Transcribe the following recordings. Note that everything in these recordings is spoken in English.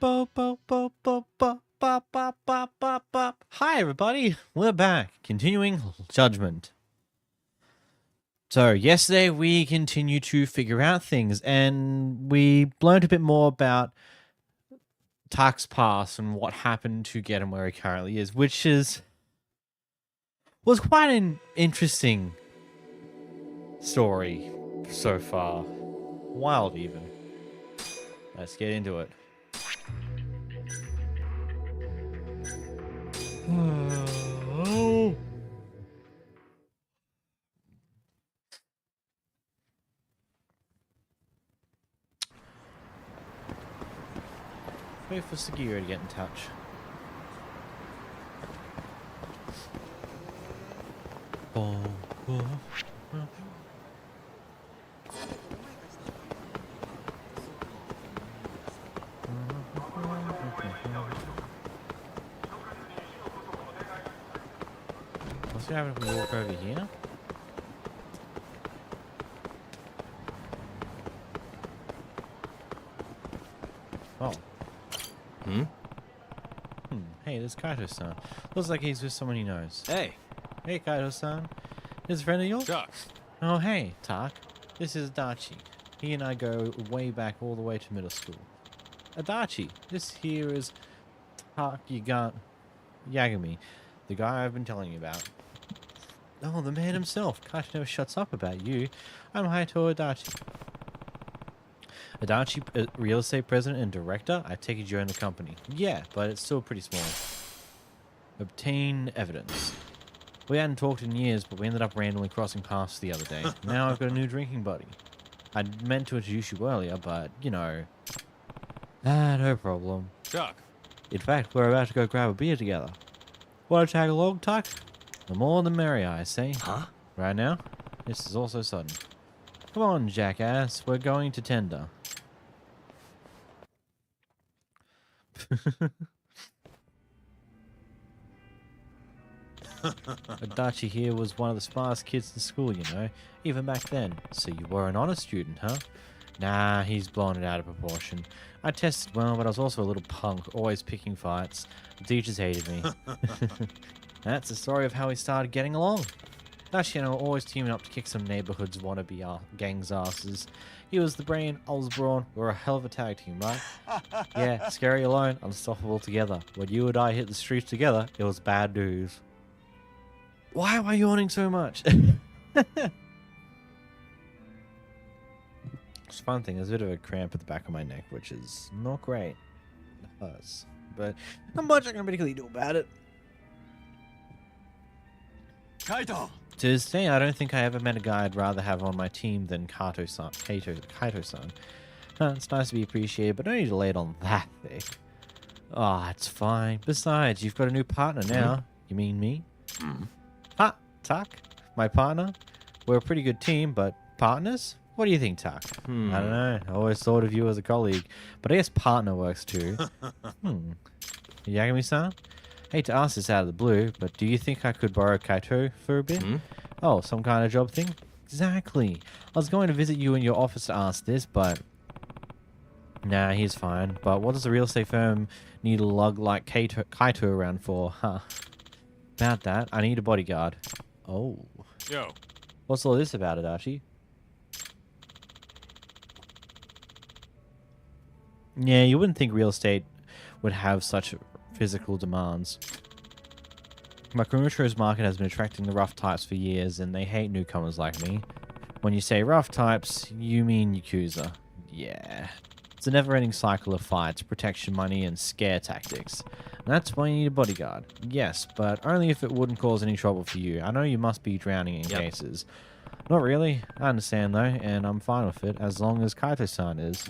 Bo, bo, bo, bo, bo, bop, bop, bop, bop, bop. Hi, everybody. We're back. Continuing Judgment. So, yesterday we continued to figure out things, and we learned a bit more about Tak's past and what happened to get him where he currently is, which was quite an interesting story so far. Wild, even. Let's get into it. Oh. Wait for Krzair to get in touch. What's gonna happen if we walk over here? Oh. Hey, there's Kaito-san. Looks like he's with someone he knows. Hey. Hey, Kaito-san. This a friend of yours? Shucks. Oh, hey, Tak. This is Adachi. He and I go way back all the way to middle school. Adachi, this here is Tak Yagami, the guy I've been telling you about. Oh, the man himself. Kaito never shuts up about you. I'm Haito Adachi. Adachi, real estate president and director? I take it you own the company. Yeah, but it's still pretty small. Obtain evidence. We hadn't talked in years, but we ended up randomly crossing paths the other day. Now I've got a new drinking buddy. I meant to introduce you earlier, but, you know. No problem. Chuck. In fact, we're about to go grab a beer together. Want to tag along, Tuck? The more the merrier, I say. Huh? Right now, this is also sudden. Come on, jackass. We're going to tender. Adachi here was one of the smartest kids in school, you know, even back then. So you were an honor student, huh? Nah, he's blown it out of proportion. I tested well, but I was also a little punk, always picking fights. The teachers hated me. That's the story of how we started getting along. Adachi and I were always teaming up to kick some neighborhood's wannabe gang's asses. He was the brain, I was brawn. We're a hell of a tag team, right? Yeah, scary alone, unstoppable together. When you and I hit the streets together, it was bad news. Why am I yawning so much? It's a fun thing. There's a bit of a cramp at the back of my neck, which is not great. It hurts. But not much I can particularly do about it. Kaito. To this day, I don't think I ever met a guy I'd rather have on my team than Kaito-san. It's nice to be appreciated, but don't need to lay it on that thick. Ah, it's fine. Besides, you've got a new partner now. You mean me? Ha, Tak, my partner. We're a pretty good team, but partners? What do you think, Tak? I don't know. I always thought of you as a colleague, but I guess partner works too. Yagami-san? Hate to ask this out of the blue, but do you think I could borrow Kaito for a bit? Oh, some kind of job thing? Exactly. I was going to visit you in your office to ask this, but... Nah, he's fine. But what does a real estate firm need a lug like Kaito around for? Huh. About that, I need a bodyguard. Oh. Yo. What's all this about, Adachi? Yeah, you wouldn't think real estate would have such physical demands. My Kumusho's market has been attracting the rough types for years, and they hate newcomers like me. When you say rough types, you mean Yakuza. Yeah. It's a never-ending cycle of fights, protection money, and scare tactics. And that's why you need a bodyguard. Yes, but only if it wouldn't cause any trouble for you. I know you must be drowning in cases. Not really. I understand, though, and I'm fine with it, as long as Kaito-san is.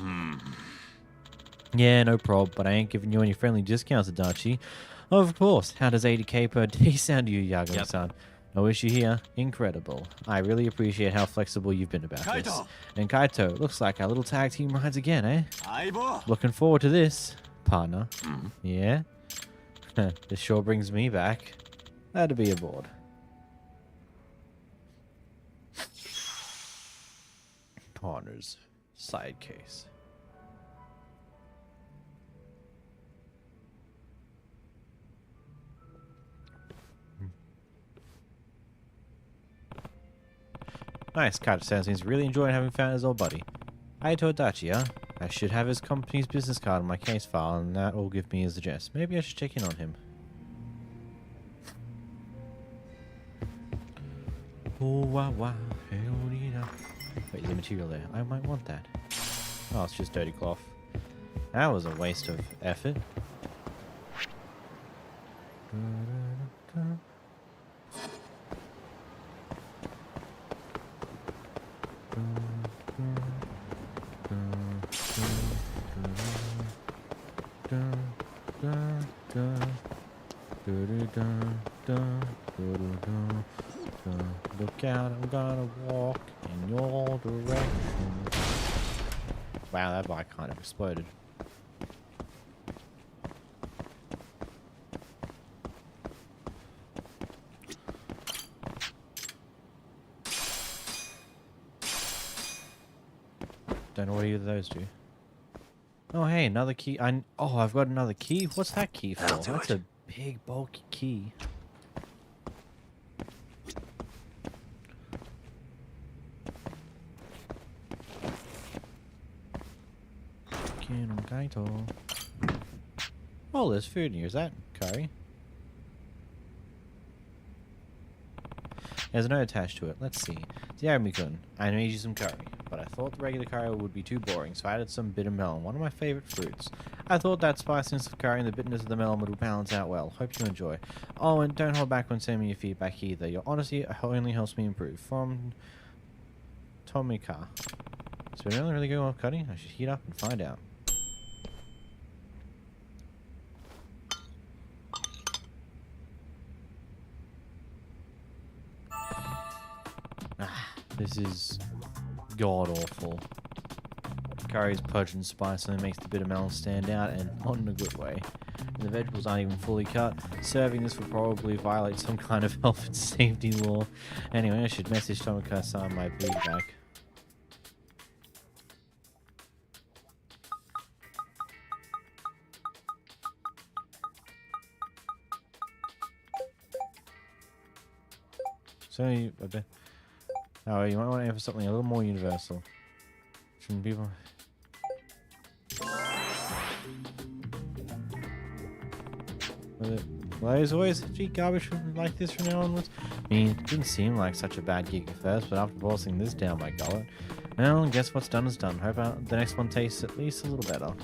Yeah, no prob, but I ain't giving you any friendly discounts, Adachi. Of course. How does 80k per day sound to you, Yagami-san? No issue here. Incredible. I really appreciate how flexible you've been about this. And Kaito, looks like our little tag team rides again, eh? Looking forward to this, partner. Yeah? This sure brings me back. Glad to be aboard. Partners. Side case. Nice, Kaito-san seems really enjoying having found his old buddy. Aito Adachi, huh? I should have his company's business card in my case file, and that will give me his address. Maybe I should check in on him. Oh, wah, wah, wait, the material there. I might want that. Oh, it's just dirty cloth. That was a waste of effort. Look out, I'm gonna walk in your direction. Wow, that bike kind of exploded. Don't know what either of those do. Oh, hey, another key. Oh, I've got another key. What's that key for? That's a big, bulky key. Oh, there's food in here. Is that curry? There's a note attached to it. Let's see. Dear Mikun, I made you some curry, but I thought the regular curry would be too boring, so I added some bitter melon, one of my favorite fruits. I thought that spiciness of curry and the bitterness of the melon would balance out well. Hope you enjoy. Oh, and don't hold back when sending me your feedback either. Your honesty only helps me improve. From Tomika. So we don't really go off cutting? I should heat up and find out. This is god-awful. Curry's pungent spice only makes the bitter melon stand out, and not in a good way. And the vegetables aren't even fully cut. Serving this would probably violate some kind of health and safety law. Anyway, I should message Tomika-san my feedback. So, I bet. Oh, you might want to aim for something a little more universal. Shouldn't people... Will I always treat garbage like this from now onwards? I mean, it didn't seem like such a bad gig at first, but after bossing this down my gullet... Well, guess what's done is done. Hope the next one tastes at least a little better.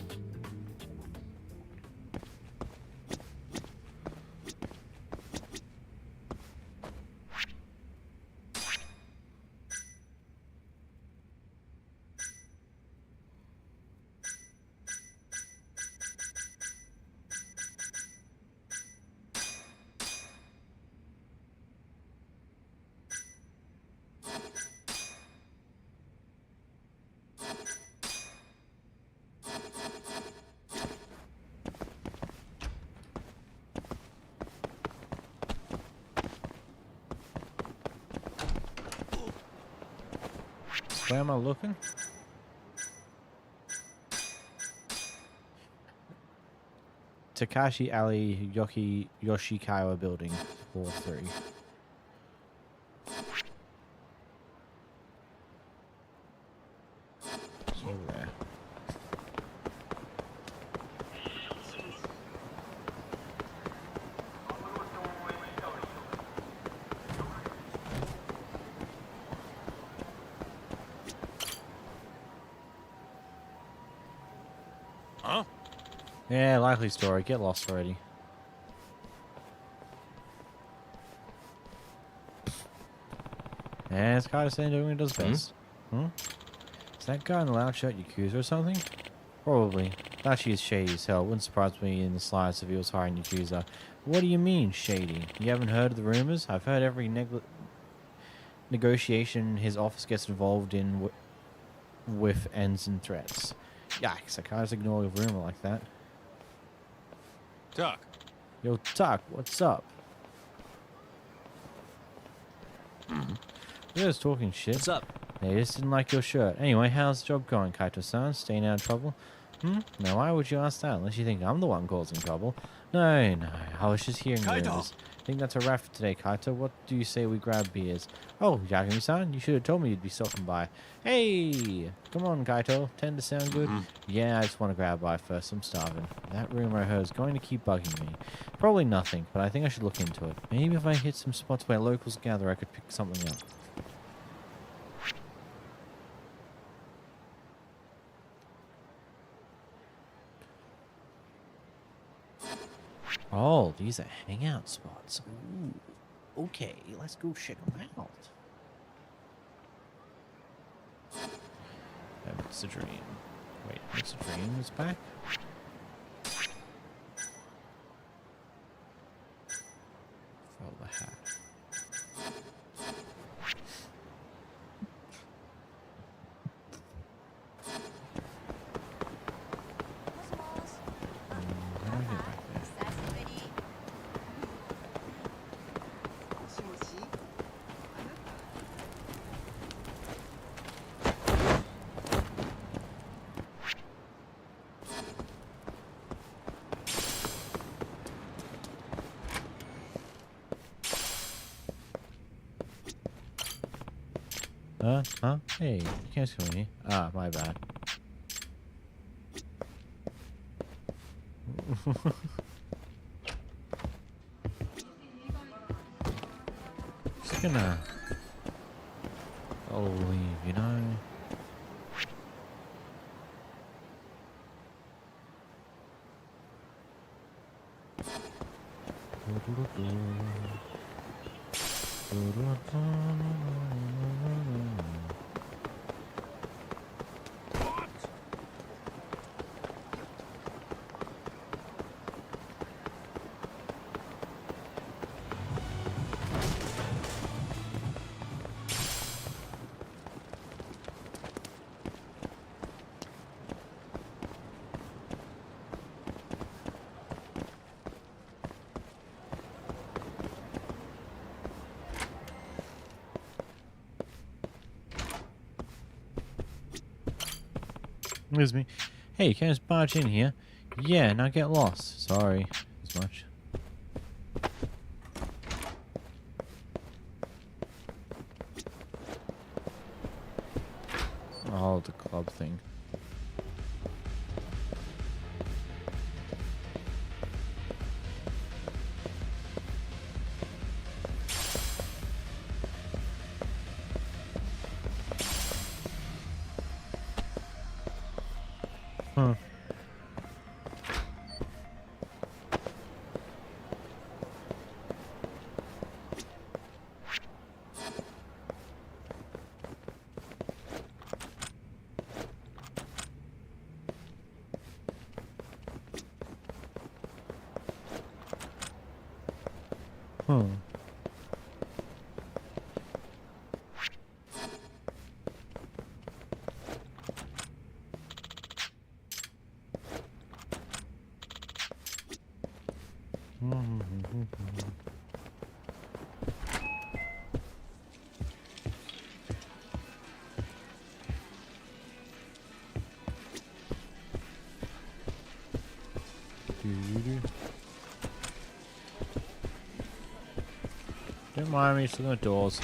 Where am I looking? Takashi Alley Yoshikawa Building 4-3. So rare. Huh? Yeah, likely story. Get lost already. Yeah, it's kind of saying doing what it does best. Hmm? Is that guy in the loud shirt Yakuza or something? Probably. That she is shady as hell. Wouldn't surprise me in the slightest if he was hiring Yakuza. What do you mean, shady? You haven't heard of the rumors? I've heard every negotiation his office gets involved in with ends in threats. Yikes, I can't just ignore a rumor like that. Tuck. Yo, Tuck, what's up? You're just talking shit. What's up? They just didn't like your shirt. Anyway, how's the job going, Kaito-san? Staying out of trouble? No, why would you ask that? Unless you think I'm the one causing trouble. No, I was just hearing Kaito! rumors. think that's a wrap for today, Kaito. What do you say we grab beers? Oh, Yagami-san, you should have told me you'd be stopping by. Hey! Come on, Kaito. Tend to sound good? Yeah, I just want to grab by first. I'm starving. That rumor I heard is going to keep bugging me. Probably nothing, but I think I should look into it. Maybe if I hit some spots where locals gather, I could pick something up. Oh, these are hangout spots. Ooh. Okay, let's go check them out. It's a dream. Wait, it's a dream is back? Follow the hat. How do I get back there? Huh? Hey, you can't screw me. Ah, my bad. Just gonna... I'll leave, you know? Excuse me. Hey, you can't just barge in here. Yeah, now get lost. Sorry. As much. Oh, the club thing. Huh. Huh. Don't mind me, still the doors.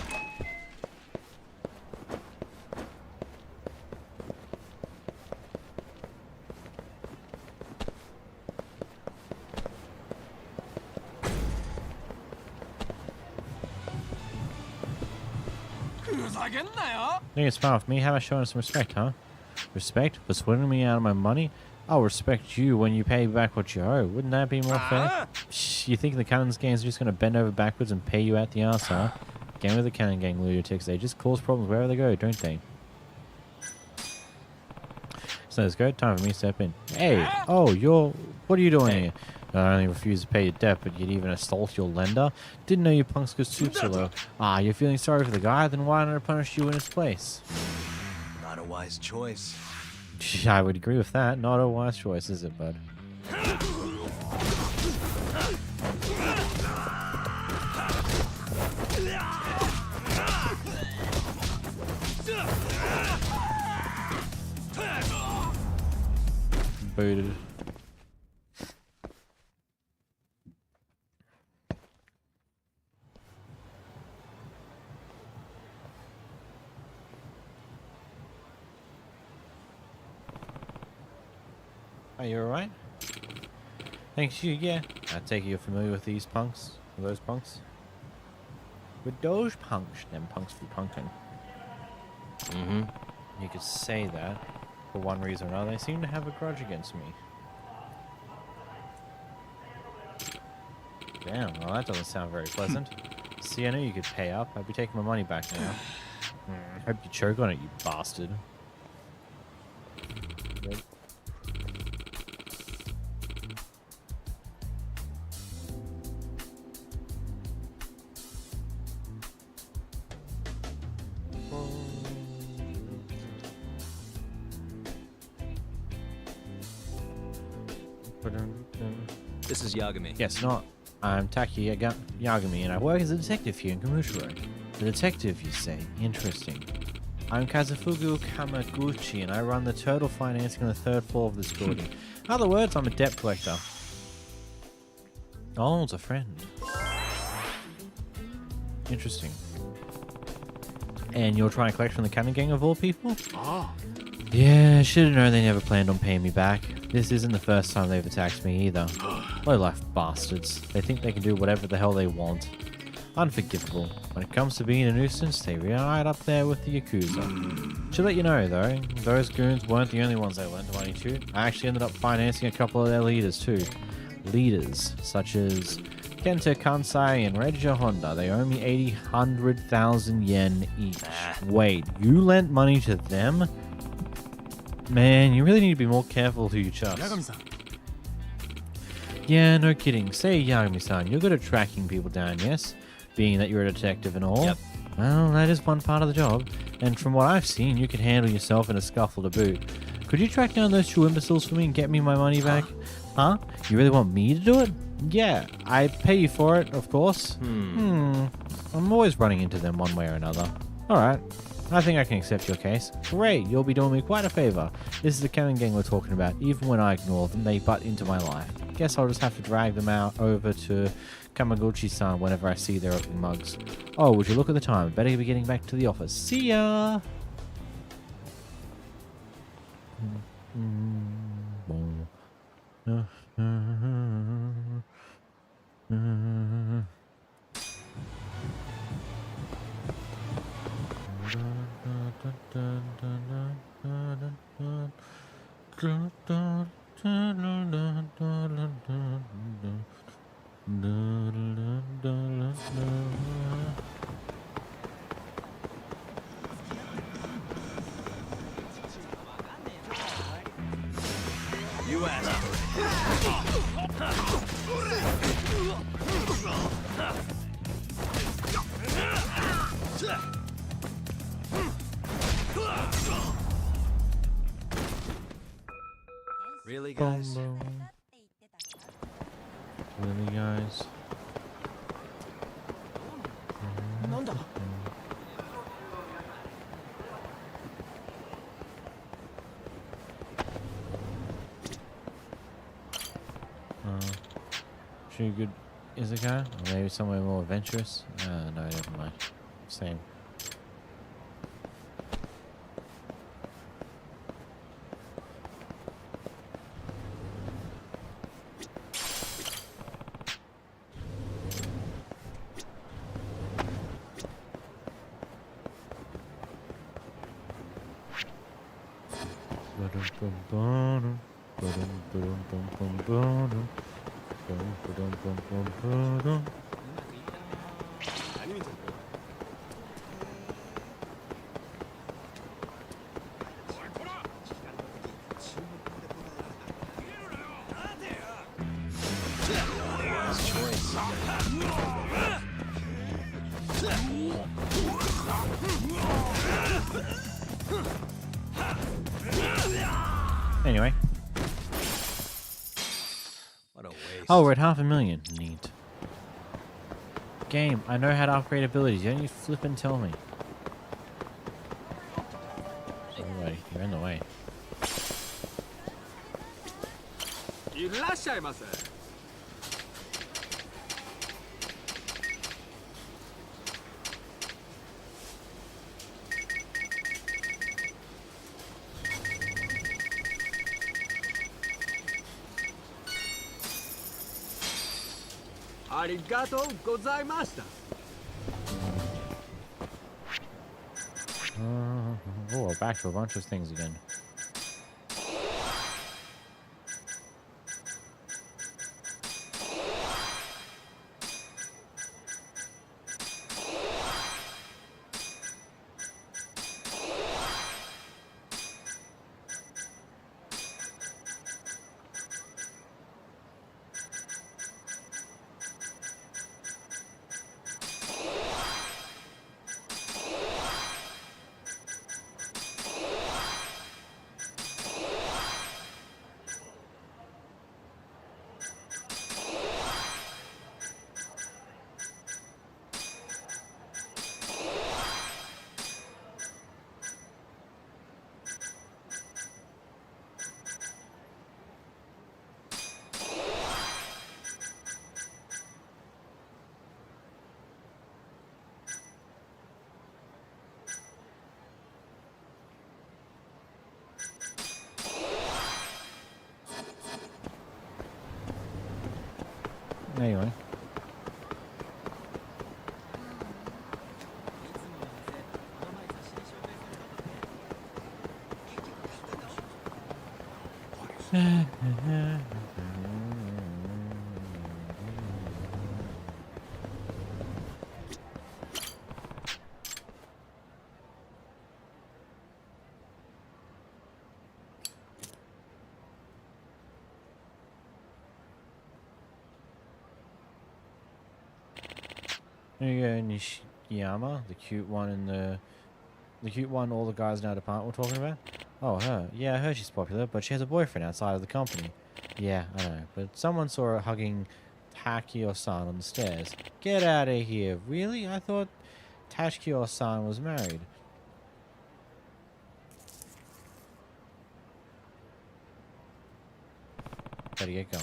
Think it's fine with me? How about showing some respect, huh? Respect? For swindling me out of my money? I'll respect you when you pay back what you owe. Wouldn't that be more fair? Shh, you think the Cannons gang's just gonna bend over backwards and pay you out the arse, huh? Game with the Cannon gang lunatics. They just cause problems wherever they go, don't they? So let's go. Time for me to step in. Hey! Oh, what are you doing here? Not only refuse to pay your debt, but you'd even assault your lender? Didn't know you punks could stoop so low. Ah, you're feeling sorry for the guy? Then why not punish you in his place? Not a wise choice. I would agree with that. Not a wise choice, is it, bud? Booted. Are you alright? Thanks you, yeah. I take it you're familiar with these punks? With those punks? With those punks. Them punks be punking. Mm-hmm. You could say that. For one reason or another, they seem to have a grudge against me. Damn, well that doesn't sound very pleasant. See, I knew you could pay up. I'd be taking my money back now. Hope you choke on it, you bastard. Nope. This is Yagami. Yes, not. I'm Taki Yagami, and I work as a detective here in Kamushiro. The detective, you say? Interesting. I'm Kazufugu Kamaguchi, and I run the turtle financing on the 3rd floor of this building. In other words, I'm a debt collector. Oh, it's a friend. Interesting. And you're trying to collect from the Cannon Gang of all people? Oh. Yeah, should have known they never planned on paying me back. This isn't the first time they've attacked me either. Low-life bastards. They think they can do whatever the hell they want. Unforgivable. When it comes to being a nuisance, they right up there with the Yakuza. Should let you know, though, those goons weren't the only ones I lent money to. I actually ended up financing a couple of their leaders, too. Leaders, such as Kenta Kansai and Regia Honda. They owe me 100,000 yen each. Wait, you lent money to them? Man, you really need to be more careful who you trust. Yagami-san. Yeah, no kidding. Say, Yagami-san, you're good at tracking people down, yes? Being that you're a detective and all? Yep. Well, that is one part of the job. And from what I've seen, you can handle yourself in a scuffle to boot. Could you track down those 2 imbeciles for me and get me my money back? Huh? You really want me to do it? Yeah, I pay you for it, of course. I'm always running into them one way or another. Alright. I think I can accept your case. Great, you'll be doing me quite a favor. This is the Cannon Gang we're talking about. Even when I ignore them, they butt into my life. Guess I'll just have to drag them out over to Kamaguchi-san whenever I see their ugly mugs. Oh, would you look at the time? Better be getting back to the office. See ya! You asked Really, guys? Really, guys? Should good Izuka? Or maybe somewhere more adventurous? No, never mind. Same. Anyway. What a waste. Oh, we're at 500,000. Neat. Game, I know how to upgrade abilities. You don't need to flip and tell me. Everybody, you're in the way. いらっしゃいませ。Arigato gozaimashita. Oh, we're back to a bunch of things again. Anyway. There you go, Nishiyama, the cute one in the cute one all the guys in our department were talking about. Oh, her. Yeah, I heard she's popular, but she has a boyfriend outside of the company. Yeah, I know, but someone saw her hugging Takio-san on the stairs. Get out of here. Really? I thought Takio-san was married. Better get going.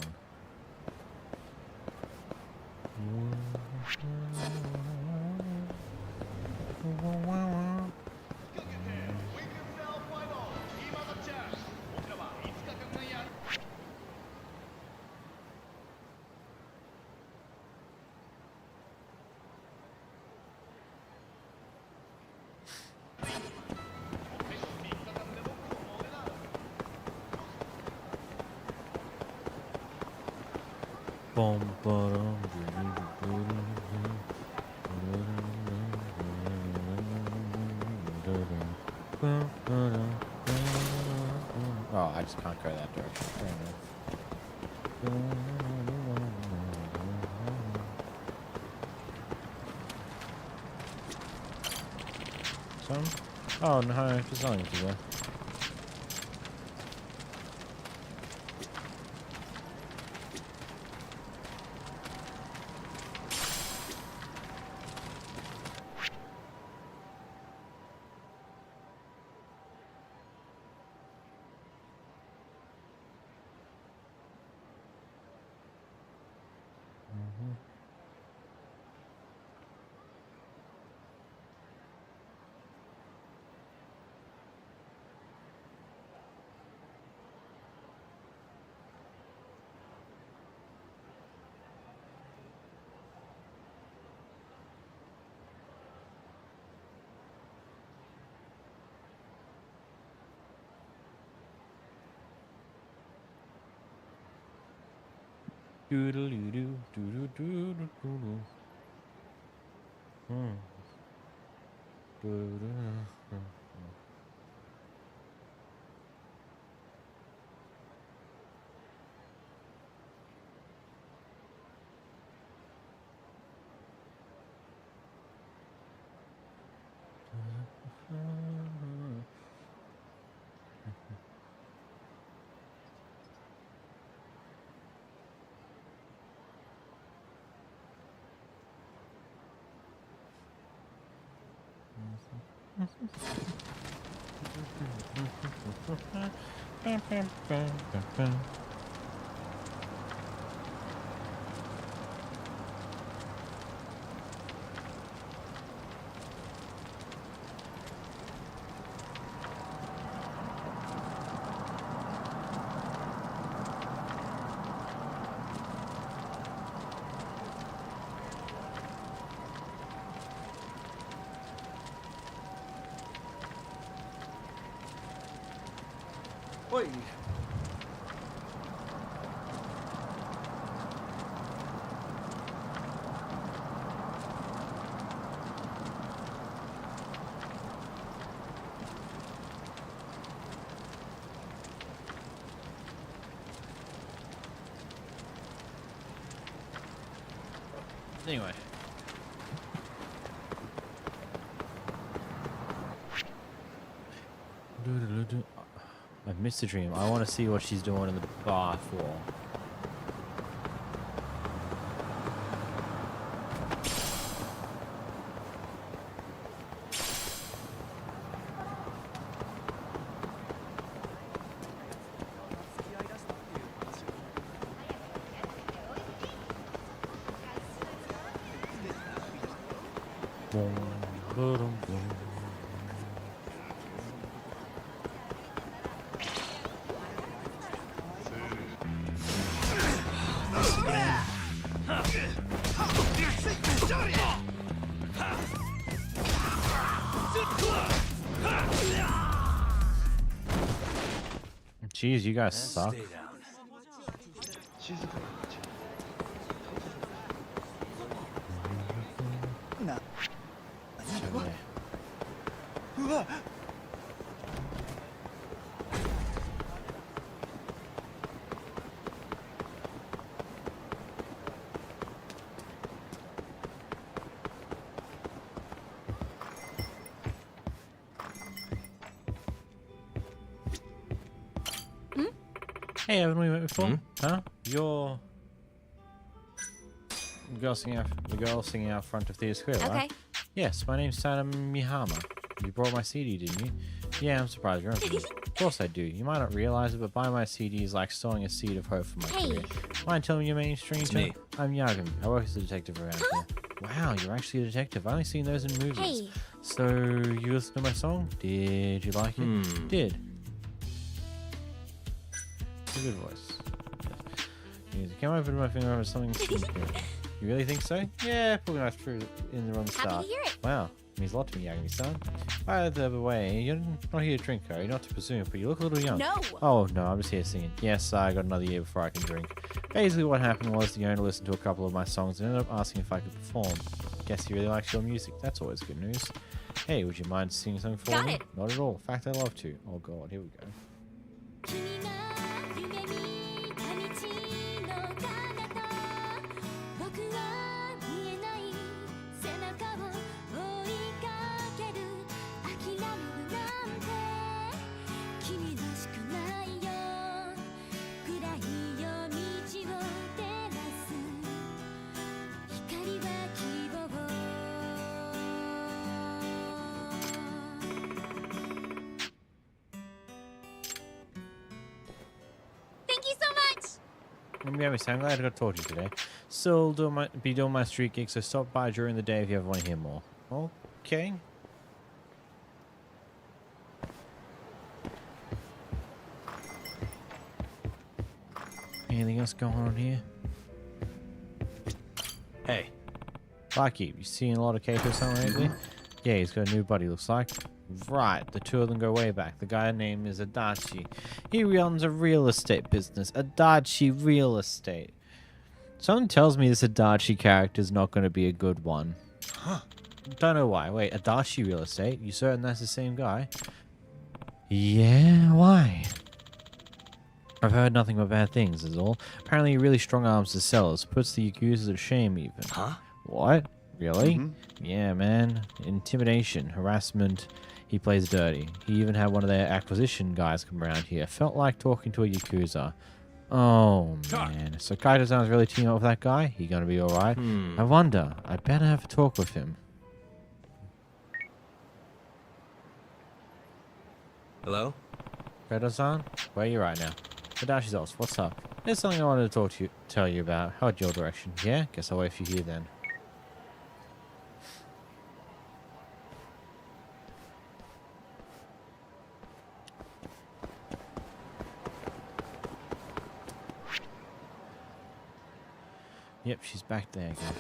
Oh, I just can't go that direction. Fair enough. Some? Oh no, there's nothing to do. Doodle-doo-doo, doodle-doo-doo-doo-doo. Doodle-doo. Oi. Anyway. I've missed a dream. I want to see what she's doing in the bath wall. Boom, boom, boom. Jeez, you guys suck. Stay down. 静かな感じ。うわ。 Hey, haven't we met before? Huh? You're the girl singing out front of Theatre Square, right? Okay. Yes, my name's Sana Mihama. You brought my CD, didn't you? Yeah, I'm surprised you remember me. Of course I do. You might not realize it, but buying my CD is like sowing a seed of hope for my career. Mind telling me your main stranger? me. I'm Yagami. I work as a detective around here. Wow, you're actually a detective. I've only seen those in movies. Hey. So, you listened to my song? Did you like it? Did. It's a good voice. Music. Came over to my finger over something. You really think so? Yeah, probably nice through in the wrong start. Happy to hear it. Wow, means a lot to me, Yagami-san. By the way, you're not here to drink, are you? Not to presume, but you look a little young. No. Oh, no, I'm just here singing. Yes, I got another year before I can drink. Basically, what happened was the owner listened to a couple of my songs and ended up asking if I could perform. Guess he really likes your music. That's always good news. Hey, would you mind singing something for Got me? it. Not at all. In fact, I'd love to. Oh, God, here we go. 君が夢見た道の彼方僕は見えない背中を追いかける諦めるなんて君らしくないよ暗い夜道を照らす光は希望 Thank you so much! Yagami-san, I'm glad I got to talk to you today. Still be doing my street gig, so stop by during the day if you ever want to hear more. Okay. Anything else going on here? Hey. Lucky, you seen a lot of Kato-san lately? Yeah, he's got a new buddy, looks like. Right, the two of them go way back. The guy's name is Adachi. He runs a real estate business. Adachi Real Estate. Something tells me this Adachi character is not going to be a good one. Huh. Don't know why. Wait, Adachi Real Estate? You certain that's the same guy? Yeah, why? I've heard nothing but bad things, is all. Apparently he really strong arms the sellers, puts the accusers to shame even. Huh? What? Really? Yeah, man. Intimidation, harassment. He plays dirty. He even had one of their acquisition guys come around here. Felt like talking to a Yakuza. Oh, man. So Kaito-san's really teaming up with that guy? He gonna be alright? I wonder. I better have a talk with him. Hello? Kaito-san? Where are you right now? Adashi's office. What's up? There's something I wanted to tell you about. How'd your direction? Yeah? Guess I'll wait for you here then. Yep, she's back there again.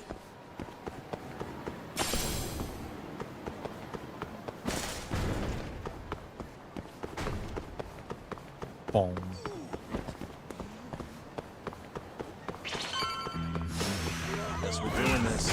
Boom. Guess we're doing this.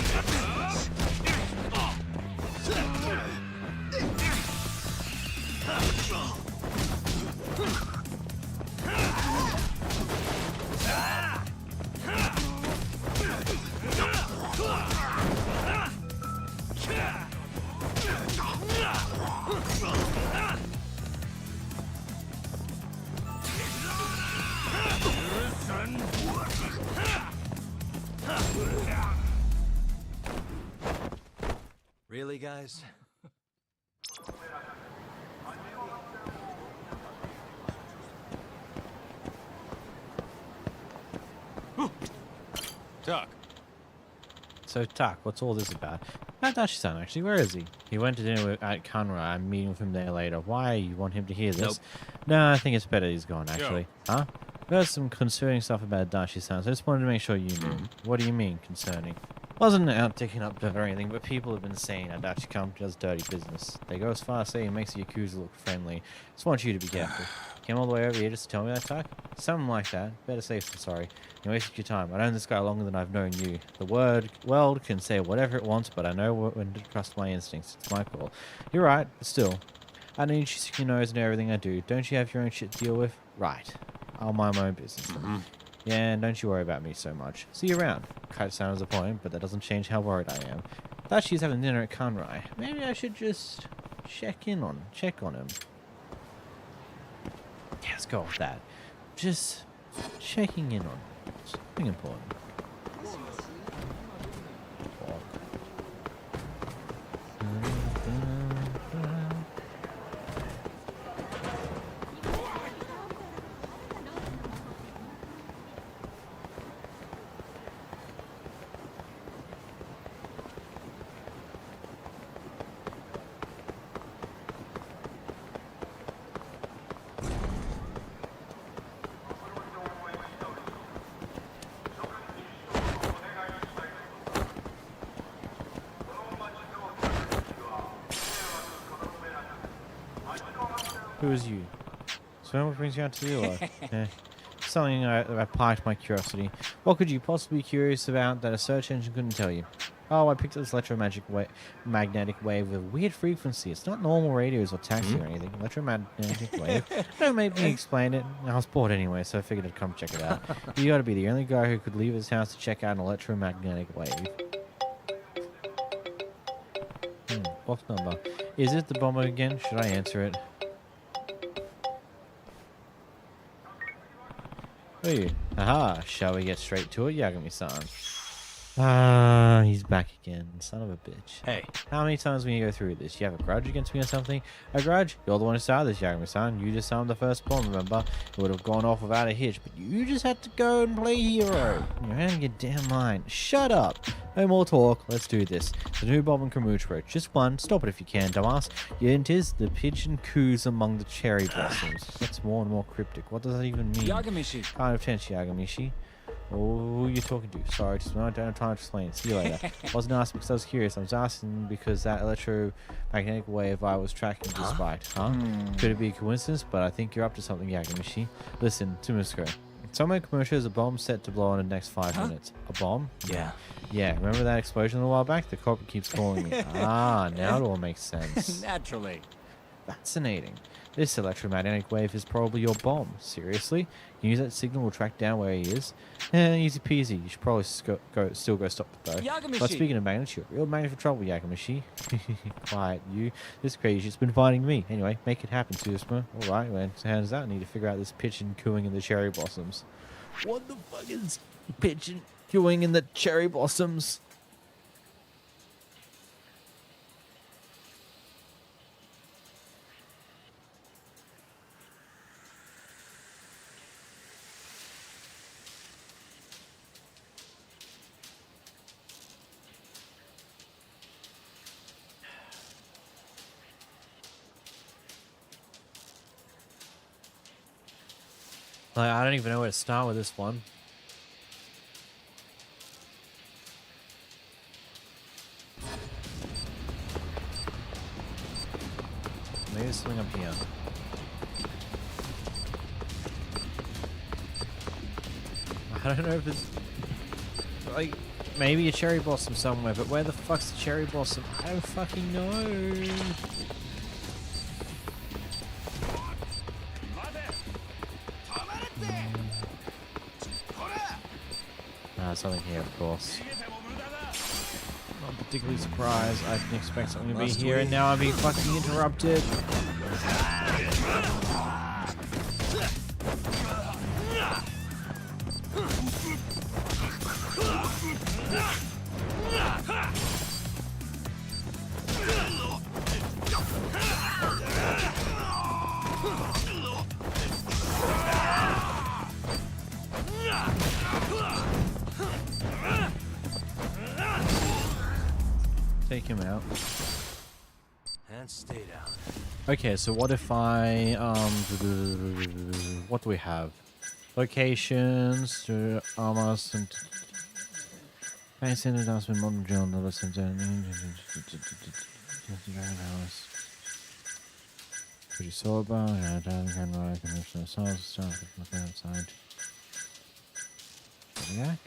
Really, guys? Tuck. So, Tak, what's all this about? Dashi-san, actually, where is he? He went to dinner at Kanra. I'm meeting with him there later. Why? You want him to hear this? Nope. No, I think it's better he's gone, actually. Huh? There's some concerning stuff about Dashi-san, so I just wanted to make sure you knew. What do you mean, concerning? Wasn't out taking up or anything, but people have been saying Adachi does dirty business. They go as far as saying he makes the Yakuza look friendly. Just want you to be careful. Came all the way over here just to tell me that, Tak? Something like that. Better safe than sorry. You wasted your time. I've known this guy longer than I've known you. The world can say whatever it wants, but I know when to trust my instincts. It's my call. You're right, but still. I need you to stick your nose into everything I do. Don't you have your own shit to deal with? Right. I'll mind my own business. Yeah, and don't you worry about me so much. See you around. Kind of sounds a point, but that doesn't change how worried I am. Thought she's having dinner at Kanrai. Maybe I should just check on him. Yeah, let's go with that. Just checking in on him. Something important. Who is you? So what brings you out to the Elo? Something I piqued my curiosity. What could you possibly be curious about that a search engine couldn't tell you? Oh, I picked up this magnetic wave with a weird frequency. It's not normal radios or taxi or anything. Electromagnetic wave. Don't make me explain it. I was bored anyway, so I figured I'd come check it out. You gotta be the only guy who could leave his house to check out an electromagnetic wave. Box number. Is it the bomber again? Should I answer it? Hey, haha, shall we get straight to it, Yagami-san? Ah, he's back again, son of a bitch. Hey. How many times when you go through this? You have a grudge against me or something? A grudge? You're the one who started this, Yagami-san. You just signed the first bomb, remember? It would have gone off without a hitch, but you just had to go and play hero. You're out of your damn mind. Shut up. No more talk. Let's do this. The new bomb and Kamuchiro. Just one. Stop it if you can, dumbass. It is the pigeon coos among the cherry blossoms. That's more and more cryptic. What does that even mean? Yagamishi. Kind of tense, Yagamishi. Oh, who are you talking to? Sorry, just don't have time to explain. See you later. I wasn't asking because I was curious. I was asking because that electromagnetic wave I was tracking just spiked. Huh? Could it be a coincidence? But I think you're up to something, Yagamishi. Listen, Tumusko. Somewhere commercial is a bomb set to blow in the next 5 minutes. A bomb? Yeah. Yeah, remember that explosion a while back? The corporate keeps calling me. Ah, now it all makes sense. Naturally. Fascinating. This electromagnetic wave is probably your bomb. Seriously? Can you use that signal to track down where he is? Easy peasy. You should probably still go stop it though. Yagamishi. But speaking of magnets, you're a real magnet for trouble, Yagamishi. Quiet, you. This crazy shit's been fighting me. Anyway, make it happen, Tsusuma. Alright, well, so how does that? I need to figure out this pigeon cooing in the cherry blossoms. What the fuck is pigeon cooing in the cherry blossoms? Like, I don't even know where to start with this one. Maybe something up here. I don't know if it's like maybe a cherry blossom somewhere, but where the fuck's the cherry blossom? I don't fucking know. Something here, of course. Not particularly surprised. I didn't expect something to be here, and now I'm being fucking interrupted. Take him out. And stay down. Okay, so what if I what do we have? Locations to armors and face in the dust with modern John the listen pretty sober, can ride conventional songs, stuff outside. Zodiac.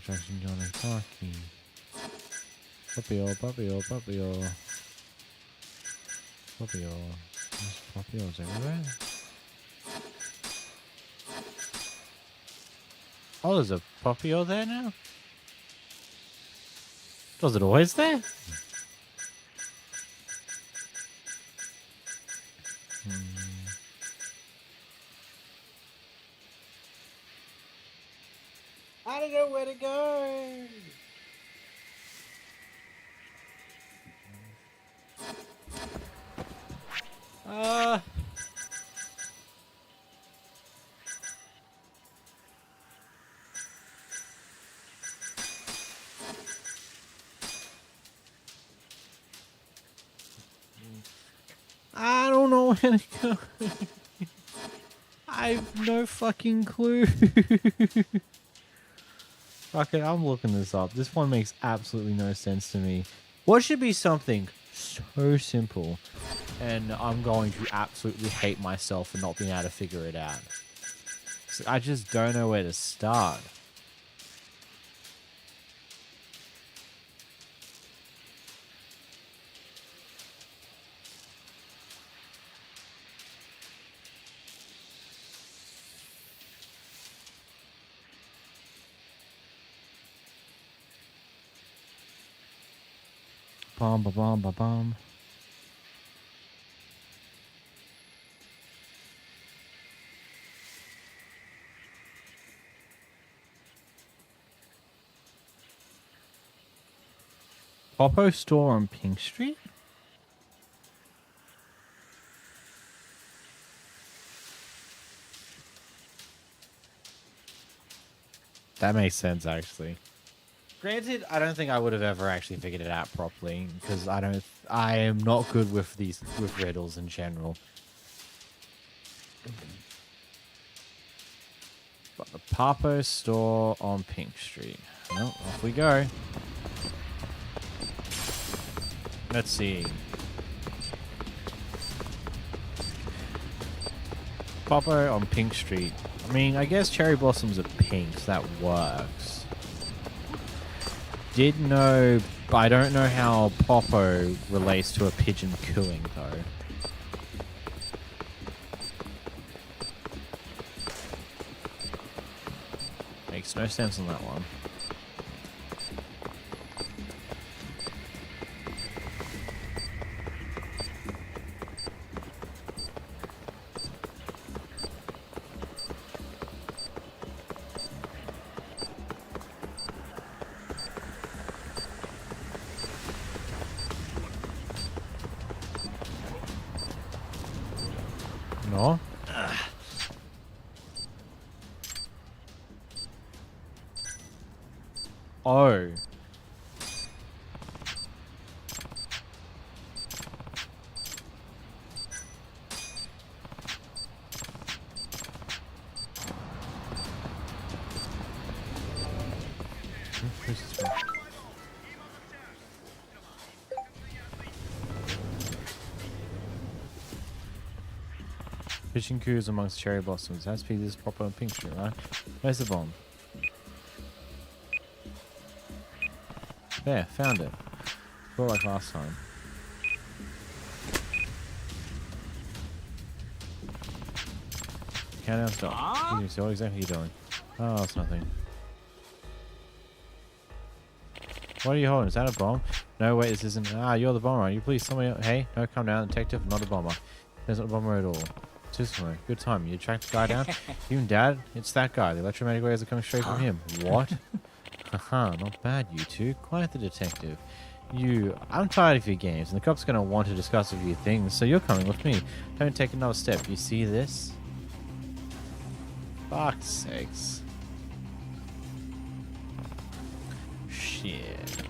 Jackson Johnny Parky. Puppy-o. Puppy-os everywhere. Oh, there's a puppy-o there now? Was it always there? I don't know where to go. I don't know where to go. I have no fucking clue. Fuck it, I'm looking this up. This one makes absolutely no sense to me. What should be something so simple, and I'm going to absolutely hate myself for not being able to figure it out. So I just don't know where to start. Bomb, ba-bomb, ba-bomb. Popo store on Pink Street? That makes sense, actually. Granted, I don't think I would have ever actually figured it out properly because I am not good with riddles in general. But the Papo store on Pink Street. Well, off we go. Let's see. Papo on Pink Street. I mean, I guess cherry blossoms are pink, so that works. Did know, but I don't know how Popo relates to a pigeon cooing, though. Makes no sense on that one. No? Oh. Pitching coups amongst cherry blossoms. Has to be this proper and pink shit, right? Where's the bomb? There, found it. Felt like last time. Countdown stop. What exactly are you doing? Oh, it's nothing. What are you holding? Is that a bomb? No, wait, this isn't. Ah, you're the bomber. You please, somebody else. Hey, no, calm down. Detective, not a bomber. There's not a bomber at all. Tusmo, good time. You tracked the guy down? Even Dad? It's that guy. The electromagnetic waves are coming straight from him. What? Haha, not bad, you two. Quite the detective. I'm tired of your games, and the cop's gonna want to discuss a few things, so you're coming with me. Don't take another step. You see this? Fuck's sakes. Shit.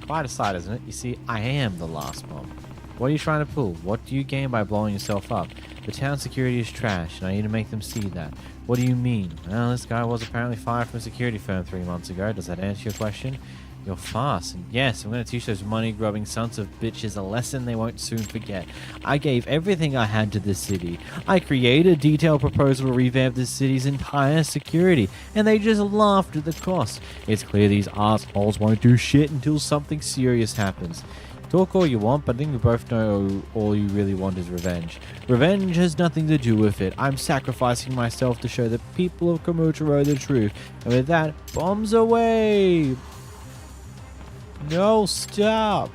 Quite a sight, isn't it? You see, I am the last bomb. What are you trying to pull? What do you gain by blowing yourself up? The town security is trash, and I need to make them see that. What do you mean? Well, this guy was apparently fired from a security firm 3 months ago. Does that answer your question? You're fast, and yes, I'm going to teach those money-grubbing sons of bitches a lesson they won't soon forget. I gave everything I had to this city. I created a detailed proposal to revamp this city's entire security, and they just laughed at the cost. It's clear these assholes won't do shit until something serious happens. Talk all you want, but I think we both know all you really want is revenge. Revenge has nothing to do with it. I'm sacrificing myself to show the people of Komotaro the truth. And with that, bombs away! No, stop!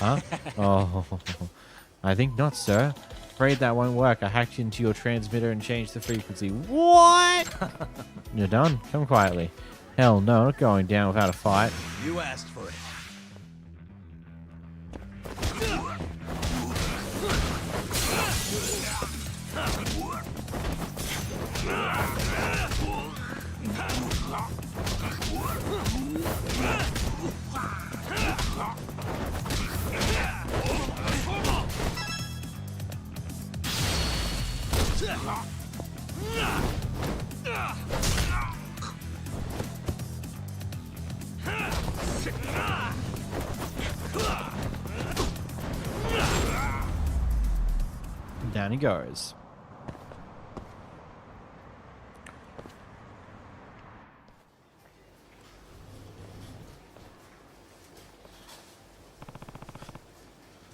Huh? Oh, I think not, sir. Afraid that won't work. I hacked into your transmitter and changed the frequency. What? You're done? Come quietly. Hell no, not going down without a fight. You asked for it. Down he goes.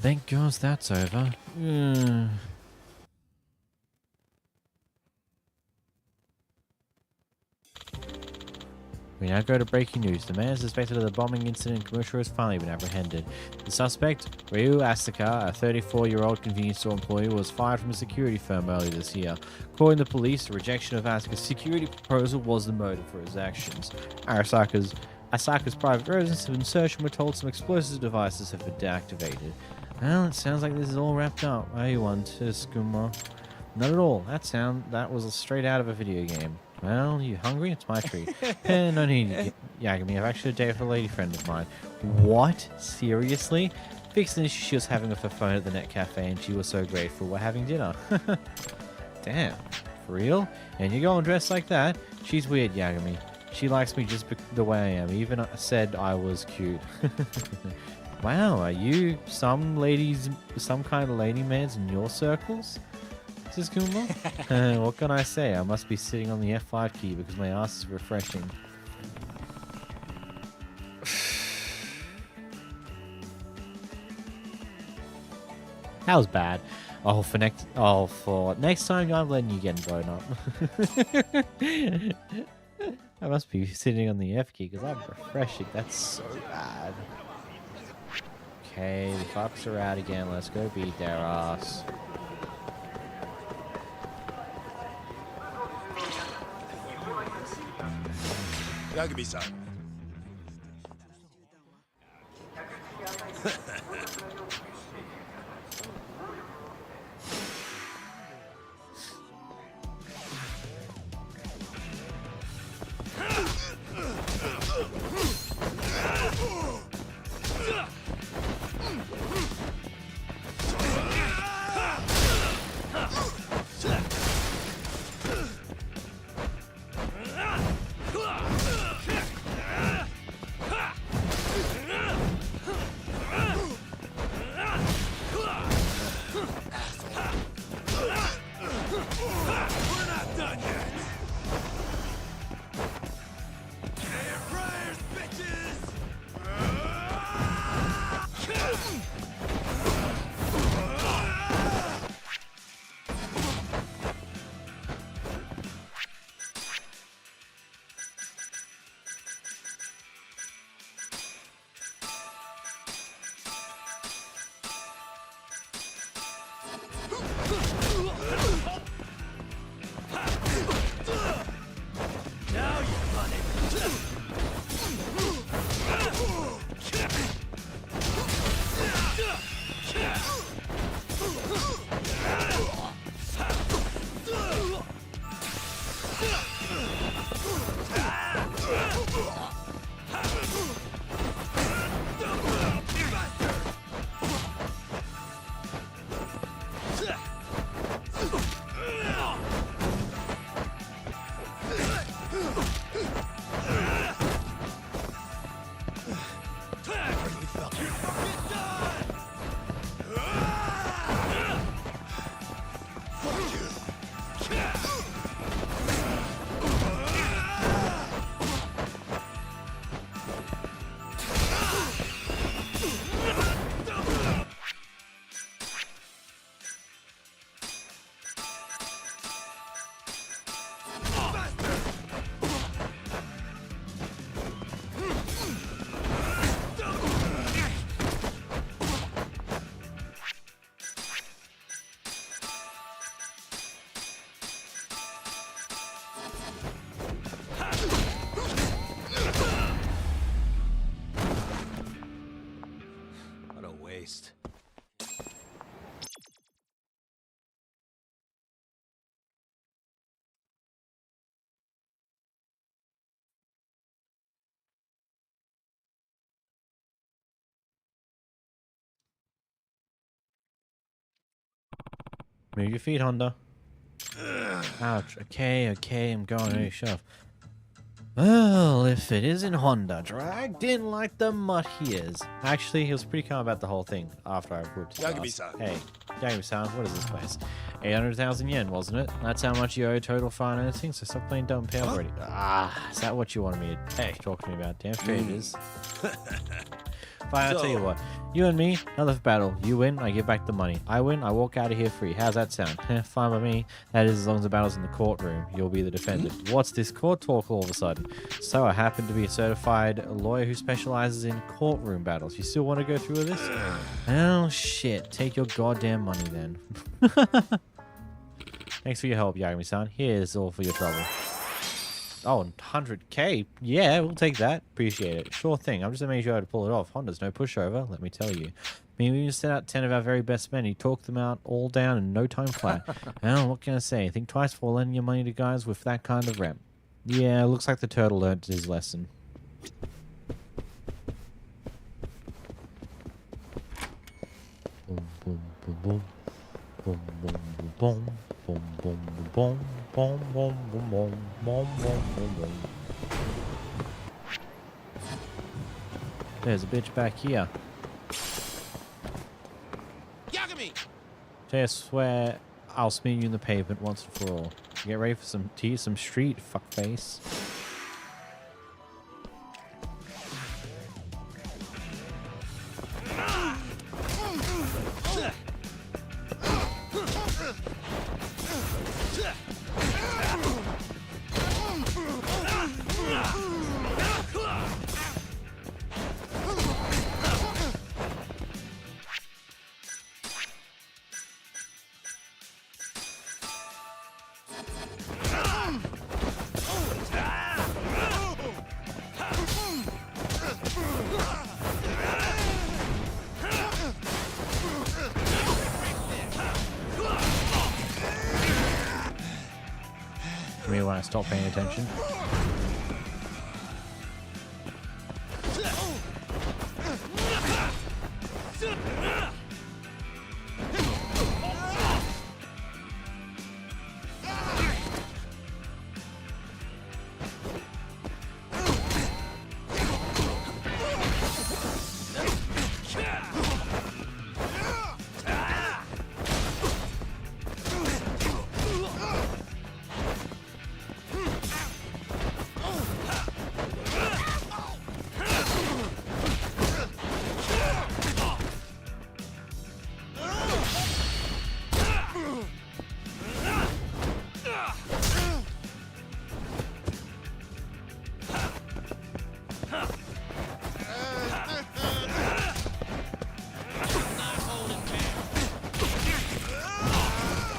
Thank God that's over. We now go to breaking news. The man suspected of the bombing incident in Komotaro has finally been apprehended. The suspect, Ryu Asaka, a 34-year-old convenience store employee, was fired from a security firm earlier this year. According to the police, the rejection of Asaka's security proposal was the motive for his actions. Asaka's private residence have been searched and we're told some explosive devices have been deactivated. Well, it sounds like this is all wrapped up. Are you one, Tsukumo? Not at all. That was straight out of a video game. Well, you hungry? It's my treat. No need to Yagami. I've actually a date with a lady friend of mine. What? Seriously? Fixed an issue she was having with her phone at the net cafe and she was so grateful we're having dinner. Damn. For real? And you're going dressed like that? She's weird, Yagami. She likes me just the way I am. Even said I was cute. Wow, are you some kind of lady mans in your circles? What can I say? I must be sitting on the F5 key because my ass is refreshing. That was bad. For next time I'm letting you get blown up. I must be sitting on the F key because I'm refreshing. That's so bad. Okay, the fucks are out again. Let's go beat their ass. Yagami-san. Move your feet, Honda. Ouch. Okay, I'm going. Hey, shove. Well, if it isn't Honda, dragged in like the mutt he is. Actually, he was pretty calm about the whole thing after I whooped his ass. Yagami-san. Hey, Yagami-san, what is this place? 800,000 yen, wasn't it? That's how much you owe total financing, so stop playing dumb pay already. Ah, is that what you wanted me to talk to me about? Damn straight it is. Fine, I'll tell you what. You and me, another battle. You win, I give back the money. I win, I walk out of here free. How's that sound? Fine by me. That is as long as the battle's in the courtroom. You'll be the defendant. What's this court talk all of a sudden? So I happen to be a certified lawyer who specializes in courtroom battles. You still want to go through with this? Oh, shit. Take your goddamn money then. Thanks for your help, Yagami-san. Here's all for your trouble. Oh, 100k? Yeah, we'll take that. Appreciate it. Sure thing. I'm just amazed you had to pull it off. Honda's no pushover, let me tell you. I mean, we even sent out 10 of our very best men. He talked them out all down in no time flat. Well, what can I say? Think twice before lending your money to guys with that kind of rep. Yeah, looks like the turtle learned his lesson. Boom, boom, boom, boom. Boom, boom, boom, boom. Boom, boom, boom, boom, boom, boom, boom, boom, boom, boom, boom. There's a bitch back here. Yagami! I swear I'll smear you in the pavement once and for all. Get ready for some tea, some street, fuckface. Me when I stop paying attention.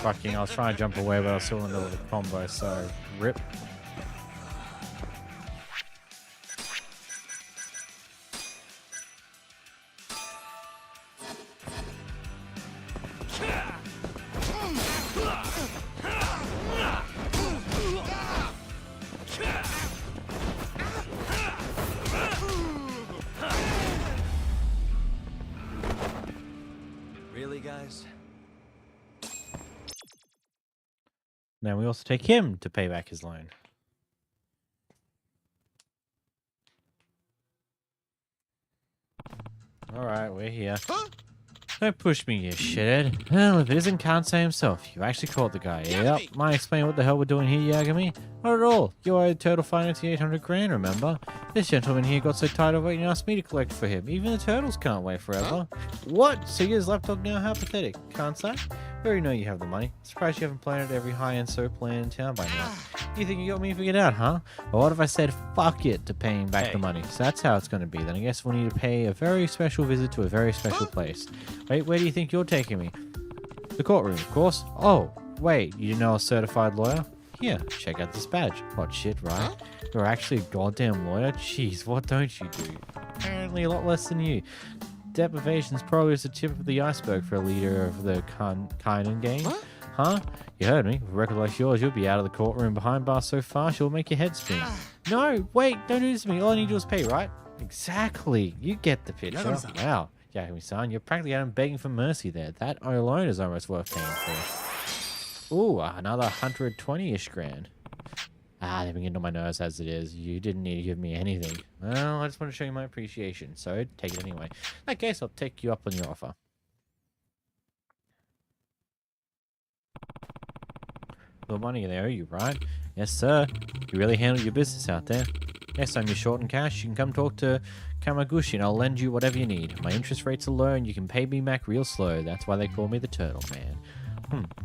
Fucking, I was trying to jump away, but I was still in the middle of the combo, so rip. Really, guys? Now we also take him to pay back his loan. Alright, we're here. Don't push me, you shithead. Well, if it isn't Kansai himself, you actually caught the guy. Yep. Mind explaining what the hell we're doing here, Yagami? Not at all. You owe total financing 800 grand, remember? This gentleman here got so tired of waiting and asked me to collect for him. Even the turtles can't wait forever. What? So you're his lapdog now? How pathetic. Kansai? We already know you have the money. Surprised you haven't planted every high-end soap plan in town by now. You think you got me figured out, huh? Well, what if I said fuck it to paying back the money? So that's how it's going to be. Then I guess we'll need to pay a very special visit to a very special place. Wait, where do you think you're taking me? The courtroom, of course. Oh, wait, you know a certified lawyer? Here, check out this badge. Hot shit, right? You're actually a goddamn lawyer? Jeez, what don't you do? Apparently a lot less than you. Deprivation's probably just the tip of the iceberg for a leader of the Kainen gang. Huh? You heard me. With a record like yours, you'll be out of the courtroom behind bars so fast you'll make your head spin. No, wait, don't do this to me. All I need to do is pay, right? Exactly. You get the picture. Wow. Yagami-san, you're practically out and begging for mercy there. That alone is almost worth paying for. Ooh, another 120-ish grand. Ah, they've been getting on my nerves as it is. You didn't need to give me anything. Well, I just want to show you my appreciation, so take it anyway. In that case, I'll take you up on your offer. The money they owe you, right? Yes, sir. You really handle your business out there. Next time you're short in cash, you can come talk to Kamaguchi and I'll lend you whatever you need. My interest rates are low and you can pay me back real slow. That's why they call me the Turtle Man.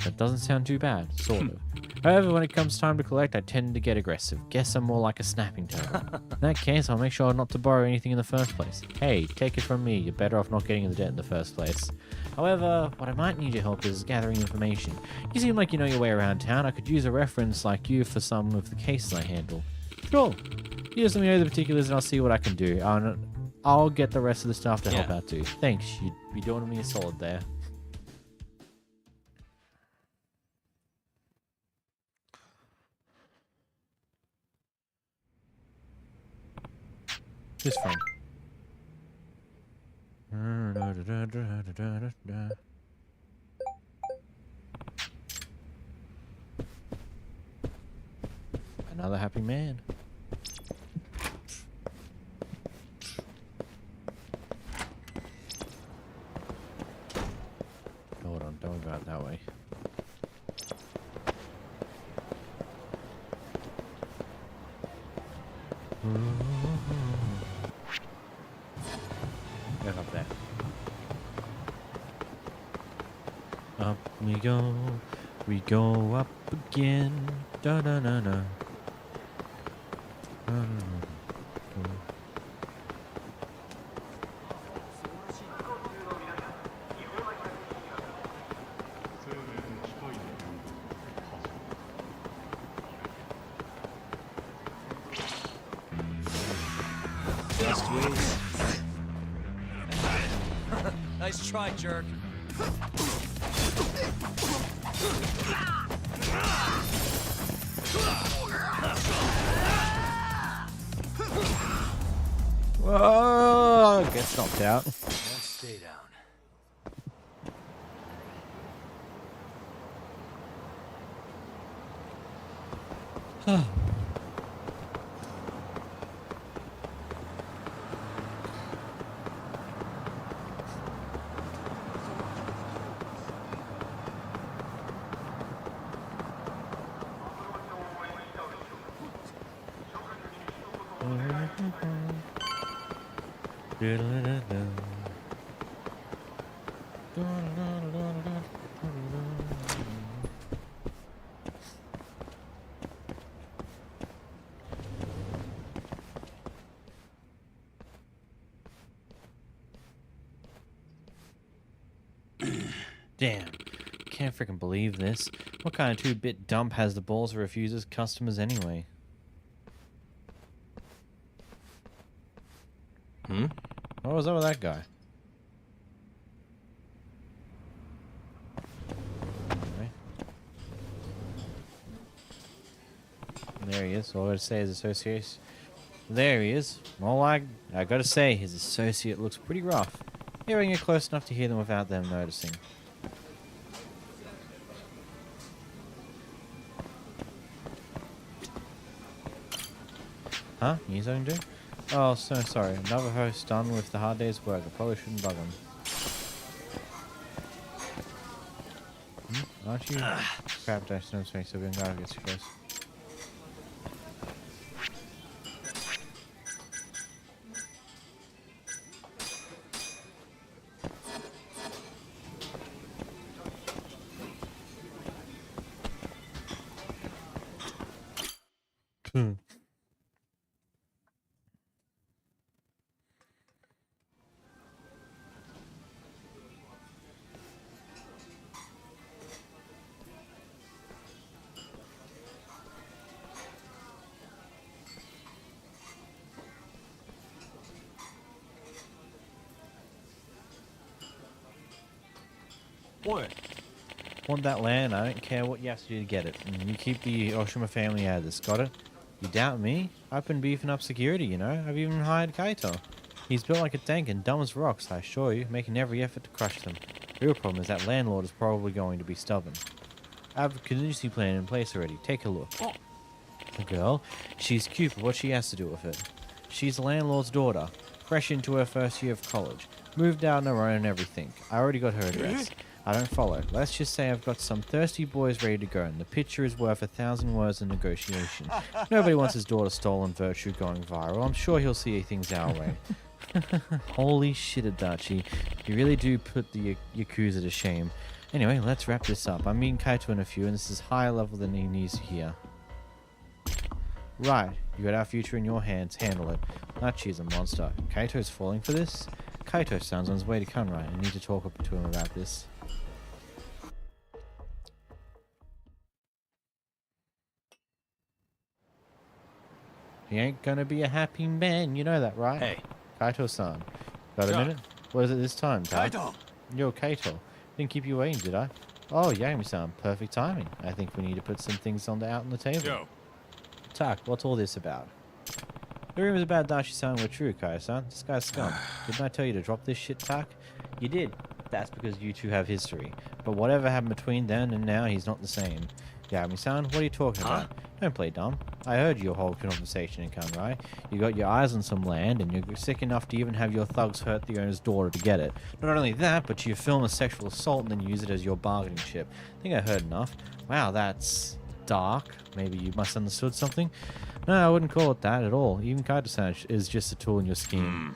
That doesn't sound too bad, sort of. However, when it comes time to collect, I tend to get aggressive. Guess I'm more like a snapping turtle. In that case, I'll make sure not to borrow anything in the first place. Hey, take it from me, you're better off not getting in the debt in the first place. However, what I might need your help is gathering information. You seem like you know your way around town. I could use a reference like you for some of the cases I handle. Sure. You just let me know the particulars and I'll see what I can do. I'll get the rest of the staff to help out too. Thanks, you'd be doing me a solid there. This friend. Another happy man. Hold on, don't go out that way. Get up there. Up we go up again. Da da da da. Just wait. Nice try, jerk. Whoa! Gets knocked out. Let's stay down. Damn. Can't freaking believe this. What kind of two-bit dump has the balls to refuse his customers anyway? What was up with that guy? Okay. There he is. All I gotta say is associate. There he is. All I gotta say, his associate looks pretty rough. Here we can get close enough to hear them without them noticing. Huh? You need something to do? Oh, so sorry. Another host done with the hard day's work. I probably shouldn't bug him. Aren't you? Crap, dash no space, so we gotta get too close. What? Want that land? I don't care what you have to do to get it. And you keep the Oshima family out of this, got it? You doubt me? I've been beefing up security, you know? I've even hired Kaito. He's built like a tank and dumb as rocks, I assure you, making every effort to crush them. The real problem is that landlord is probably going to be stubborn. I have a contingency plan in place already. Take a look. The girl, she's cute, but what she has to do with it? She's the landlord's daughter, fresh into her first year of college, moved out on her own and everything. I already got her address. I don't follow. Let's just say I've got some thirsty boys ready to go, and the picture is worth 1,000 words of negotiation. Nobody wants his daughter's stolen virtue going viral. I'm sure he'll see things our way. Holy shit, Adachi. You really do put the Yakuza to shame. Anyway, let's wrap this up. I'm meeting Kaito in a few, and this is higher level than he needs to hear. Right, you got our future in your hands. Handle it. Adachi's a monster. Kaito's falling for this? Kaito sounds on his way to Kunrai. I need to talk to him about this. He ain't gonna be a happy man, you know that, right? Hey. Kaito-san. Got a Sure. minute? What is it this time, Tak? Kaito! Yo, Kaito. Didn't keep you waiting, did I? Oh, Yagami-san. Perfect timing. I think we need to put some things out on the table. Yo. Tak, what's all this about? The rumors about Dashi-san were true, Kai-san. This guy's scum. Didn't I tell you to drop this shit, Tak? You did. That's because you two have history. But whatever happened between then and now, he's not the same. Yagami-san, what are you talking about? Don't play dumb. I heard your whole conversation in Kunrai. You got your eyes on some land, and you're sick enough to even have your thugs hurt the owner's daughter to get it. Not only that, but you film a sexual assault and then use it as your bargaining chip. I think I heard enough. Wow, that's dark. Maybe you misunderstood something? No, I wouldn't call it that at all. Even Kaito-san is just a tool in your scheme.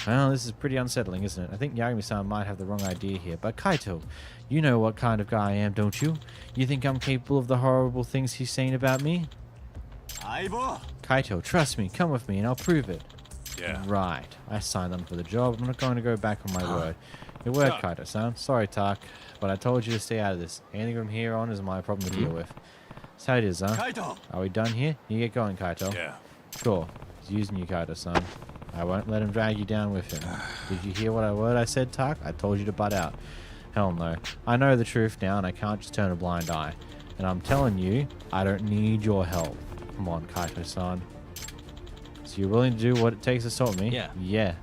Well, this is pretty unsettling, isn't it? I think Yagami-san might have the wrong idea here. But Kaito, you know what kind of guy I am, don't you? You think I'm capable of the horrible things he's saying about me? Aibo! Kaito, trust me. Come with me and I'll prove it. Yeah. Right. I signed on for the job. I'm not going to go back on my word. Your word, Tak. Kaito-san. Sorry, Tak. But I told you to stay out of this. Anything from here on is my problem to deal with. That's how it is, huh? Kaito! Are we done here? You get going, Kaito. Yeah. Sure. He's using you, Kaito-san. I won't let him drag you down with him. Did you hear what I said, Tak? I told you to butt out. Hell no. I know the truth now, and I can't just turn a blind eye. And I'm telling you, I don't need your help. Come on, Kaito-san. So you're willing to do what it takes to stop me? Yeah. Yeah.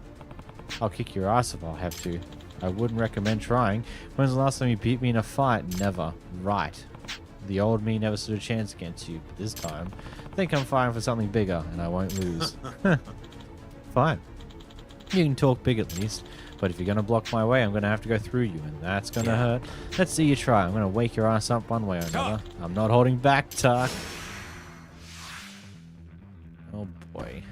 I'll kick your ass if I have to. I wouldn't recommend trying. When's the last time you beat me in a fight? Never. Right. The old me never stood a chance against you, but this time, I think I'm fighting for something bigger, and I won't lose. Fine. You can talk big at least, but if you're going to block my way, I'm going to have to go through you, and that's going to hurt. Let's see you try. I'm going to wake your ass up one way or another. I'm not holding back, Tak. Oh boy.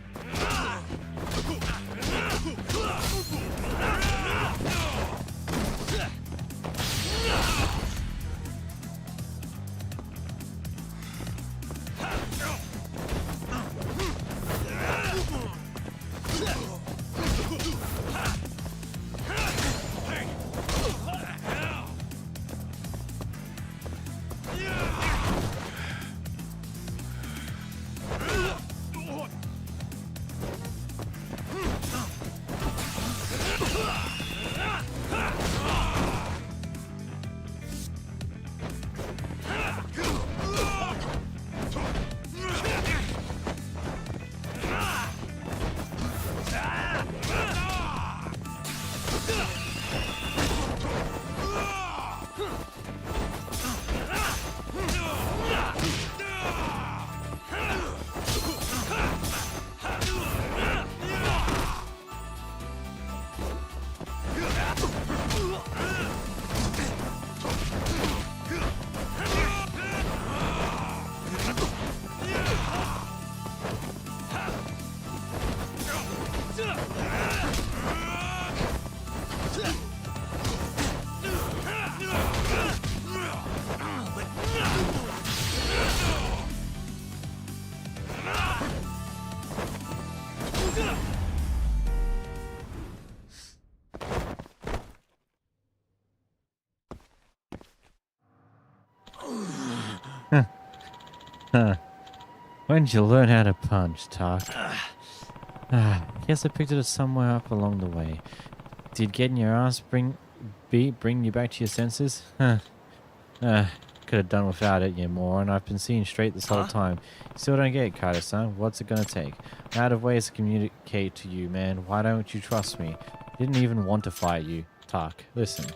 When did you learn how to punch, Tak? Guess I picked it up somewhere up along the way. Did getting your ass bring you back to your senses? Could have done without it, you moron. I've been seeing straight this whole time. Still don't get it, Kaito-san. What's it gonna take? I'm out of ways to communicate to you, man. Why don't you trust me? Didn't even want to fight you, Tak. Listen.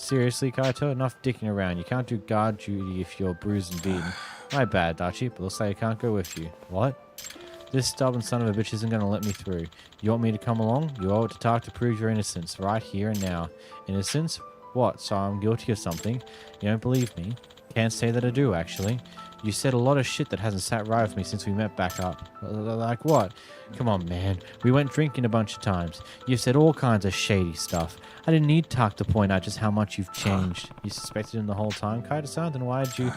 Seriously, Kaito? Enough dicking around. You can't do guard duty if you're bruised and beaten. My bad, Dachi, but looks like I can't go with you. What? This stubborn son of a bitch isn't going to let me through. You want me to come along? You owe it to talk to prove your innocence, right here and now. Innocence? What, so I'm guilty of something? You don't believe me? Can't say that I do, actually. You said a lot of shit that hasn't sat right with me since we met back up. Like what? Come on, man. We went drinking a bunch of times. You've said all kinds of shady stuff. I didn't need Tuck to point out just how much you've changed. You suspected him the whole time, Kaito-san? Then why did you...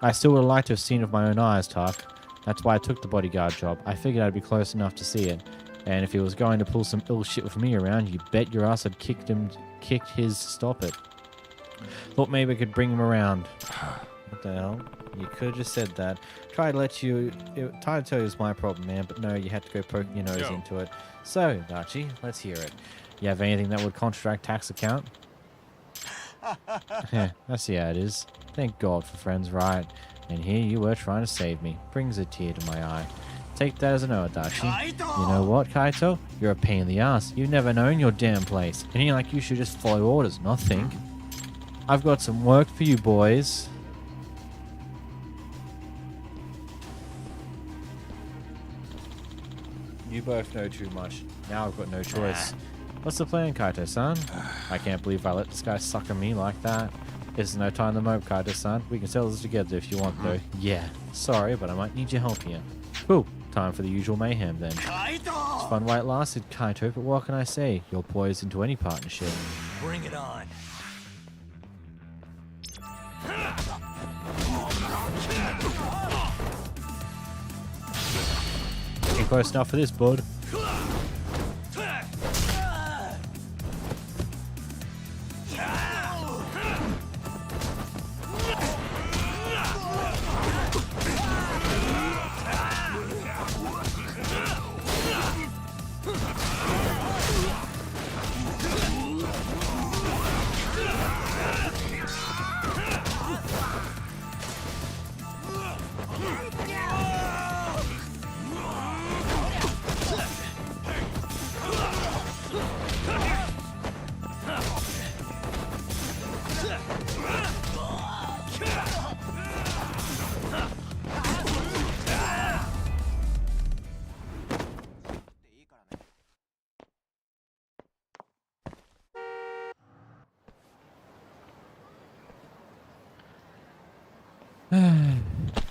I still would have liked to have seen it with my own eyes, Tuck. That's why I took the bodyguard job. I figured I'd be close enough to see it. And if he was going to pull some ill shit with me around, you bet your ass I'd kicked his to stop it. Thought maybe I could bring him around. What the hell? You could have just said that. Tried to tell you it was my problem, man, but no, you had to go poking your nose into it. So, Dachi, let's hear it. You have anything that would contract tax account? I see how it is. Thank God for friends, right? And here you were trying to save me. Brings a tear to my eye. Take that as an no, Dachi. You know what, Kaito? You're a pain in the ass. You've never known your damn place. And you're like you should just follow orders, not think. I've got some work for you boys. You both know too much. Now I've got no choice. What's the plan, Kaito-san? I can't believe I let this guy sucker me like that. There's no time to mope, Kaito-san. We can settle this together if you want, though. Yeah. Sorry, but I might need your help here. Cool. Time for the usual mayhem, then. It's fun while it lasted, Kaito, but what can I say? You're poised into any partnership. Bring it on. Ain't close enough for this, bud.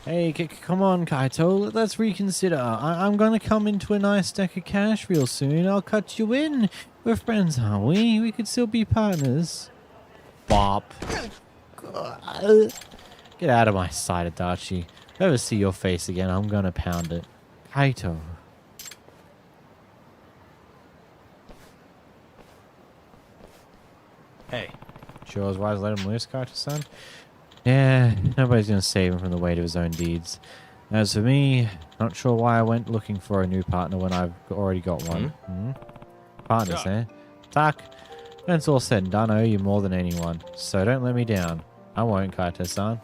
Hey, come on, Kaito. Let's reconsider. I'm going to come into a nice stack of cash real soon. I'll cut you in. We're friends, aren't we? We could still be partners. Bop. Get out of my sight, Adachi. If I ever see your face again, I'm going to pound it. Kaito. Hey. Sure as wise let him loose, Kaito-san? Yeah, nobody's going to save him from the weight of his own deeds. As for me, not sure why I went looking for a new partner when I've already got one. Partners, eh? Tak, when it's all said and done, I owe you more than anyone. So don't let me down. I won't, Kaito-san.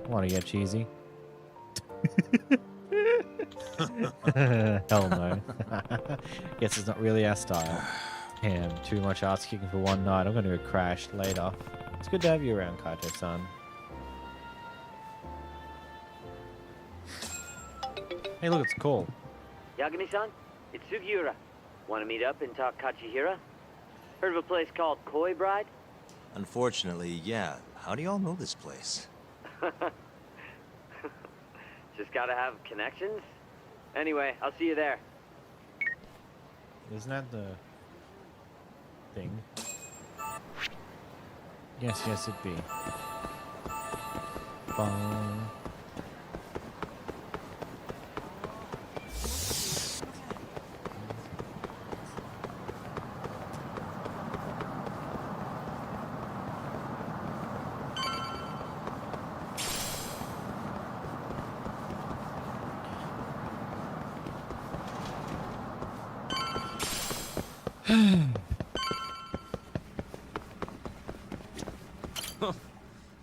Want to get cheesy? Hell no. Guess it's not really our style. Damn, too much ass kicking for one night. I'm gonna go crash later. It's good to have you around, Kaito-san. Hey, look, it's a call. Yagami-san, it's Sugiura. Want to meet up and talk Kachihira? Heard of a place called Koi Bride? Unfortunately, yeah. How do y'all know this place? Just gotta have connections. Anyway, I'll see you there. Isn't that the thing? Yes, it be. Bong.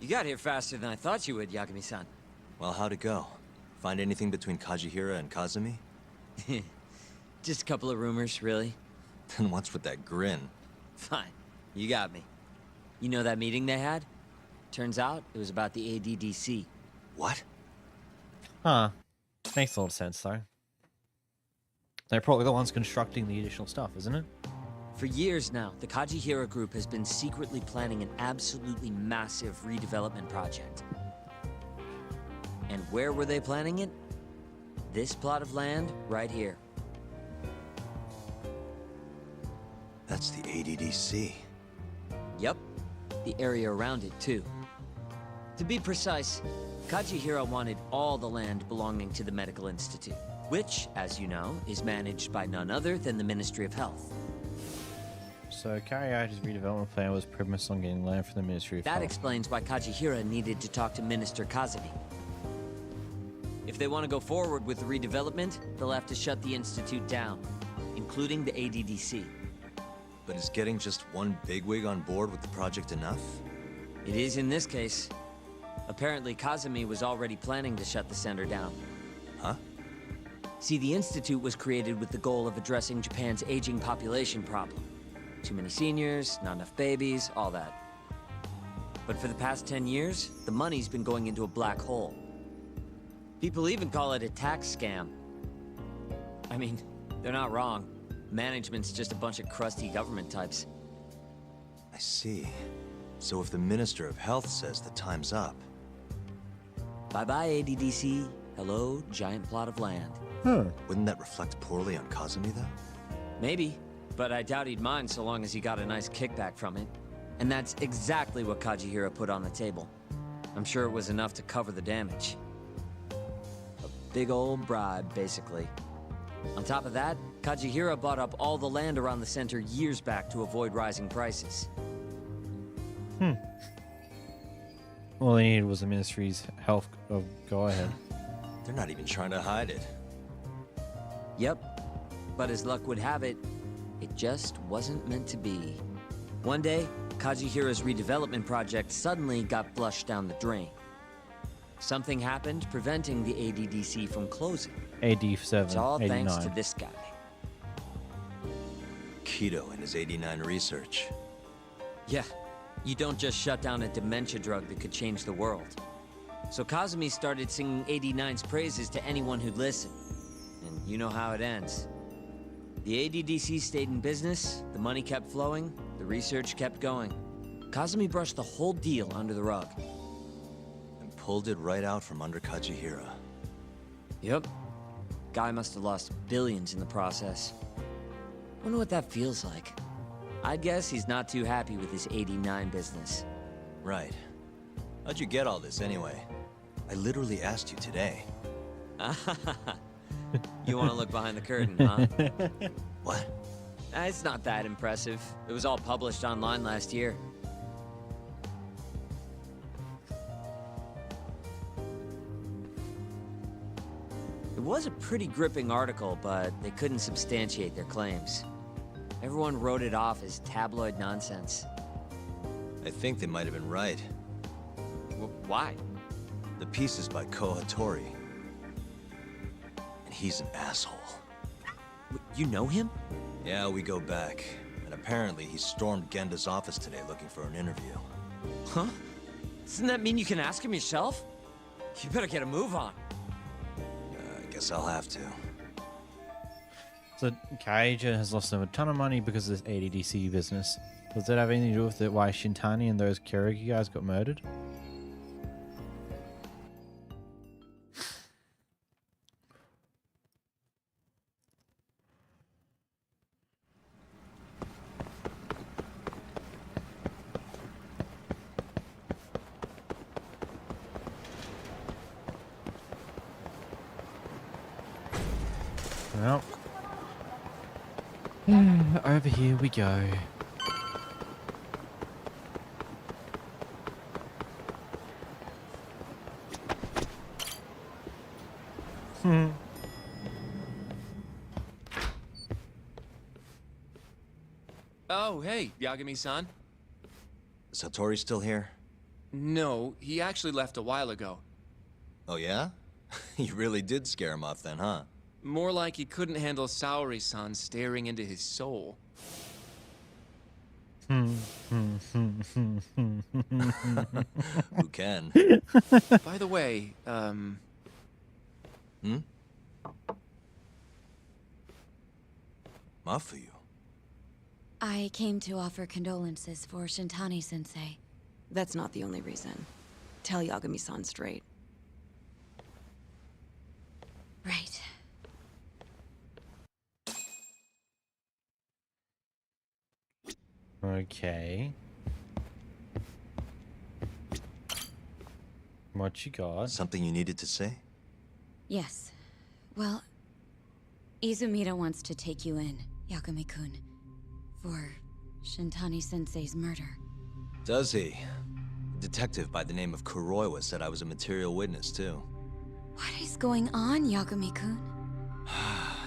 You got here faster than I thought you would, Yagami-san. Well, how'd it go? Find anything between Kajihira and Kazumi? Just a couple of rumors, really. Then what's with that grin? Fine. You got me. You know that meeting they had? Turns out it was about the ADDC. What? Huh. Makes a lot of sense, though. They're probably the ones constructing the additional stuff, isn't it? For years now, the Krzair group has been secretly planning an absolutely massive redevelopment project. And where were they planning it? This plot of land right here. That's the ADDC. Yep, the area around it too. To be precise, Krzair wanted all the land belonging to the Medical Institute, which, as you know, is managed by none other than the Ministry of Health. So Krzair's redevelopment plan was premised on getting land from the Ministry of That Health. explains why Krzair needed to talk to Minister Kazumi. If they want to go forward with the redevelopment, they'll have to shut the Institute down, including the ADDC. But is getting just one bigwig on board with the project enough? It is in this case. Apparently, Kazumi was already planning to shut the center down. Huh? See, the Institute was created with the goal of addressing Japan's aging population problem. Too many seniors, not enough babies, all that. But for the past 10 years, the money's been going into a black hole. People even call it a tax scam. I mean, they're not wrong. Management's just a bunch of crusty government types. I see. So if the Minister of Health says the time's up... Bye-bye, ADDC. Hello, giant plot of land. Wouldn't that reflect poorly on Kazumi, though? Maybe, but I doubt he'd mind so long as he got a nice kickback from it. And that's exactly what Krzair put on the table. I'm sure it was enough to cover the damage. A big old bribe, basically. On top of that, Krzair bought up all the land around the center years back to avoid rising prices. All they needed was the Ministry's health go-ahead. They're not even trying to hide it. Yep, but as luck would have it, it just wasn't meant to be. One day, Krzair's redevelopment project suddenly got flushed down the drain. Something happened preventing the ADDC from closing. AD7, It's all 89. thanks to this guy. Keto and his 89 research. Yeah, you don't just shut down a dementia drug that could change the world. So Kazumi started singing 89's praises to anyone who'd listen. And you know how it ends. The ADDC stayed in business, the money kept flowing, the research kept going. Kazumi brushed the whole deal under the rug. And pulled it right out from under Krzair. Yep. Guy must have lost billions in the process. Wonder what that feels like. I'd guess he's not too happy with his 89 business. Right. How'd you get all this, anyway? I literally asked you today. You want to look behind the curtain, huh? What? It's not that impressive. It was all published online last year. It was a pretty gripping article, but they couldn't substantiate their claims. Everyone wrote it off as tabloid nonsense. I think they might have been right. Why? The piece is by Kohatori. And he's an asshole. You know him? Yeah, we go back. And apparently he stormed Genda's office today looking for an interview. Huh? Doesn't that mean you can ask him yourself? You better get a move on. I guess I'll have to. So Kaija has lost them a ton of money because of this ADDC business. Does that have anything to do with it, why Shintani and those Kyoryuki guys got murdered? Well, over here we go. Oh, hey, Yagami-san. Is Hattori still here? No, he actually left a while ago. Oh, yeah? You really did scare him off then, huh? More like he couldn't handle Saori-san staring into his soul. Who can? By the way, Mafuyu. I came to offer condolences for Shintani-sensei. That's not the only reason. Tell Yagami-san straight. Right. Okay. What you got? Something you needed to say? Yes. Well, Izumida wants to take you in, Yagami-kun, for Shintani-sensei's murder. Does he? A detective by the name of Kuroiwa said I was a material witness, too. What is going on, Yagami-kun?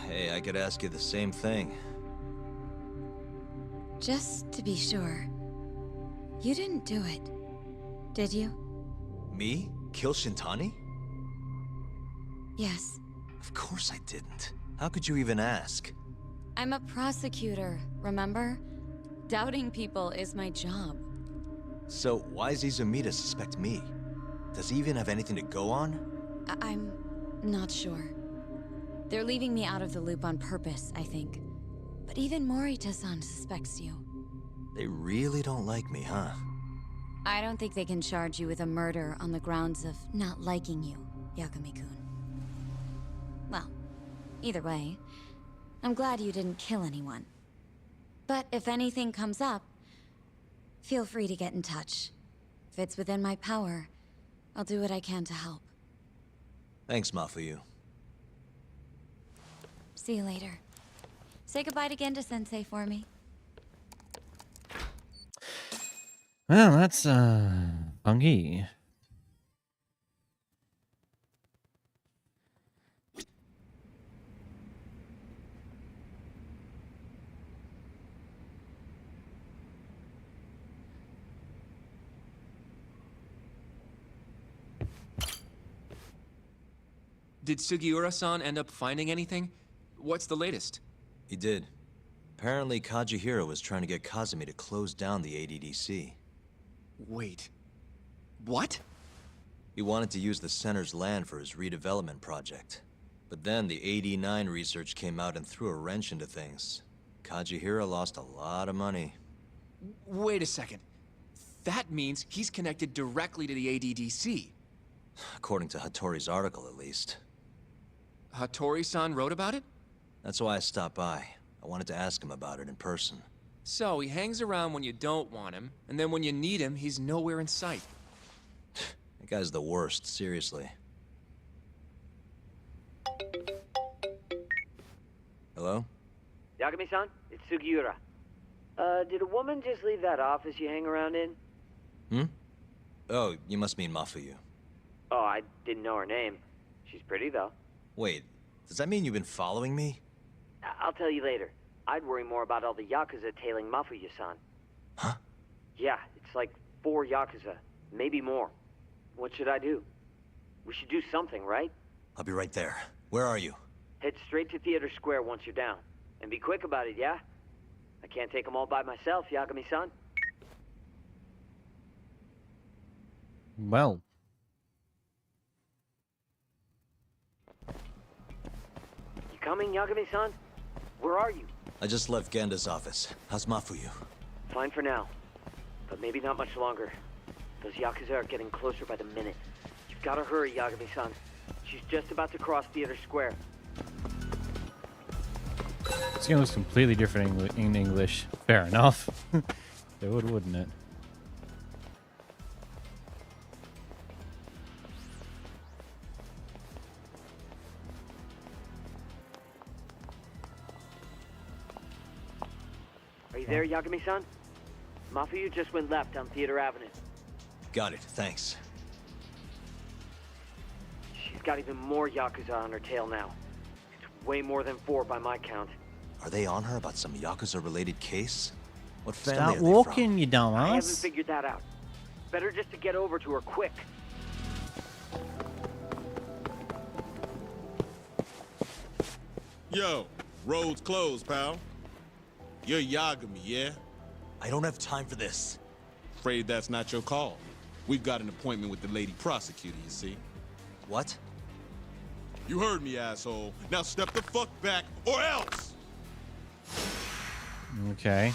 Hey, I could ask you the same thing. Just to be sure, you didn't do it, did you? Me? Kill Shintani? Yes. Of course I didn't. How could you even ask? I'm a prosecutor, remember? Doubting people is my job. So, why does Izumida suspect me? Does he even have anything to go on? I'm not sure. They're leaving me out of the loop on purpose, I think. But even Morita-san suspects you. They really don't like me, huh? I don't think they can charge you with a murder on the grounds of not liking you, Yagami-kun. Well, either way, I'm glad you didn't kill anyone. But if anything comes up, feel free to get in touch. If it's within my power, I'll do what I can to help. Thanks, Mafuyu. See you later. Say goodbye to Genda Sensei for me. Well, that's funky. did Sugiura-san end up finding anything? What's the latest? He did. Apparently, Kajihira was trying to get Kazumi to close down the ADDC. Wait. What? He wanted to use the center's land for his redevelopment project. But then the AD9 research came out and threw a wrench into things. Kajihira lost a lot of money. Wait a second. That means he's connected directly to the ADDC. According to Hattori's article, at least. Hattori-san wrote about it? That's why I stopped by. I wanted to ask him about it in person. So he hangs around when you don't want him, and then when you need him, he's nowhere in sight. That guy's the worst, seriously. Hello? Yagami-san, it's Sugiura. Did a woman just leave that office you hang around in? Hmm? Oh, you must mean Mafuyu. Oh, I didn't know her name. She's pretty, though. Wait, does that mean you've been following me? I'll tell you later. I'd worry more about all the Yakuza tailing Mafuyu-san. Huh? Yeah, it's like 4 Yakuza. Maybe more. What should I do? We should do something, right? I'll be right there. Where are you? Head straight to Theater Square once you're down. And be quick about it, yeah? I can't take them all by myself, Yagami-san. Well. You coming, Yagami-san? Where are you? I just left Genda's office. How's Mafuyu? Fine for now. But maybe not much longer. Those Yakuza are getting closer by the minute. You've got to hurry, Yagami-san. She's just about to cross Theater Square. This game looks completely different in English. Fair enough. It would, wouldn't it? Are you there, Yagami-san? Mafuyu just went left on Theater Avenue. Got it, thanks. She's got even more Yakuza on her tail now. It's way more than 4 by my count. Are they on her about some Yakuza-related case? What family Stop are they walking, you I haven't dumbass. figured that out. Better just to get over to her quick. Yo, road's closed, pal. You're Yagami, yeah? I don't have time for this. Afraid that's not your call. We've got an appointment with the lady prosecutor, you see? What? You heard me, asshole. Now step the fuck back, or else! Okay.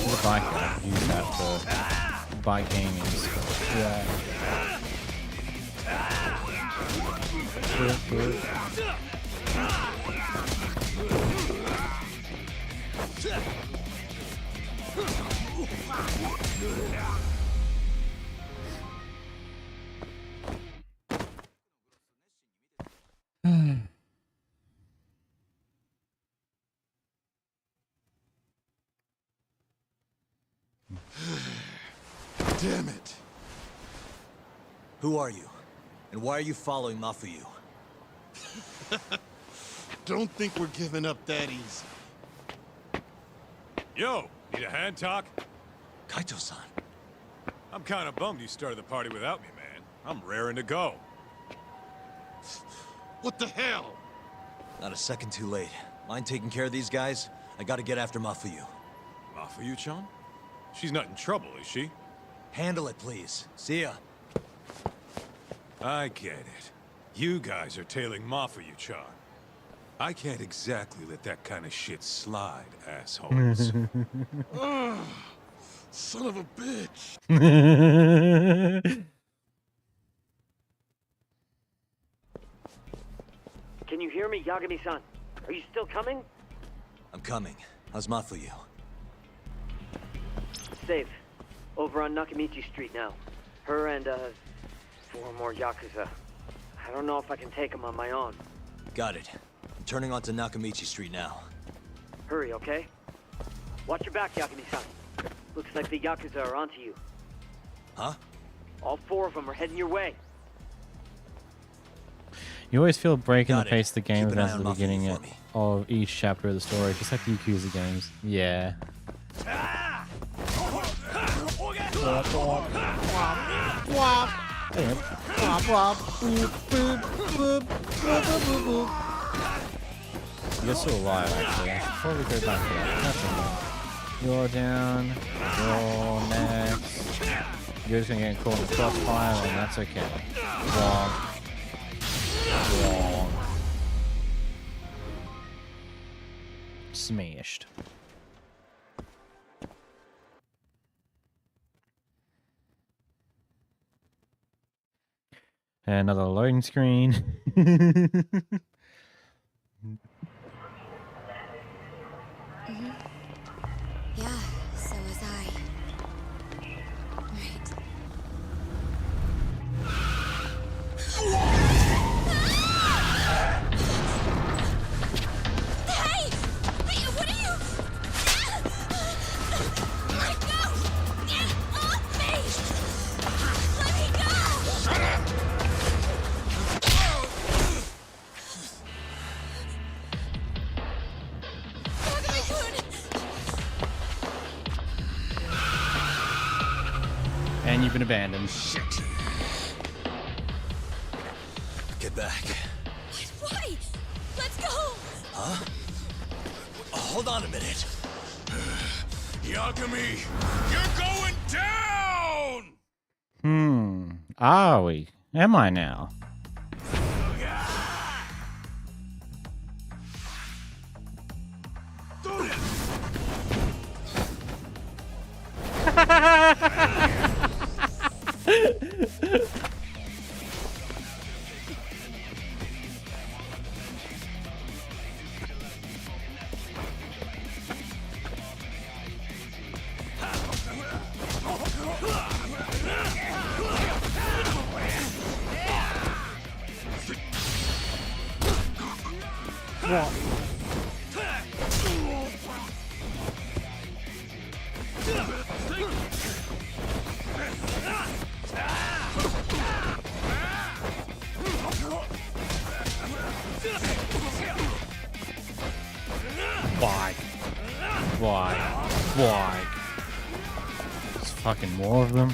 The bike rack. Use that for bike gaming. Yeah. Damn it. Who are you? And why are you following Mafuyu? Don't think we're giving up that easy. Yo, need a hand talk? Kaito-san. I'm kind of bummed you started the party without me, man. I'm raring to go. What the hell? Not a second too late. Mind taking care of these guys? I gotta get after Mafuyu. Mafuyu-chan? She's not in trouble, is she? Handle it, please. See ya. I get it. You guys are tailing Mafuyu-chan. I can't exactly let that kind of shit slide, assholes. Son of a bitch. Can you hear me, Yagami-san? Are you still coming? I'm coming. How's Mafuyu? Safe. Over on Nakamichi Street now. Her and, 4 more Yakuza. I don't know if I can take them on my own. Got it. I'm turning onto Nakamichi Street now. Hurry, okay? Watch your back, Yagami-san. Looks like the Yakuza are onto you. Huh? All 4 of them are heading your way. You always feel breaking the Got it. pace of the game Keep an events eye at on the Mafuyu beginning for me. of each chapter of the story, just like the Yakuza games. Yeah. You're still alive, actually. I should probably go back to that. That's okay. You're down. You're next. You're just gonna get caught in the crossfire, and that's okay. Wrong. Wrong. Smashed. Another loading screen. Yeah, so was I. Right. Hey! Hey, what are you? Let go! Get off me! Let me go! Shut up! And you've been abandoned. Shit. Get back. Why? Let's go! Huh? Hold on a minute. Yagami, you're going down! Are we? Am I now? Why? Why? Why? It's fucking more of them.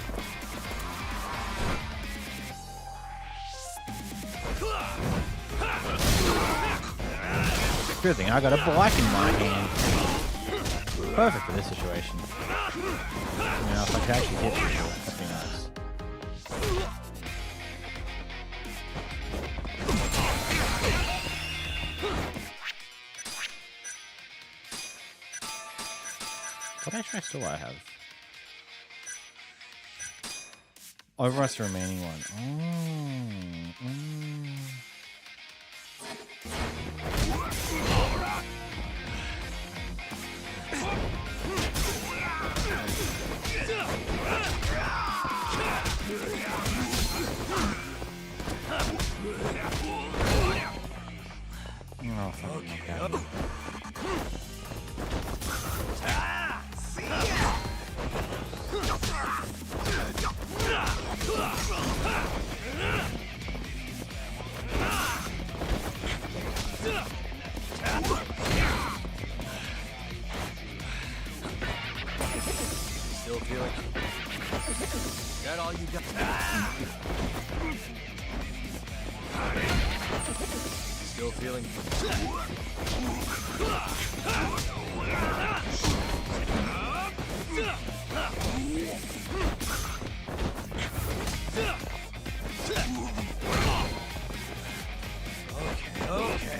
Good thing I got a bike in my hand. Perfect for this situation. Now, if I could actually hit people, that'd be nice. What extracts do I have? Overwrite's the remaining one. Oh, fucking okay. Still feeling? That all you got? Still feeling? Okay.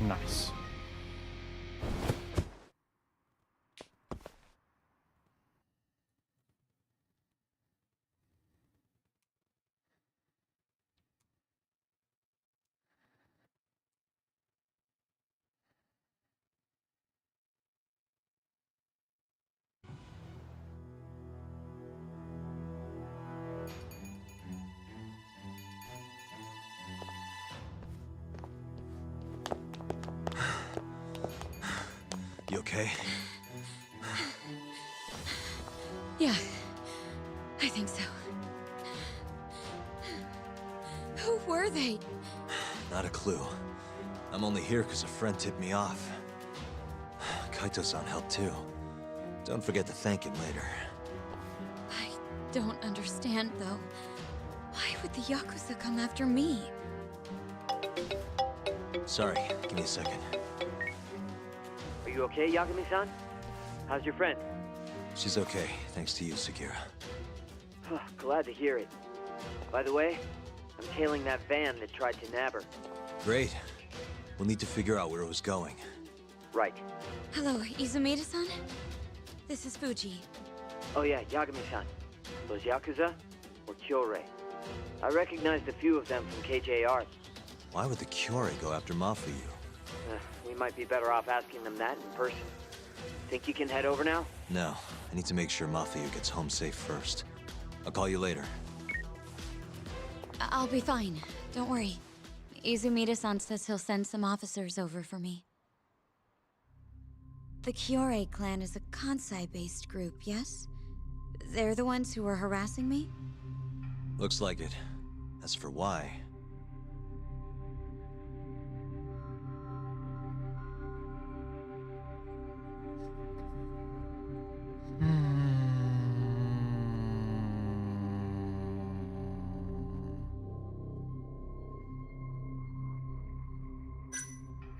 Nice. You okay? Yeah, I think so. Who were they? Not a clue. I'm only here because a friend tipped me off. Kaito-san helped too. Don't forget to thank him later. I don't understand, though. Why would the Yakuza come after me? Sorry, give me a second. Are you okay, Yagami-san? How's your friend? She's okay, thanks to you, Sekira. Glad to hear it. By the way, I'm tailing that van that tried to nab her. Great. We'll need to figure out where it was going. Right. Hello, Izumida-san? This is Fuji. Oh yeah, Yagami-san. Those Yakuza or Krzair? I recognized a few of them from KJR. Why would the Krzair go after Mafuyu? We might be better off asking them that in person. Think you can head over now? No, I need to make sure Mafuyu gets home safe first. I'll call you later. I'll be fine. Don't worry. Izumida-san says he'll send some officers over for me. The Krzair clan is a Kansai-based group, yes? They're the ones who were harassing me? Looks like it. As for why...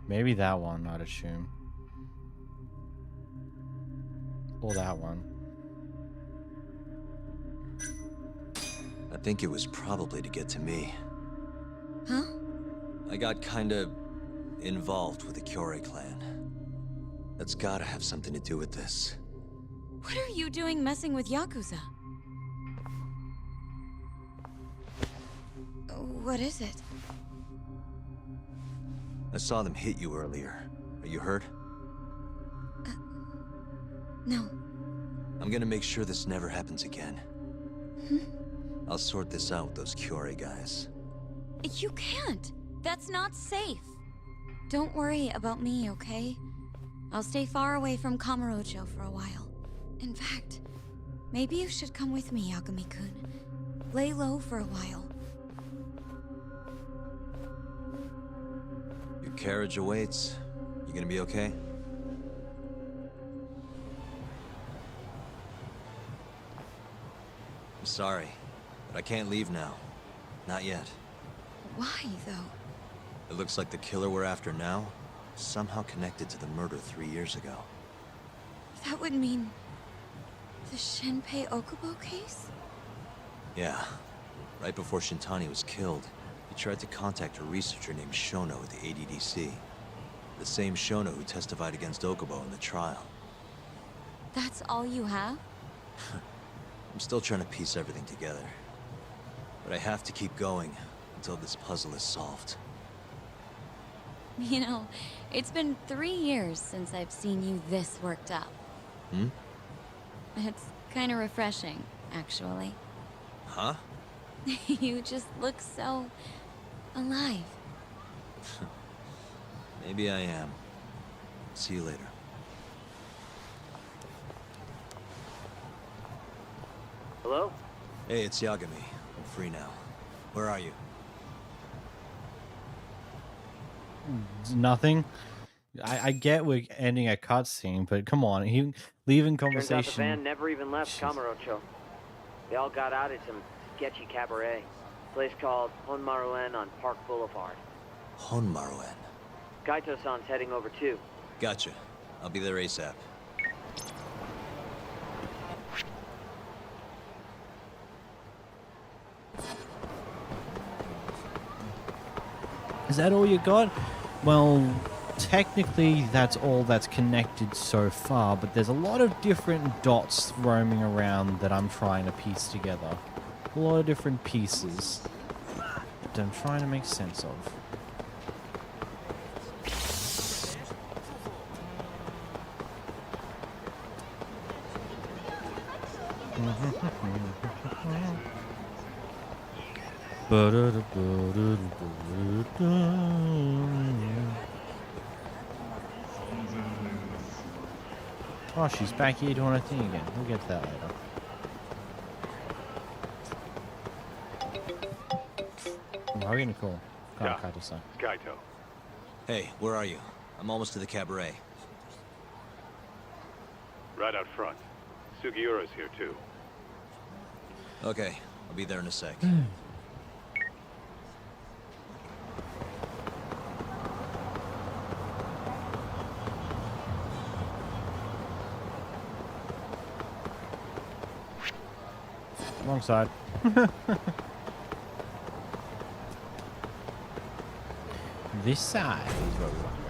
Maybe that one, I'd assume. Or that one. I think it was probably to get to me. Huh? I got kinda... involved with the Krzair clan. That's gotta have something to do with this. What are you doing messing with Yakuza? What is it? I saw them hit you earlier. Are you hurt? No. I'm gonna make sure this never happens again. I'll sort this out with those Krzair guys. You can't. That's not safe. Don't worry about me, okay? I'll stay far away from Kamurocho for a while. In fact, maybe you should come with me, Yagami-kun. Lay low for a while. carriage awaits. You gonna be okay? I'm sorry, but I can't leave now. Not yet. Why, though? It looks like the killer we're after now is somehow connected to the murder 3 years ago. That would mean... the Shenpei Okubo case? Yeah. Right before Shintani was killed, he tried to contact a researcher named Shono at the ADDC. The same Shono who testified against Okubo in the trial. That's all you have? I'm still trying to piece everything together. But I have to keep going until this puzzle is solved. You know, it's been 3 years since I've seen you this worked up. Hmm? It's kind of refreshing, actually. Huh? You just look so... alive. Maybe I am. See you later. Hello? Hey, it's Yagami. I'm free now. Where are you? Nothing. I get we're ending a cutscene, but come on, leaving Turns out the conversation. van never even left Kamurocho. They all got out at some sketchy cabaret. Place called Honmaruen on Park Boulevard. Honmaruen. Kaito-san's heading over too. Gotcha. I'll be there ASAP. Is that all you got? Well, technically that's all that's connected so far, but there's a lot of different dots roaming around that I'm trying to piece together. A lot of different pieces that I'm trying to make sense of. Oh, she's back here doing her thing again. We'll get to that later. I'm hugging Nicole. Yeah. Kaito-san. Kaito. Hey, where are you? I'm almost to the cabaret. Right out front. Sugiura's here too. Okay, I'll be there in a sec. Wrong side. This side is where we want to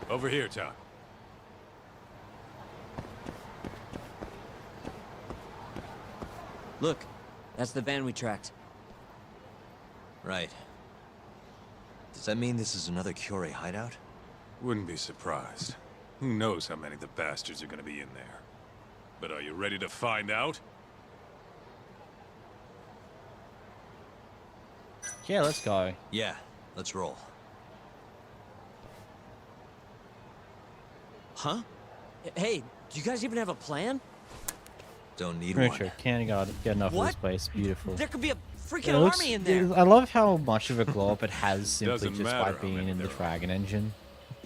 go. Over here, Todd. Look, that's the van we tracked. Right. Does that mean this is another Krzair hideout? Wouldn't be surprised. Who knows how many of the bastards are gonna be in there. But are you ready to find out? Yeah, let's go. Yeah, let's roll. Huh? Hey, do you guys even have a plan? Don't need Pretty one. sure can't get enough of this What? place. Beautiful. There could be a freaking It looks- army in there. I love how much of a glow up it has simply Doesn't just by matter how being many in the there are. Dragon engine.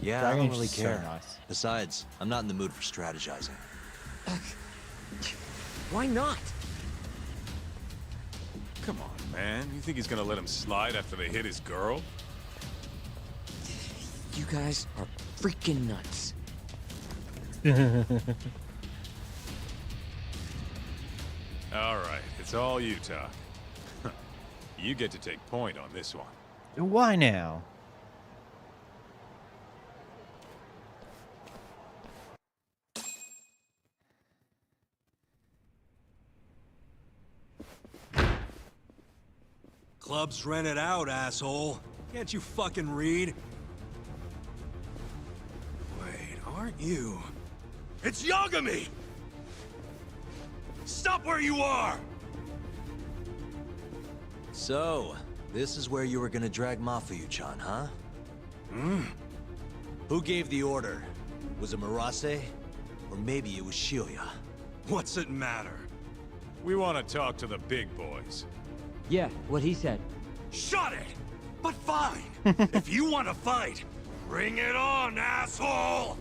Yeah, Dragon I don't engine's really so care. nice. Besides, I'm not in the mood for strategizing. Why not? Come on, man. You think he's gonna let him slide after they hit his girl? You guys are freaking nuts. All right, it's all you, Todd. You get to take point on this one. Why now? Club's rented out, asshole. Can't you fucking read? Wait, aren't you? It's Yagami! Stop where you are! So, this is where you were gonna drag Mafuyu-chan, huh? Who gave the order? Was it Murase? Or maybe it was Shioya? What's it matter? We want to talk to the big boys. Yeah, what he said. Shut it! But fine! If you want to fight, bring it on, asshole!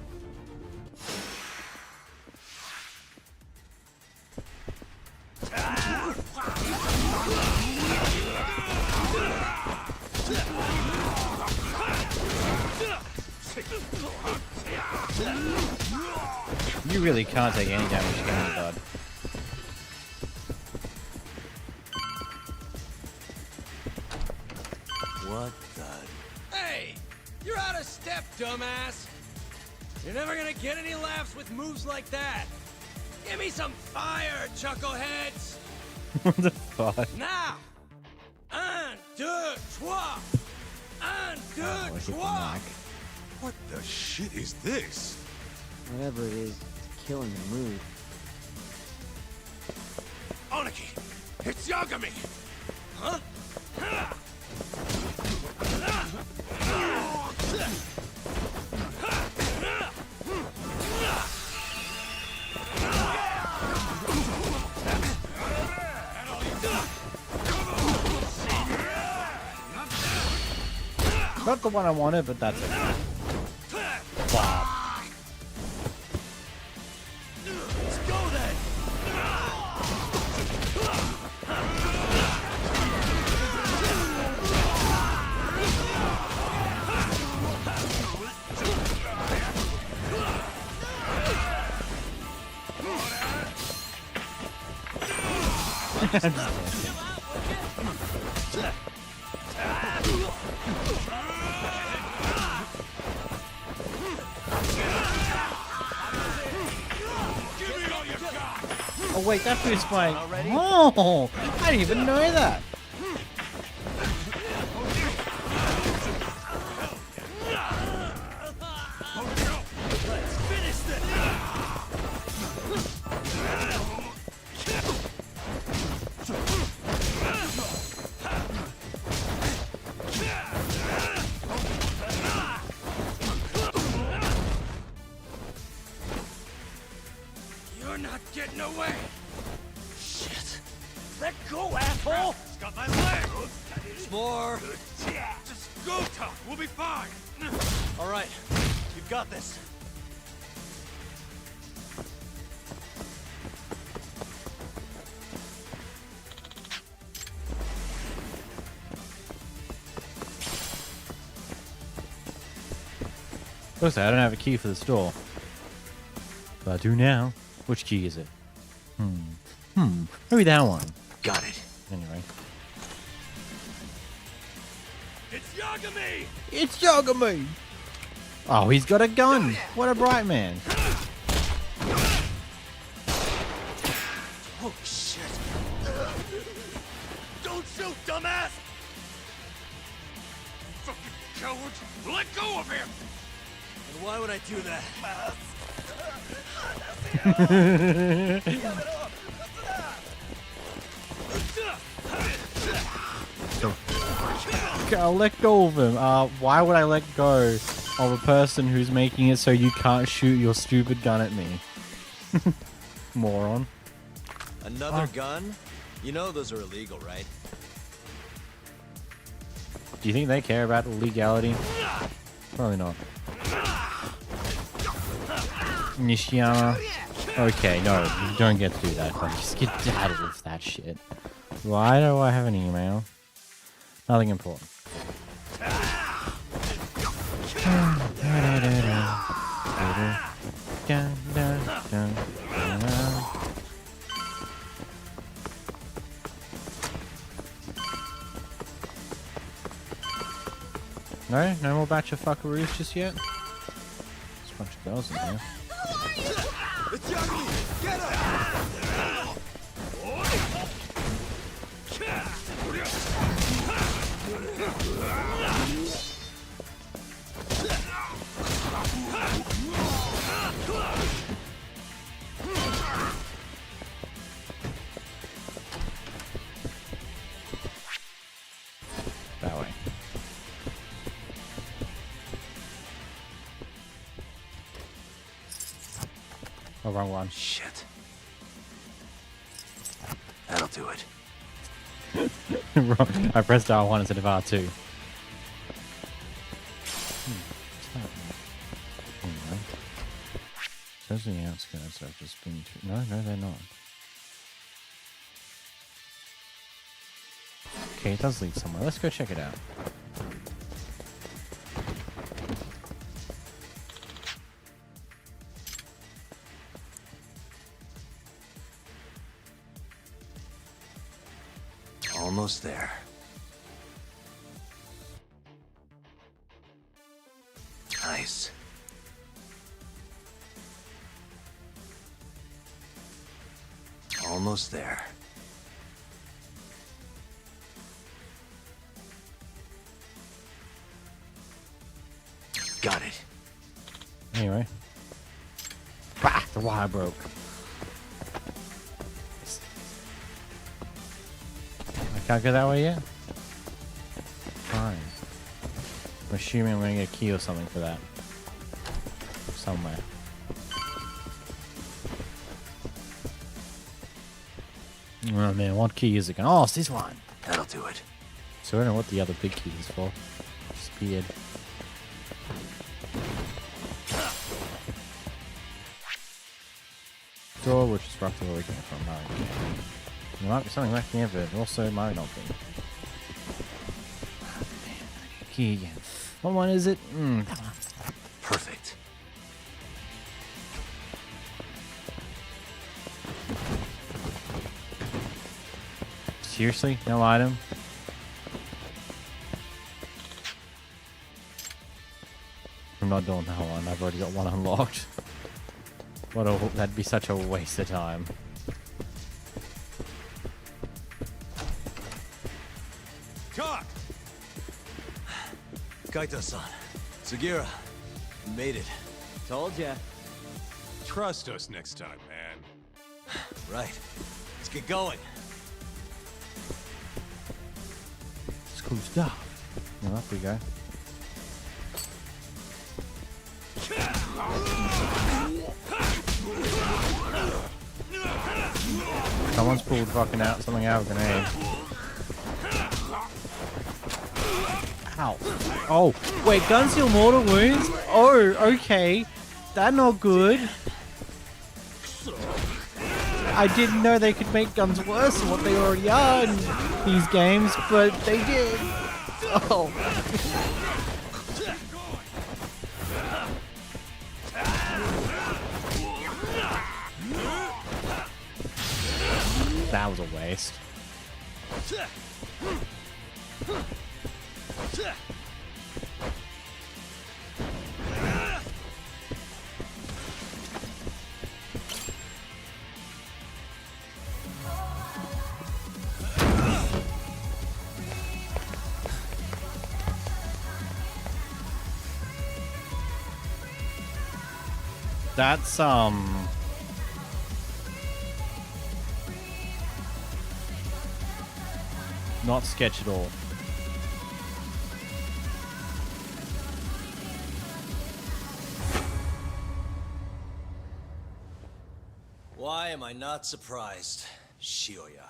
You really can't take any damage, can you, bud? What the? Hey! You're out of step, dumbass! You're never gonna get any laughs with moves like that! Give me some fire, chuckleheads! What the fuck? Now! Un, deux, trois! Un, deux, Oh, hit the trois! mic. What the shit is this? Whatever it is, it's killing the mood. Oniki! It's Yagami! Huh? Not the one I wanted, but that's it. Wow. Let's go then! Oh wait, that boosts my... Oh! I didn't even know that! Let's finish this! You're not getting away! Shit! Let go, asshole! It's got my leg! More! Just go, Tough! We'll be fine! Alright, you've got this. Looks like I don't have a key for this door. But I do now. Which key is it? Maybe that one. Got it. Anyway. It's Yagami! It's Yagami! Oh, he's got a gun! What a bright man. Oh, shit! Don't shoot, dumbass! Fucking coward! Let go of him! And why would I do that? I'll let go of him. Why would I let go of a person who's making it so you can't shoot your stupid gun at me? Moron. Another gun? You know those are illegal, right? Do you think they care about legality? Probably not. Nishiyama. Okay, no, you don't get to do that. Just get out of that shit. Why do I have an email? Nothing important. No? No more batch of fuckaroos just yet? There's a bunch of girls in here. It's Yagami! Get him! That way. Oh, wrong one. Shit. That'll do it. I pressed R1 instead of R2. Those are the outskirts I've just been to. No, they're not. Okay, it does lead somewhere. Let's go check it out. Almost there. Nice. Almost there. Got it. Anyway. Bah! The wire broke. I can't go that way yet? Fine. I'm assuming I'm gonna get a key or something for that. Somewhere. Oh man, what key is it going? Oh, it's this one. That'll do it. So I don't know what the other big key is for. Disappeared. Door, which is roughly where we came from. Okay. There might be something left here, but also might not be. Oh, damn. Key again. What one is it? Perfect. Seriously? No item? I'm not doing that one. I've already got one unlocked. That'd be such a waste of time. Talk! Kaito-san. Sugira. You made it. Told ya. Trust us next time, man. Right. Let's get going. It's cool stuff. Well, up we go. Someone's pulled fucking out something out of a grenade. Ow. Oh, wait, guns heal mortal wounds? Oh, okay. That's not good. I didn't know they could make guns worse than what they already are in these games, but they did. Oh. That was a waste. That's not sketch at all. Why am I not surprised, Shioya?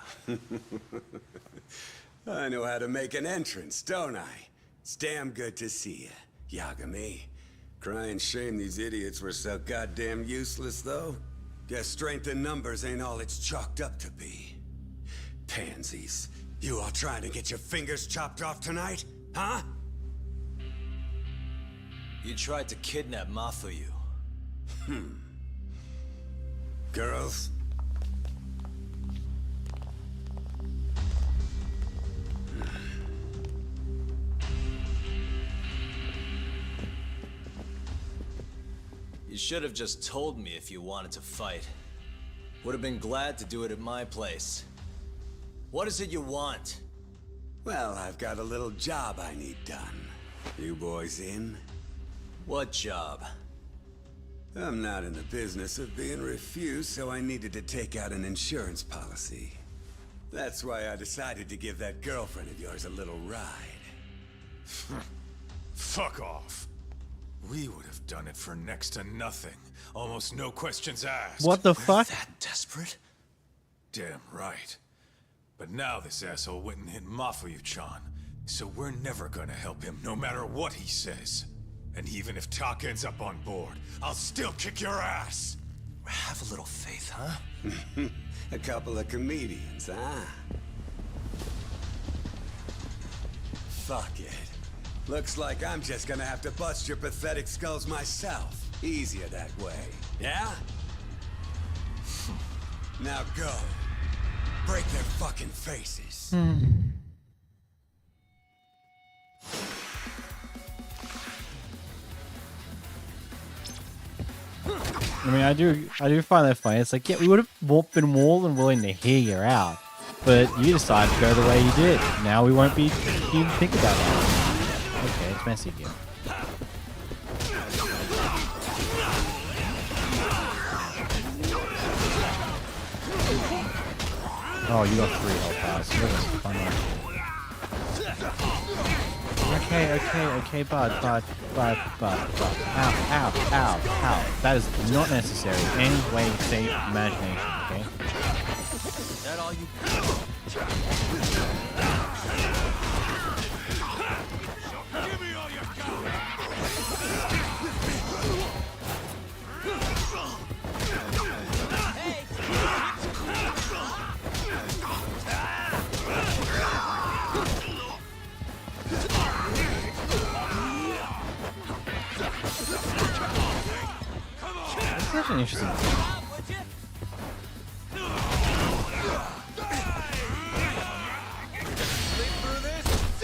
I know how to make an entrance, don't I? It's damn good to see you, Yagami. Crying shame these idiots were so goddamn useless, though. Guess strength in numbers ain't all it's chalked up to be. Pansies. You all trying to get your fingers chopped off tonight? Huh? You tried to kidnap Mafuyu. Girls? You should have just told me if you wanted to fight. Would have been glad to do it at my place. What is it you want? Well, I've got a little job I need done. You boys in? What job? I'm not in the business of being refused, so I needed to take out an insurance policy. That's why I decided to give that girlfriend of yours a little ride. Fuck off. We would have done it for next to nothing. Almost no questions asked. What the fuck? That desperate? Damn right. But now this asshole went and hit Mafuyu-chan. So we're never gonna help him, no matter what he says. And even if Tak ends up on board, I'll still kick your ass! Have a little faith, huh? A couple of comedians, huh? Fuck it. Looks like I'm just gonna have to bust your pathetic skulls myself. Easier that way, yeah? Now go. Break their fucking faces. I mean, I do find that funny. It's like, yeah, we would have been more than willing to hear you out, but you decided to go the way you did. Now we won't be even think about that. Okay, it's messy again. Oh, you got 3 health bars. That was funny. Okay, bud. Ow. That is not necessary. Any way to save imagination, okay? Is that all you... Give me all your gun! That's such an interesting thing.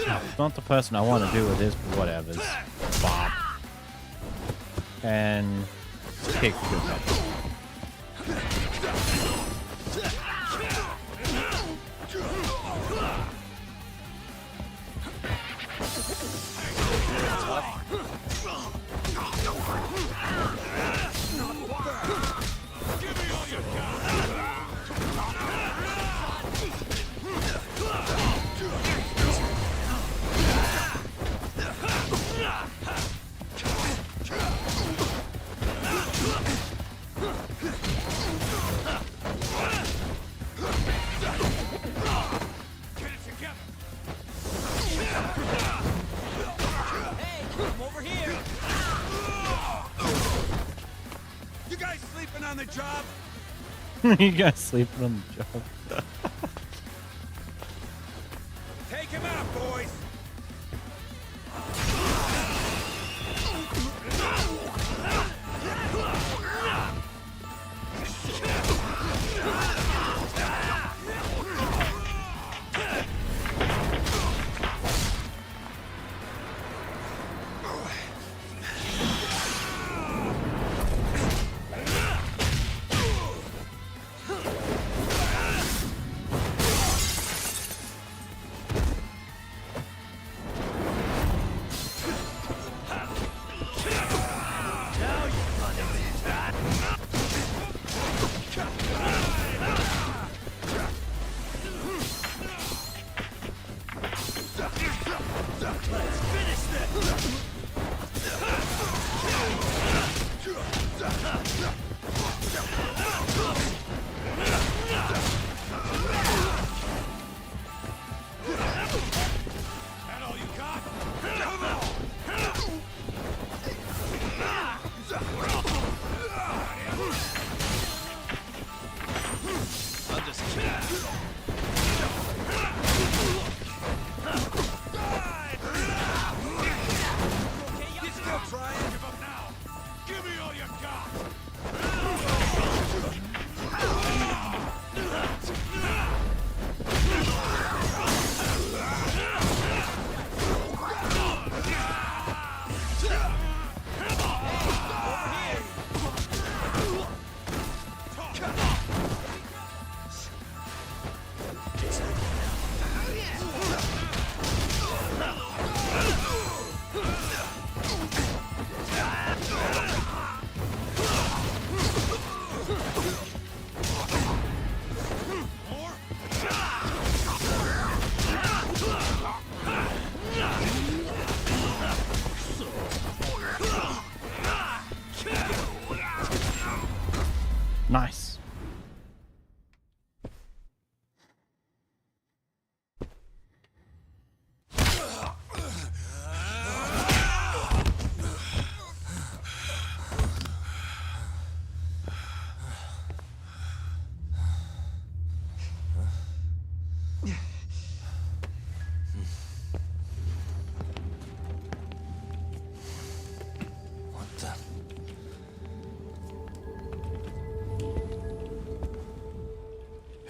No, it's not the person I want to do with this, but whatever. Bop. And kick the good butt. On the job? You guys sleeping on the job. Take him out, boys.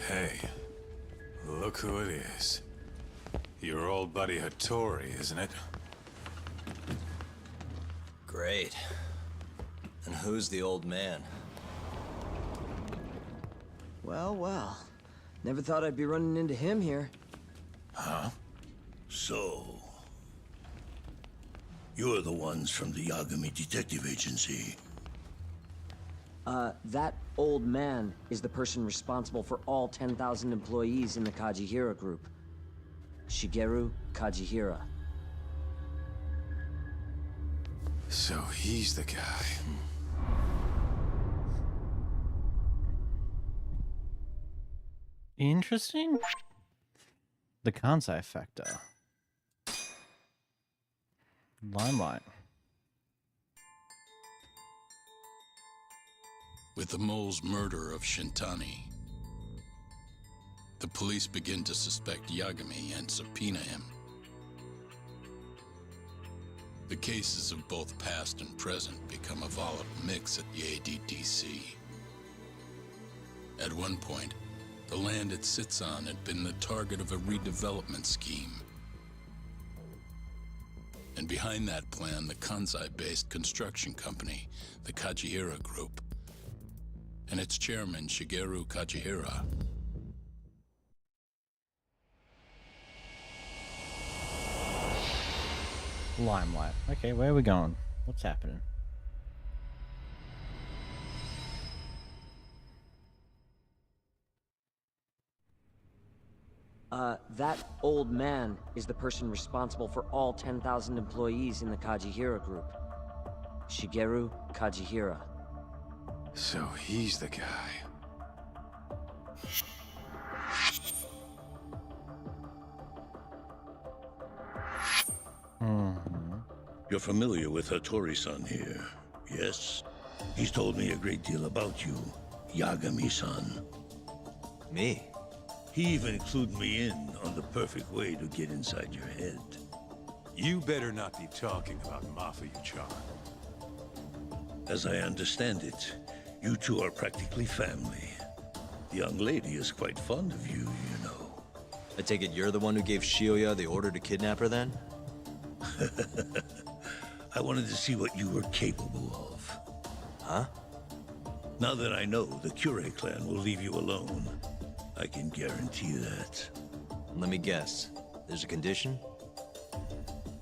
Hey, look who it is. Your old buddy Hattori, isn't it? Great. And who's the old man? Well, well. Never thought I'd be running into him here. Huh? So... you're the ones from the Yagami Detective Agency. That old man is the person responsible for all 10,000 employees in the Kajihira group. Shigeru Kajihira. So he's the guy. Interesting. The Kansai factor. Limelight. With the mole's murder of Shintani, the police begin to suspect Yagami and subpoena him. The cases of both past and present become a volatile mix at the ADDC. At one point, the land it sits on had been the target of a redevelopment scheme. And behind that plan, the Kansai-based construction company, the Kajihira Group, and its chairman, Shigeru Kajihira. Limelight. Okay, where are we going? What's happening? That old man is the person responsible for all 10,000 employees in the Kajihira group. Shigeru Kajihira. So he's the guy. You're familiar with Hattori-san here, yes? He's told me a great deal about you, Yagami-san. Me? He even clued me in on the perfect way to get inside your head. You better not be talking about Mafuyu-chan. As I understand it, you two are practically family. The young lady is quite fond of you, you know. I take it you're the one who gave Shioya the order to kidnap her then? I wanted to see what you were capable of. Huh? Now that I know the Krzair clan will leave you alone, I can guarantee that. Let me guess. There's a condition?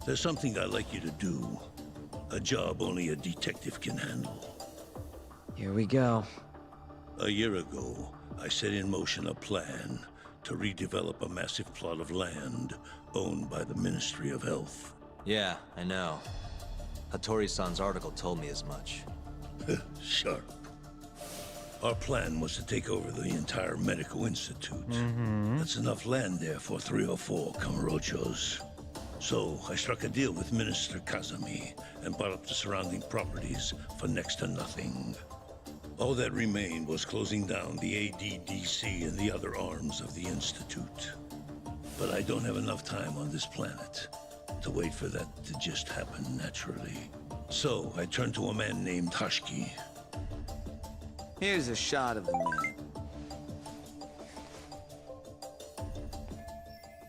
There's something I'd like you to do. A job only a detective can handle. Here we go. A year ago, I set in motion a plan to redevelop a massive plot of land owned by the Ministry of Health. Yeah, I know. Hattori-san's article told me as much. Sharp. Our plan was to take over the entire medical institute. That's enough land there for 3 or 4 Kamurochos. So I struck a deal with Minister Kazami and bought up the surrounding properties for next to nothing. All that remained was closing down the ADDC and the other arms of the institute. But I don't have enough time on this planet to wait for that to just happen naturally. So I turned to a man named Hashki. Here's a shot of the man.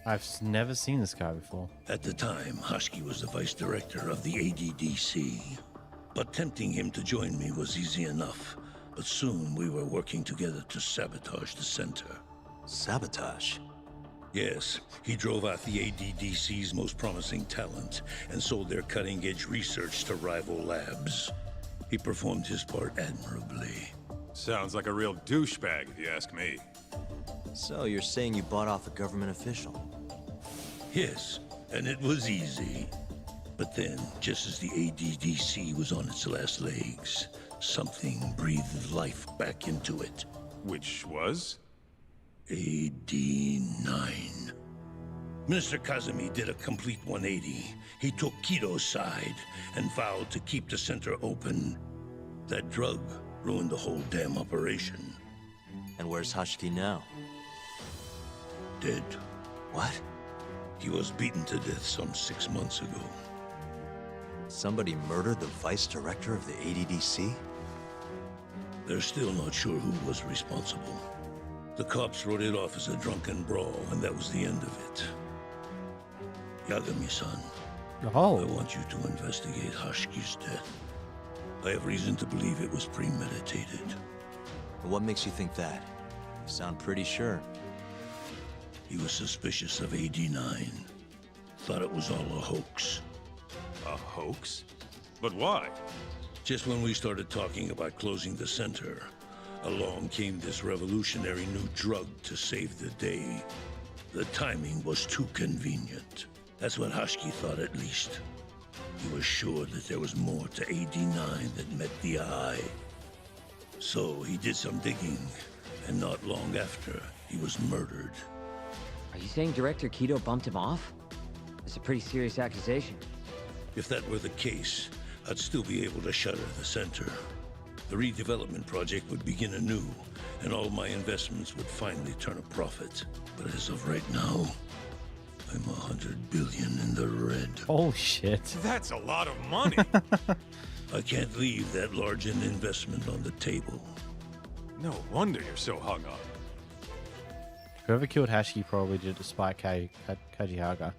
I've never seen this guy before. At the time, Hashki was the vice director of the ADDC. But tempting him to join me was easy enough. But soon we were working together to sabotage the center. Sabotage? Yes, he drove out the ADDC's most promising talent and sold their cutting-edge research to rival labs. He performed his part admirably. Sounds like a real douchebag, if you ask me. So you're saying you bought off a government official? Yes, and it was easy. But then, just as the ADDC was on its last legs, something breathed life back into it. Which was? AD9. Minister Kazami did a complete 180. He took Kido's side and vowed to keep the center open. That drug ruined the whole damn operation. And where's Hashki now? Dead. What? He was beaten to death some 6 months ago. Somebody murdered the vice director of the ADDC? They're still not sure who was responsible. The cops wrote it off as a drunken brawl, and that was the end of it. Yagami-san, Oh. I want you to investigate Hashki's death. I have reason to believe it was premeditated. What makes you think that? You sound pretty sure. He was suspicious of AD9. Thought it was all a hoax. A hoax? But why? Just when we started talking about closing the center, along came this revolutionary new drug to save the day. The timing was too convenient. That's what Hashki thought, at least. He was sure that there was more to AD9 that met the eye. So he did some digging, and not long after, he was murdered. Are you saying Director Keto bumped him off? It's a pretty serious accusation. If that were the case, I'd still be able to shutter the center. The redevelopment project would begin anew, and all my investments would finally turn a profit. But as of right now, I'm 100 billion in the red. Oh shit. That's a lot of money. I can't leave that large an investment on the table. No wonder you're so hung up. Whoever killed Hashki probably did it to spite Kajihaga.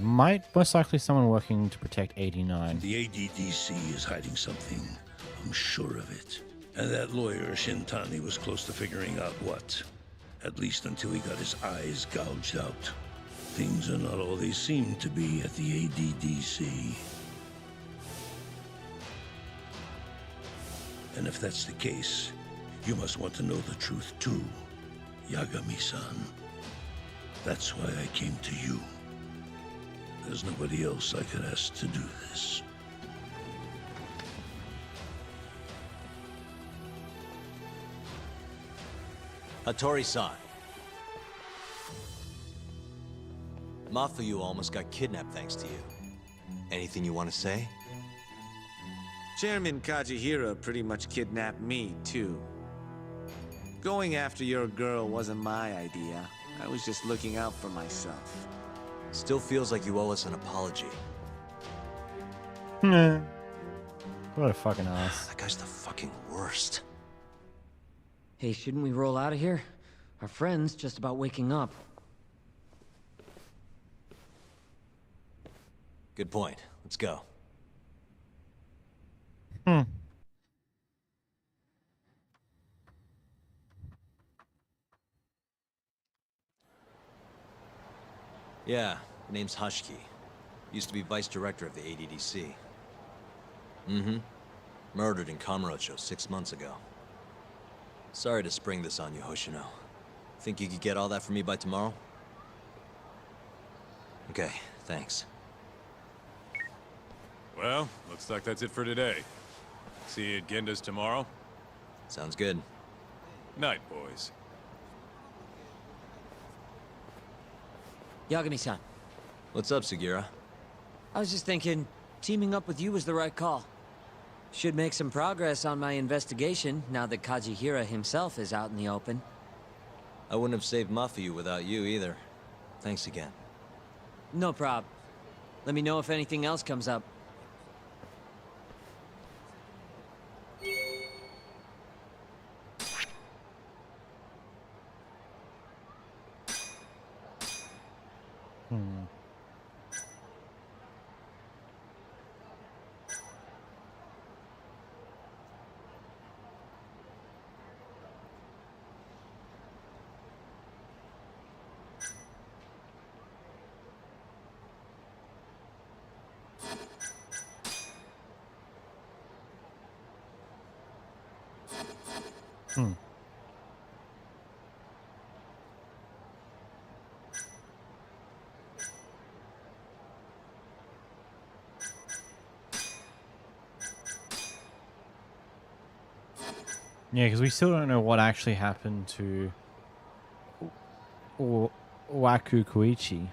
Might most likely someone working to protect 89. The ADDC is hiding something. I'm sure of it. And that lawyer, Shintani, was close to figuring out what. At least until he got his eyes gouged out. Things are not all they seem to be at the ADDC. And if that's the case, you must want to know the truth too, Yagami-san. That's why I came to you. There's nobody else I could ask to do this. Hattori-san. Mafuyu almost got kidnapped thanks to you. Anything you want to say? Chairman Kajihira pretty much kidnapped me, too. Going after your girl wasn't my idea. I was just looking out for myself. Still feels like you owe us an apology. What a fucking ass. That guy's the fucking worst. Hey, shouldn't we roll out of here? Our friend's just about waking up. Good point. Let's go. Yeah, her name's Hashki. Used to be vice director of the ADDC. Murdered in Kamurocho 6 months ago. Sorry to spring this on you, Hoshino. Think you could get all that for me by tomorrow? Okay, thanks. Well, looks like that's it for today. See you at Genda's tomorrow? Sounds good. Night, boys. Yagami-san. What's up, Sugira? I was just thinking, teaming up with you was the right call. Should make some progress on my investigation now that Kajihira himself is out in the open. I wouldn't have saved Mafuyu without you either. Thanks again. No prob. Let me know if anything else comes up. Yeah, because we still don't know what actually happened to Waku Koichi.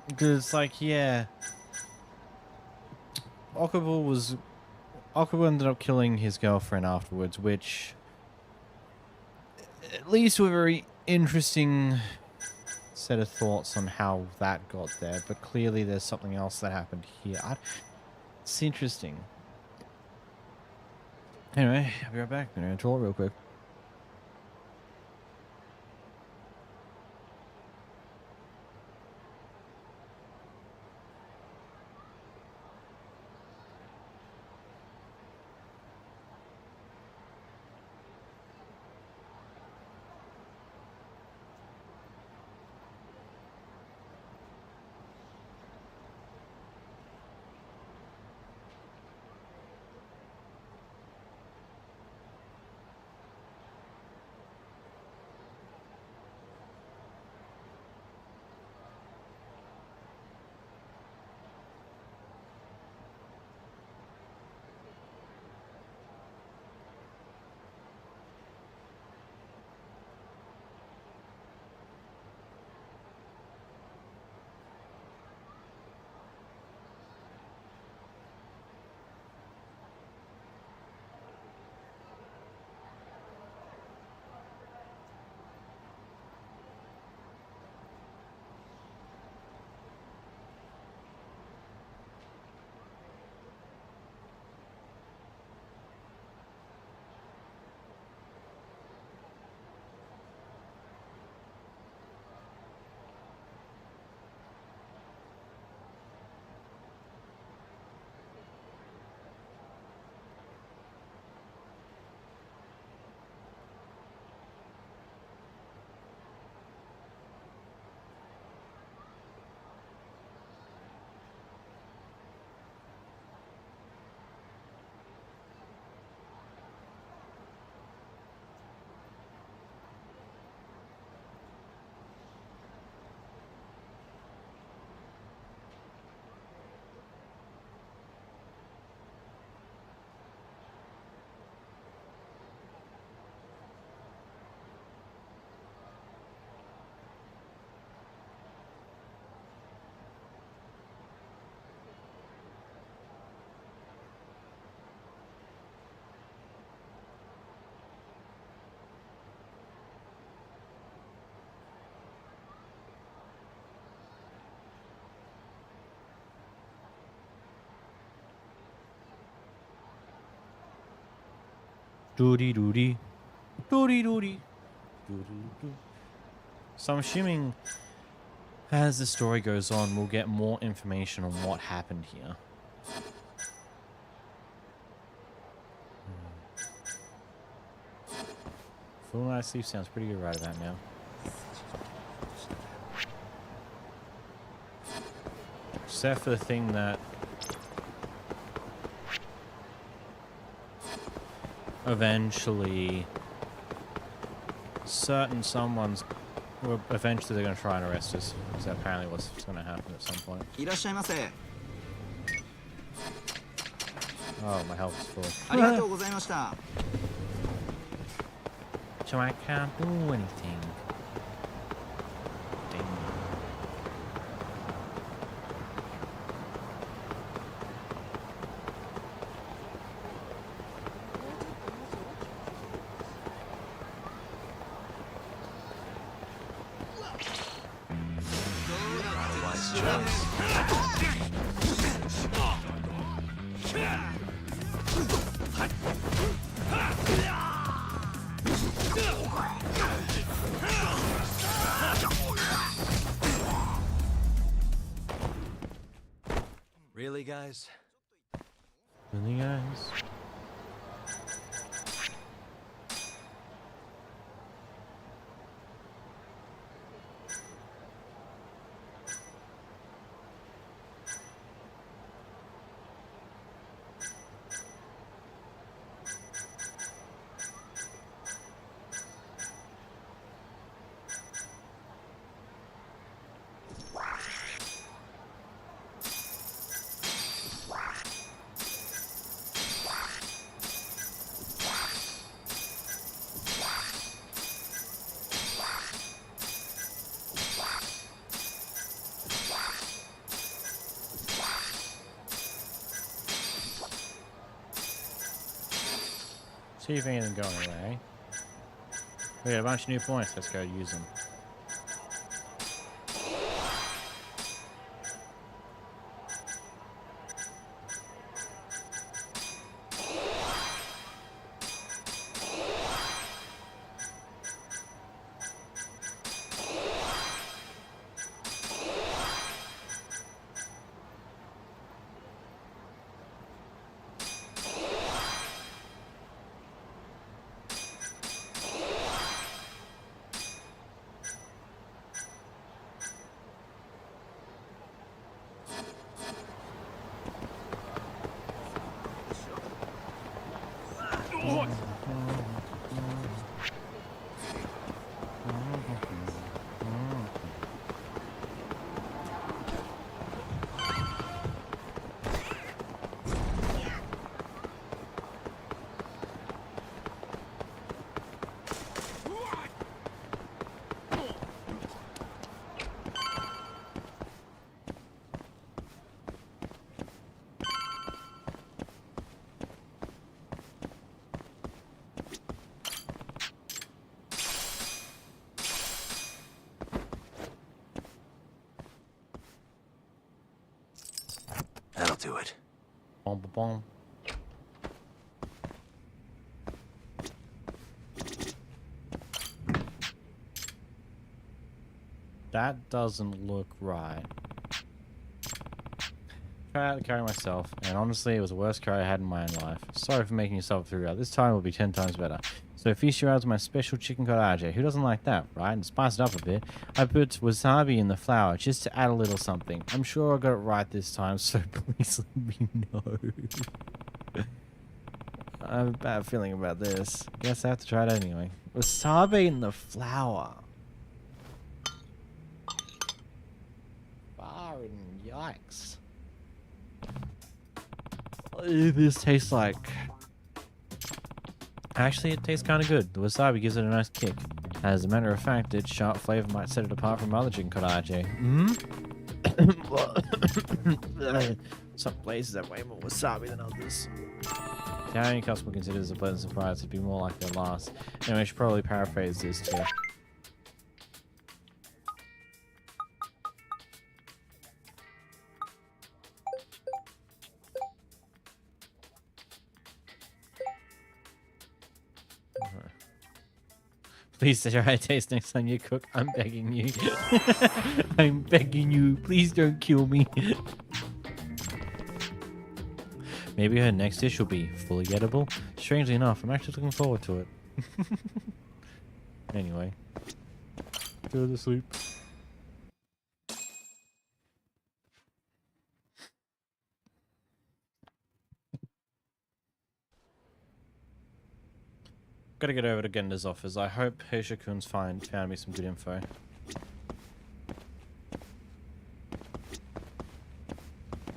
Because, like, yeah, Okubo ended up killing his girlfriend afterwards, which at least were very interesting set of thoughts on how that got there, but clearly there's something else that happened here. It's interesting. Anyway, I'll be right back. I'm going to tour real quick. Doody doody. Doody doody. Doody doo. So I'm assuming as the story goes on, we'll get more information on what happened here. Full night's sleep sounds pretty good right about now. Except for the thing that eventually someone's well, eventually they're going to try and arrest us, because that apparently what's going to happen at some point. Oh, my health is full. So I can't do anything. Dang. Really, guys? Really, guys? See if anything going away. We got a bunch of new points. Let's go use them. That'll do it. Bom, bom, bom. That doesn't look right. Tried to carry myself, and honestly, it was the worst carry I had in my own life. Sorry for making yourself through out. This time will be 10 times better. So feast your eyes on my special chicken karaage. Who doesn't like that, right? And spice it up a bit. I put wasabi in the flour just to add a little something. I'm sure I got it right this time, so please let me know. I have a bad feeling about this. Guess I have to try it anyway. Wasabi in the flour. Yikes. This tastes like... Actually, it tastes kind of good. The wasabi gives it a nice kick. As a matter of fact, its sharp flavor might set it apart from other chicken karaage. Some places have way more wasabi than others. Italian customer considers it a pleasant surprise to be more like their last. Anyway, I should probably paraphrase this too. Please try a taste next time you cook. I'm begging you. I'm begging you. Please don't kill me. Maybe her next dish will be fully edible. Strangely enough, I'm actually looking forward to it. Anyway. Go to sleep. Gotta get over to Genda's office. I hope Heisha-kun's found me some good info.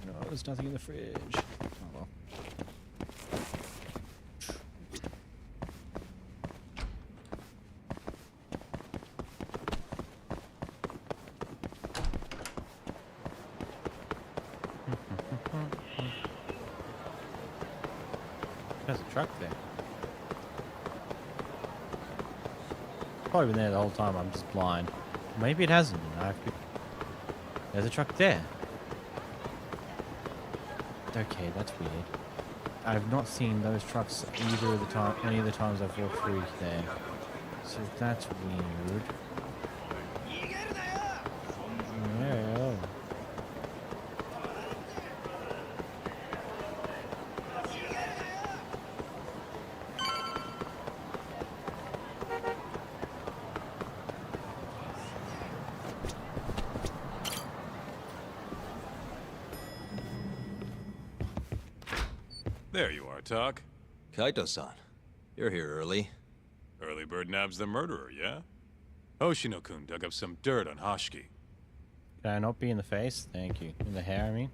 No, there's nothing in the fridge. Oh well. There's a truck there. Probably been there the whole time. I'm just blind. Maybe it hasn't. There's a truck there. Okay, that's weird. I've not seen those trucks either of the time, any of the times I've walked through there. So that's weird. Yeah. There you are, Tak. Kaito-san, you're here early. Early bird nabs the murderer, yeah? Hoshino-kun dug up some dirt on Hashiki. Can I not be in the face? Thank you. In the hair, I mean?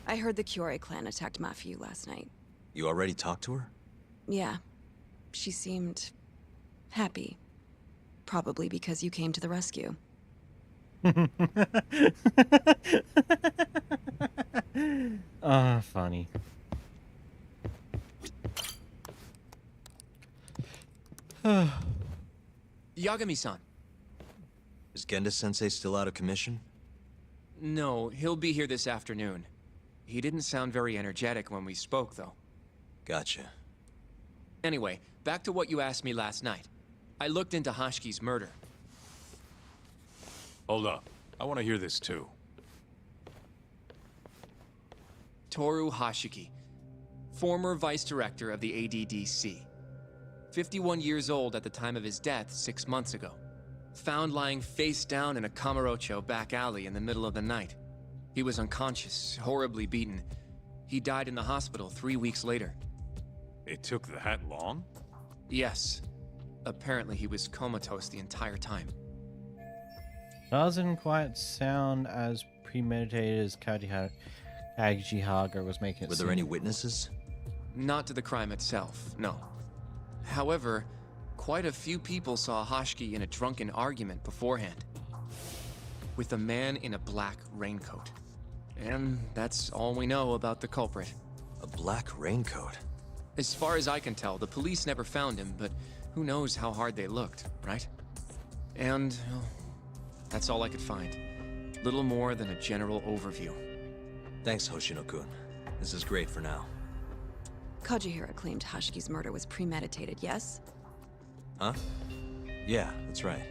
I heard the Krzair clan attacked Mafiu last night. You already talked to her? Yeah. She seemed... happy. Probably because you came to the rescue. Ah, funny. Yagami-san. Is Genda-sensei still out of commission? No, he'll be here this afternoon. He didn't sound very energetic when we spoke, though. Gotcha. Anyway, back to what you asked me last night. I looked into Hashiki's murder. Hold up. I want to hear this too. Toru Hashiki, former vice director of the ADDC. 51 years old at the time of his death 6 months ago. Found lying face down in a Kamurocho back alley in the middle of the night. He was unconscious, horribly beaten. He died in the hospital 3 weeks later. It took that long? Yes. Apparently he was comatose the entire time. Doesn't quite sound as premeditated as Kajihaga was making it Were seem. there any witnesses? Not to the crime itself, no. However, quite a few people saw Hashiki in a drunken argument beforehand. With a man in a black raincoat. And that's all we know about the culprit. A black raincoat? As far as I can tell, the police never found him, but who knows how hard they looked, right? And well, that's all I could find. Little more than a general overview. Thanks, Hoshino-kun. This is great for now. Kajihira claimed Hashiki's murder was premeditated, yes? Huh? Yeah, that's right.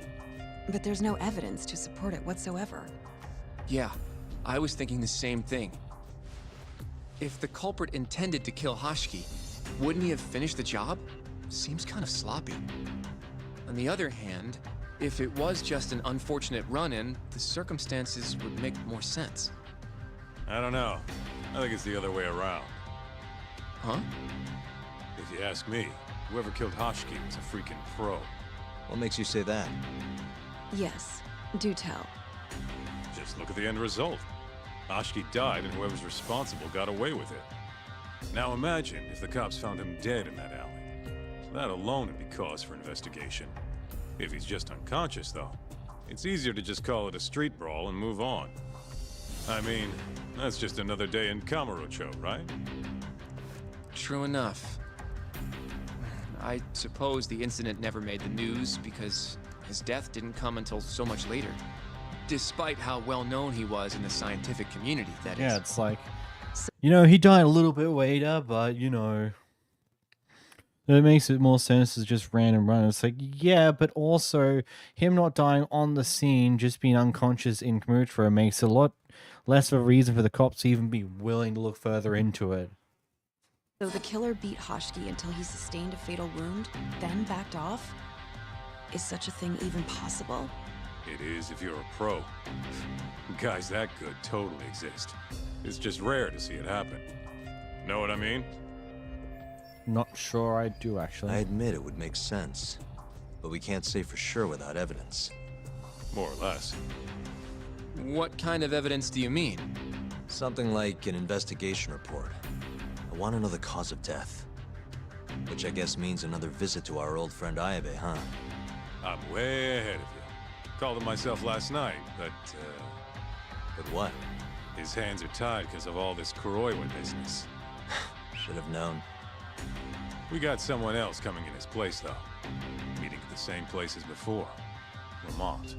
But there's no evidence to support it whatsoever. Yeah, I was thinking the same thing. If the culprit intended to kill Hashiki, wouldn't he have finished the job? Seems kind of sloppy. On the other hand, if it was just an unfortunate run-in, the circumstances would make more sense. I don't know. I think it's the other way around. Huh? If you ask me, whoever killed Hashiki was a freaking pro. What makes you say that? Yes, do tell. Just look at the end result. Hashiki died and whoever's responsible got away with it. Now imagine if the cops found him dead in that alley. That alone would be cause for investigation. If he's just unconscious, though, it's easier to just call it a street brawl and move on. I mean, that's just another day in Kamurocho, right? True enough. I suppose the incident never made the news because his death didn't come until so much later. Despite how well known he was in the scientific community, that is. Yeah, it's like, you know, he died a little bit later, but, you know, it makes it more sense as just random run. It's like, yeah, but also him not dying on the scene, just being unconscious in Kamurocho makes a lot less of a reason for the cops to even be willing to look further into it. So the killer beat Hashiki until he sustained a fatal wound, then backed off? Is such a thing even possible? It is if you're a pro. Guys that good totally exist. It's just rare to see it happen. Know what I mean? Not sure I do, actually. I admit it would make sense, but we can't say for sure without evidence. More or less. What kind of evidence do you mean? Something like an investigation report. I want to know the cause of death. Which I guess means another visit to our old friend Ayabe, huh? I'm way ahead of you. Called him myself last night, but, But what? his hands are tied because of all this Kuroiwa business. Should have known. We got someone else coming in his place, though. Meeting at the same place as before. Lamont.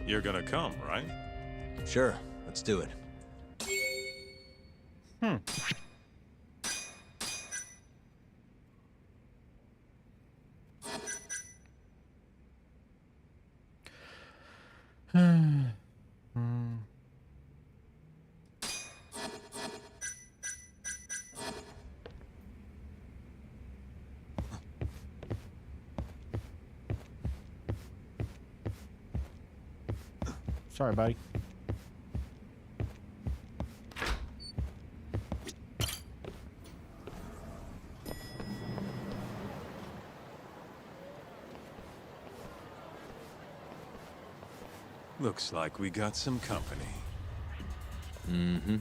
You're gonna come, right? Sure, let's do it. Sorry, buddy. Looks like we got some company. Mm-hmm.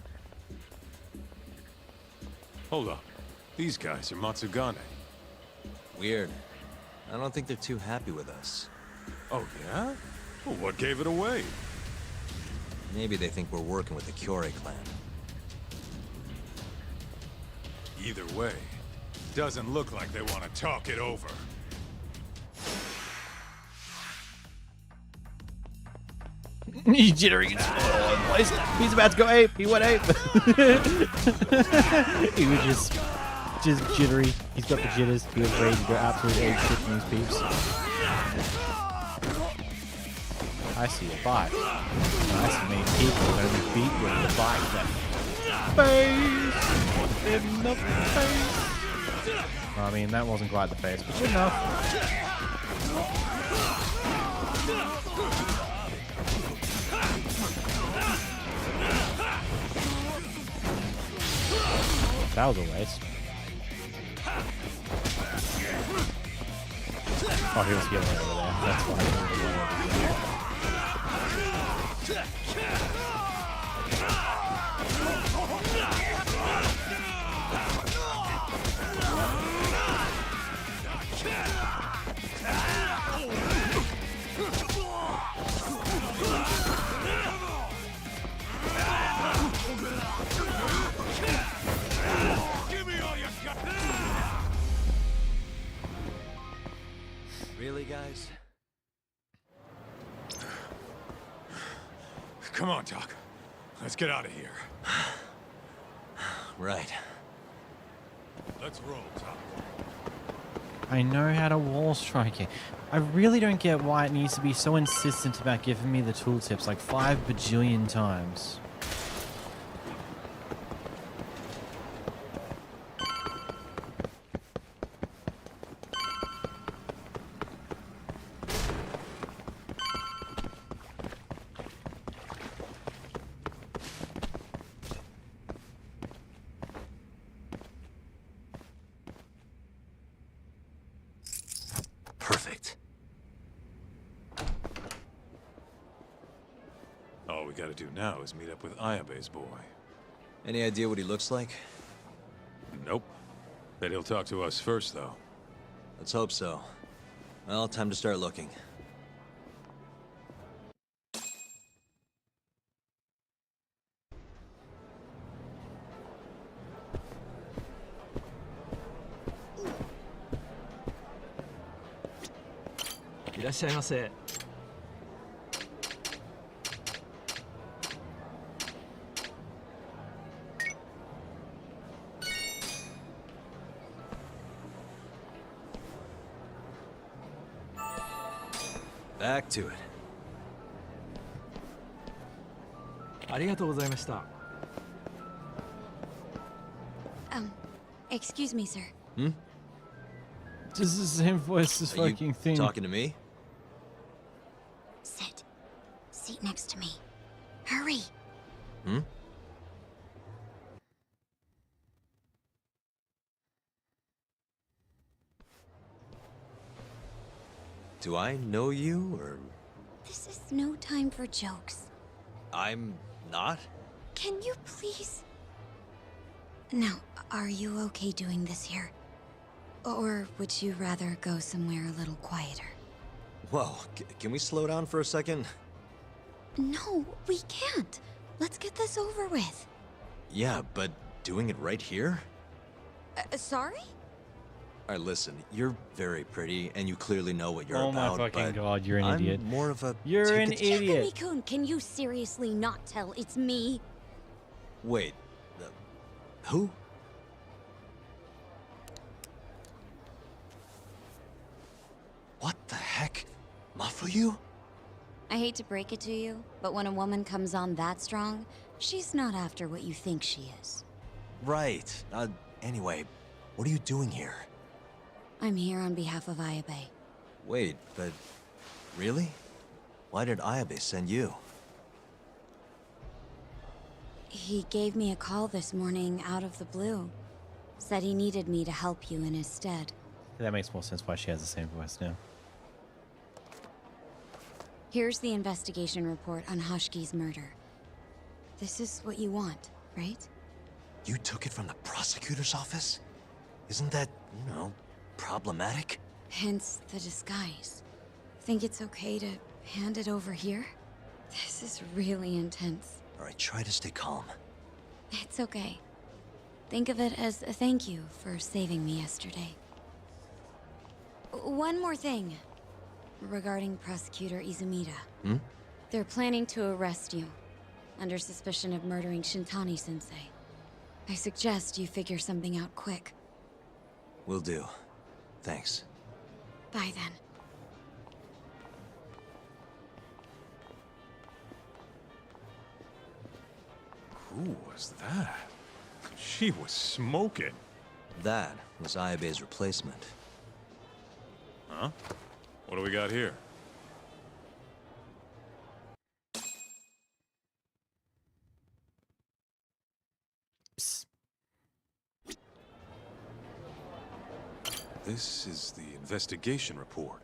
Hold up. These guys are Matsugane. Weird. I don't think they're too happy with us. Oh, yeah? Well, what gave it away? Maybe they think we're working with the Krzair clan. Either way, doesn't look like they want to talk it over. He's jittery. He's about to go ape. He went ape. He was just jittery. He's got the jitters. He was ready to go absolute ape shit from his peeps. I see a bike. I see many people are going to be beat with the bike. Face in the face. I mean, that wasn't quite the face, but good enough. That was a waste. Oh, he was healing over there. That's why he went over there. Really, guys? Come on, Doc. Let's get out of here. Right. Let's roll, Doc. I know how to wall strike it. I really don't get why it needs to be so insistent about giving me the tooltips like 5 bajillion times. Perfect. All we gotta do now is meet up with Ayabe's boy. Any idea what he looks like? Nope. Bet he'll talk to us first, though. Let's hope so. Well, time to start looking. Back to it. Excuse me, sir. Hmm? This is the same voice as Are you fucking thing. talking to me? Sit. Seat next to me. Hurry. Hmm? Do I know you, or... This is no time for jokes. I'm not? Can you please... Now, are you okay doing this here? Or would you rather go somewhere a little quieter? Whoa, can we slow down for a second? No, we can't. Let's get this over with. Yeah, but doing it right here? Sorry? Alright, listen, you're very pretty, and you clearly know what you're Oh about, my fucking but god, you're an I'm idiot. more of a... You're an take it- idiot. Yakumi-kun, can you seriously not tell it's me? Wait, who? What the heck? Mafuyu? I hate to break it to you, but when a woman comes on that strong, she's not after what you think she is. Right. Anyway, what are you doing here? I'm here on behalf of Ayabe. Wait, but... Really? Why did Ayabe send you? He gave me a call this morning out of the blue. Said he needed me to help you in his stead. That makes more sense why she has the same voice now. Here's the investigation report on Hashki's murder. This is what you want, right? You took it from the prosecutor's office? Isn't that, you know, problematic? Hence the disguise. Think it's okay to hand it over here? This is really intense. Alright, try to stay calm. It's okay. Think of it as a thank you for saving me yesterday. One more thing. Regarding Prosecutor Izumida. Hmm? They're planning to arrest you. Under suspicion of murdering Shintani-sensei. I suggest you figure something out quick. Will do. Thanks. Bye then. Who was that? She was smoking. That was Ayabe's replacement. Huh? What do we got here? This is the investigation report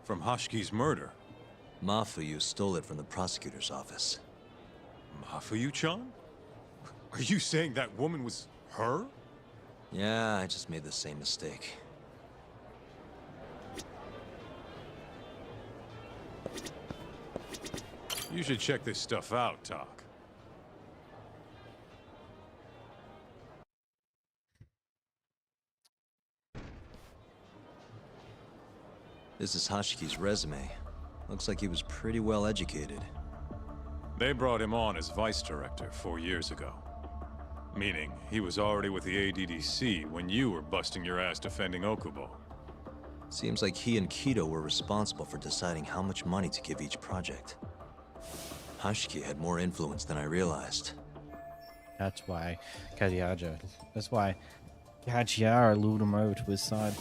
from Hashki's murder. Mafuyu stole it from the prosecutor's office. Mafuyu-chan? Are you saying that woman was her? Yeah, I just made the same mistake. You should check this stuff out, Tak. This is Hashiki's resume. Looks like he was pretty well educated. They brought him on as vice director 4 years ago. Meaning, he was already with the ADDC when you were busting your ass defending Okubo. Seems like he and Kido were responsible for deciding how much money to give each project. Hashiki had more influence than I realized. That's why Krzair lured him over to his side.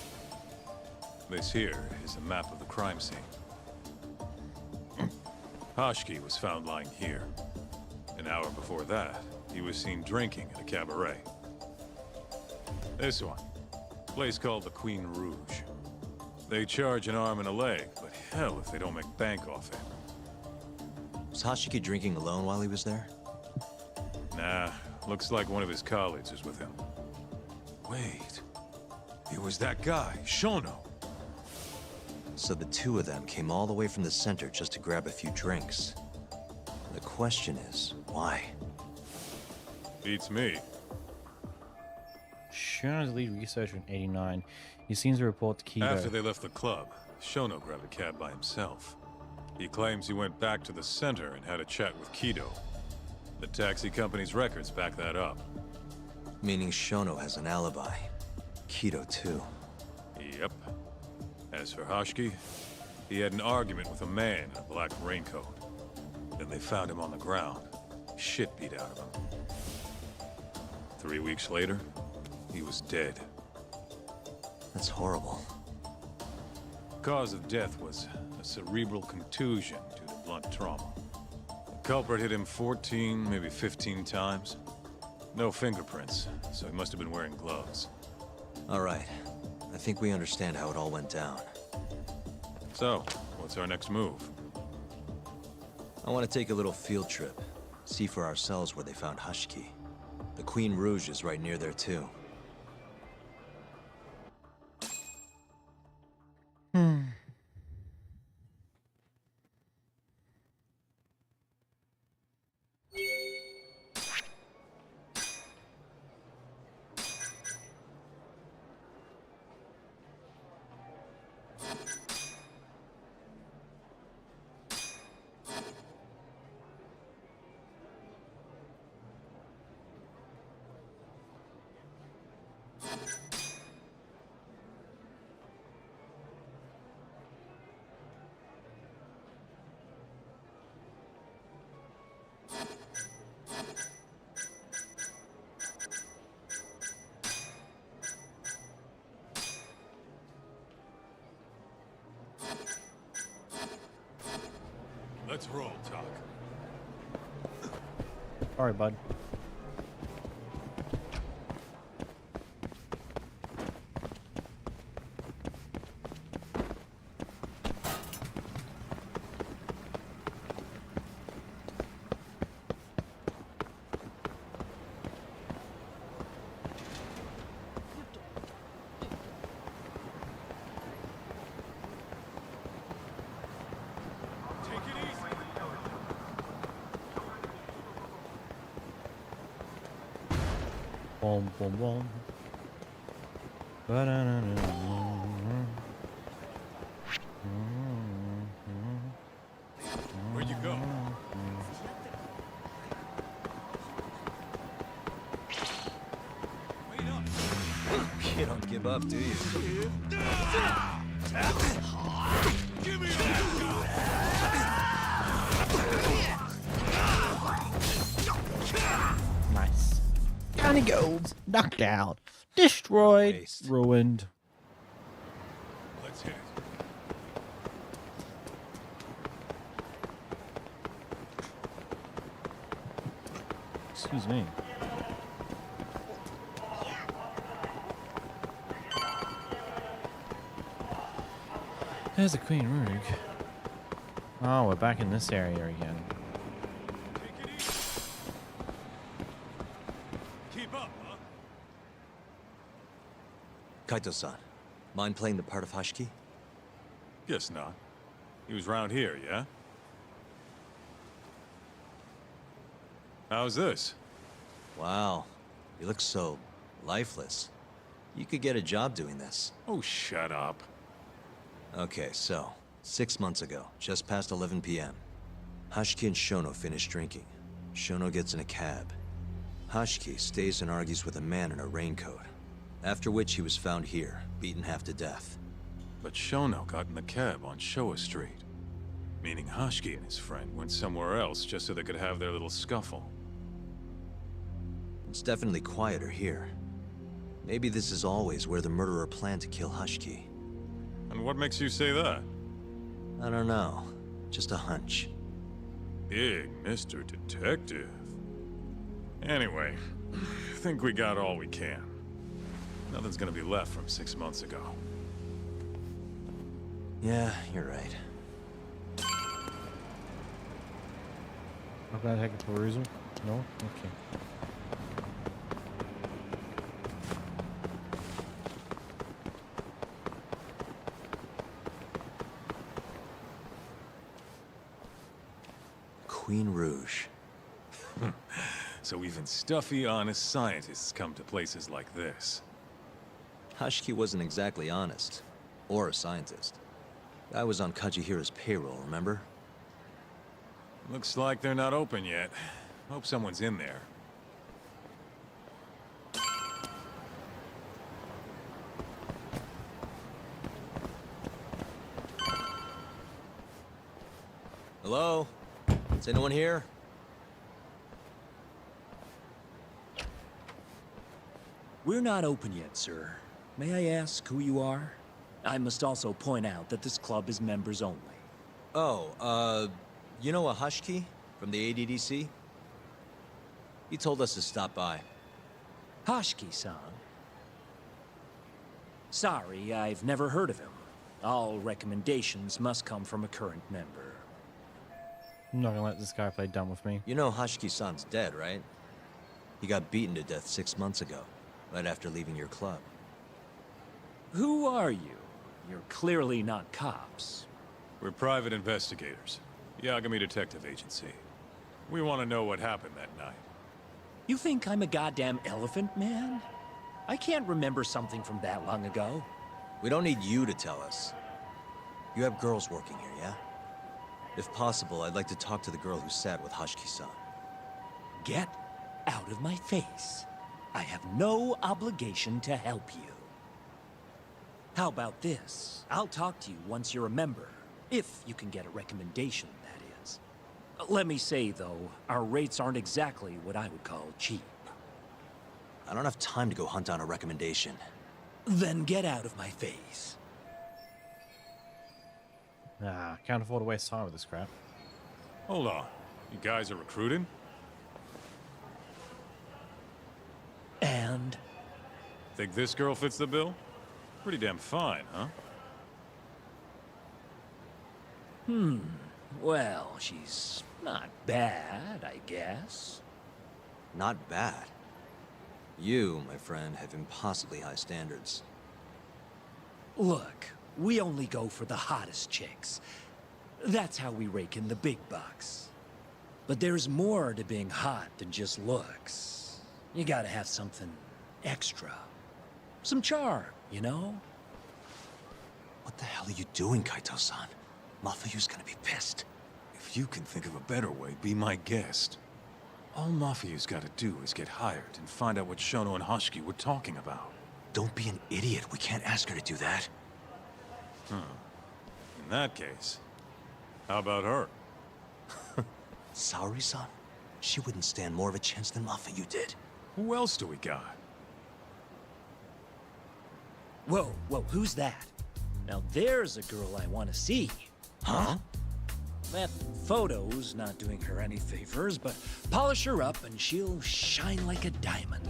This here is a map of the crime scene. Hashiki was found lying here. An hour before that, he was seen drinking at a cabaret. This one, a place called the Queen Rouge. They charge an arm and a leg, but hell if they don't make bank off it. Was Hashiki drinking alone while he was there? Nah, looks like one of his colleagues is with him. Wait, it was that guy, Shono. So the two of them came all the way from the center just to grab a few drinks. The question is, why? Beats me. Shono's lead researcher in '89. He seems to report to Kido. After they left the club, Shono grabbed a cab by himself. He claims he went back to the center and had a chat with Kido. The taxi company's records back that up. Meaning Shono has an alibi. Kido too. Yep. As for Hashiki, he had an argument with a man in a black raincoat. Then they found him on the ground, shit beat out of him. 3 weeks later, he was dead. That's horrible. Cause of death was a cerebral contusion due to blunt trauma. The culprit hit him 14, maybe 15 times. No fingerprints, so he must have been wearing gloves. All right. I think we understand how it all went down. So, what's our next move? I want to take a little field trip. See for ourselves where they found Hashiki. The Queen Rouge is right near there too. Let's roll, Tak. Sorry, bud. Boom, boom, boom. Where'd you go? You don't give up, do you? Give me that! Nice. Down he goes. Knocked out. Destroyed. Waste. Ruined. Let's hit it. Excuse me. There's a Queen Rug. Oh, we're back in this area again. Keep up, huh? Kaito-san, mind playing the part of Hashiki? Guess not. He was round here, yeah? How's this? Wow, you look so lifeless. You could get a job doing this. Oh, shut up. Okay, so, 6 months ago, just past 11 p.m., Hashiki and Shono finish drinking. Shono gets in a cab. Hashiki stays and argues with a man in a raincoat, after which he was found here, beaten half to death. But Shono got in the cab on Showa Street. Meaning Hashiki and his friend went somewhere else just so they could have their little scuffle. It's definitely quieter here. Maybe this is always where the murderer planned to kill Hashiki. And what makes you say that? I don't know. Just a hunch. Big Mr. Detective. Anyway, I think we got all we can. Nothing's gonna be left from 6 months ago. Yeah, you're right. Not bad, heck of perusal? No? Okay. Queen Rouge. So even stuffy, honest scientists come to places like this. Hashiki wasn't exactly honest. Or a scientist. I was on Kajihira's payroll, remember? Looks like they're not open yet. Hope someone's in there. Hello? Is anyone here? We're not open yet, sir. May I ask who you are? I must also point out that this club is members only. Oh, you know a Hashiki from the ADDC? He told us to stop by. Hashiki-san? Sorry, I've never heard of him. All recommendations must come from a current member. I'm not gonna let this guy play dumb with me. You know Hashiki-san's dead, right? He got beaten to death 6 months ago, right after leaving your club. Who are you? You're clearly not cops. We're private investigators. Yagami Detective Agency. We want to know what happened that night. You think I'm a goddamn elephant man? I can't remember something from that long ago. We don't need you to tell us. You have girls working here, yeah? If possible, I'd like to talk to the girl who sat with Hashiki-san. Get out of my face. I have no obligation to help you. How about this? I'll talk to you once you're a member. If you can get a recommendation, that is. Let me say, though, our rates aren't exactly what I would call cheap. I don't have time to go hunt down a recommendation. Then get out of my face. Ah, can't afford to waste time with this crap. Hold on. You guys are recruiting? And? Think this girl fits the bill? Pretty damn fine, huh? Well, she's not bad, I guess. Not bad. You, my friend, have impossibly high standards. Look, we only go for the hottest chicks. That's how we rake in the big bucks. But there's more to being hot than just looks. You gotta have something extra. Some charm, you know? What the hell are you doing, Kaito-san? Mafuyu's gonna be pissed. If you can think of a better way, be my guest. All Mafuyu's gotta do is get hired and find out what Shono and Hashiki were talking about. Don't be an idiot. We can't ask her to do that. In that case, how about her? Saori-san? She wouldn't stand more of a chance than Mafuyu did. Who else do we got? Whoa, who's that? Now there's a girl I want to see. Huh? That photo's not doing her any favors, but polish her up and she'll shine like a diamond.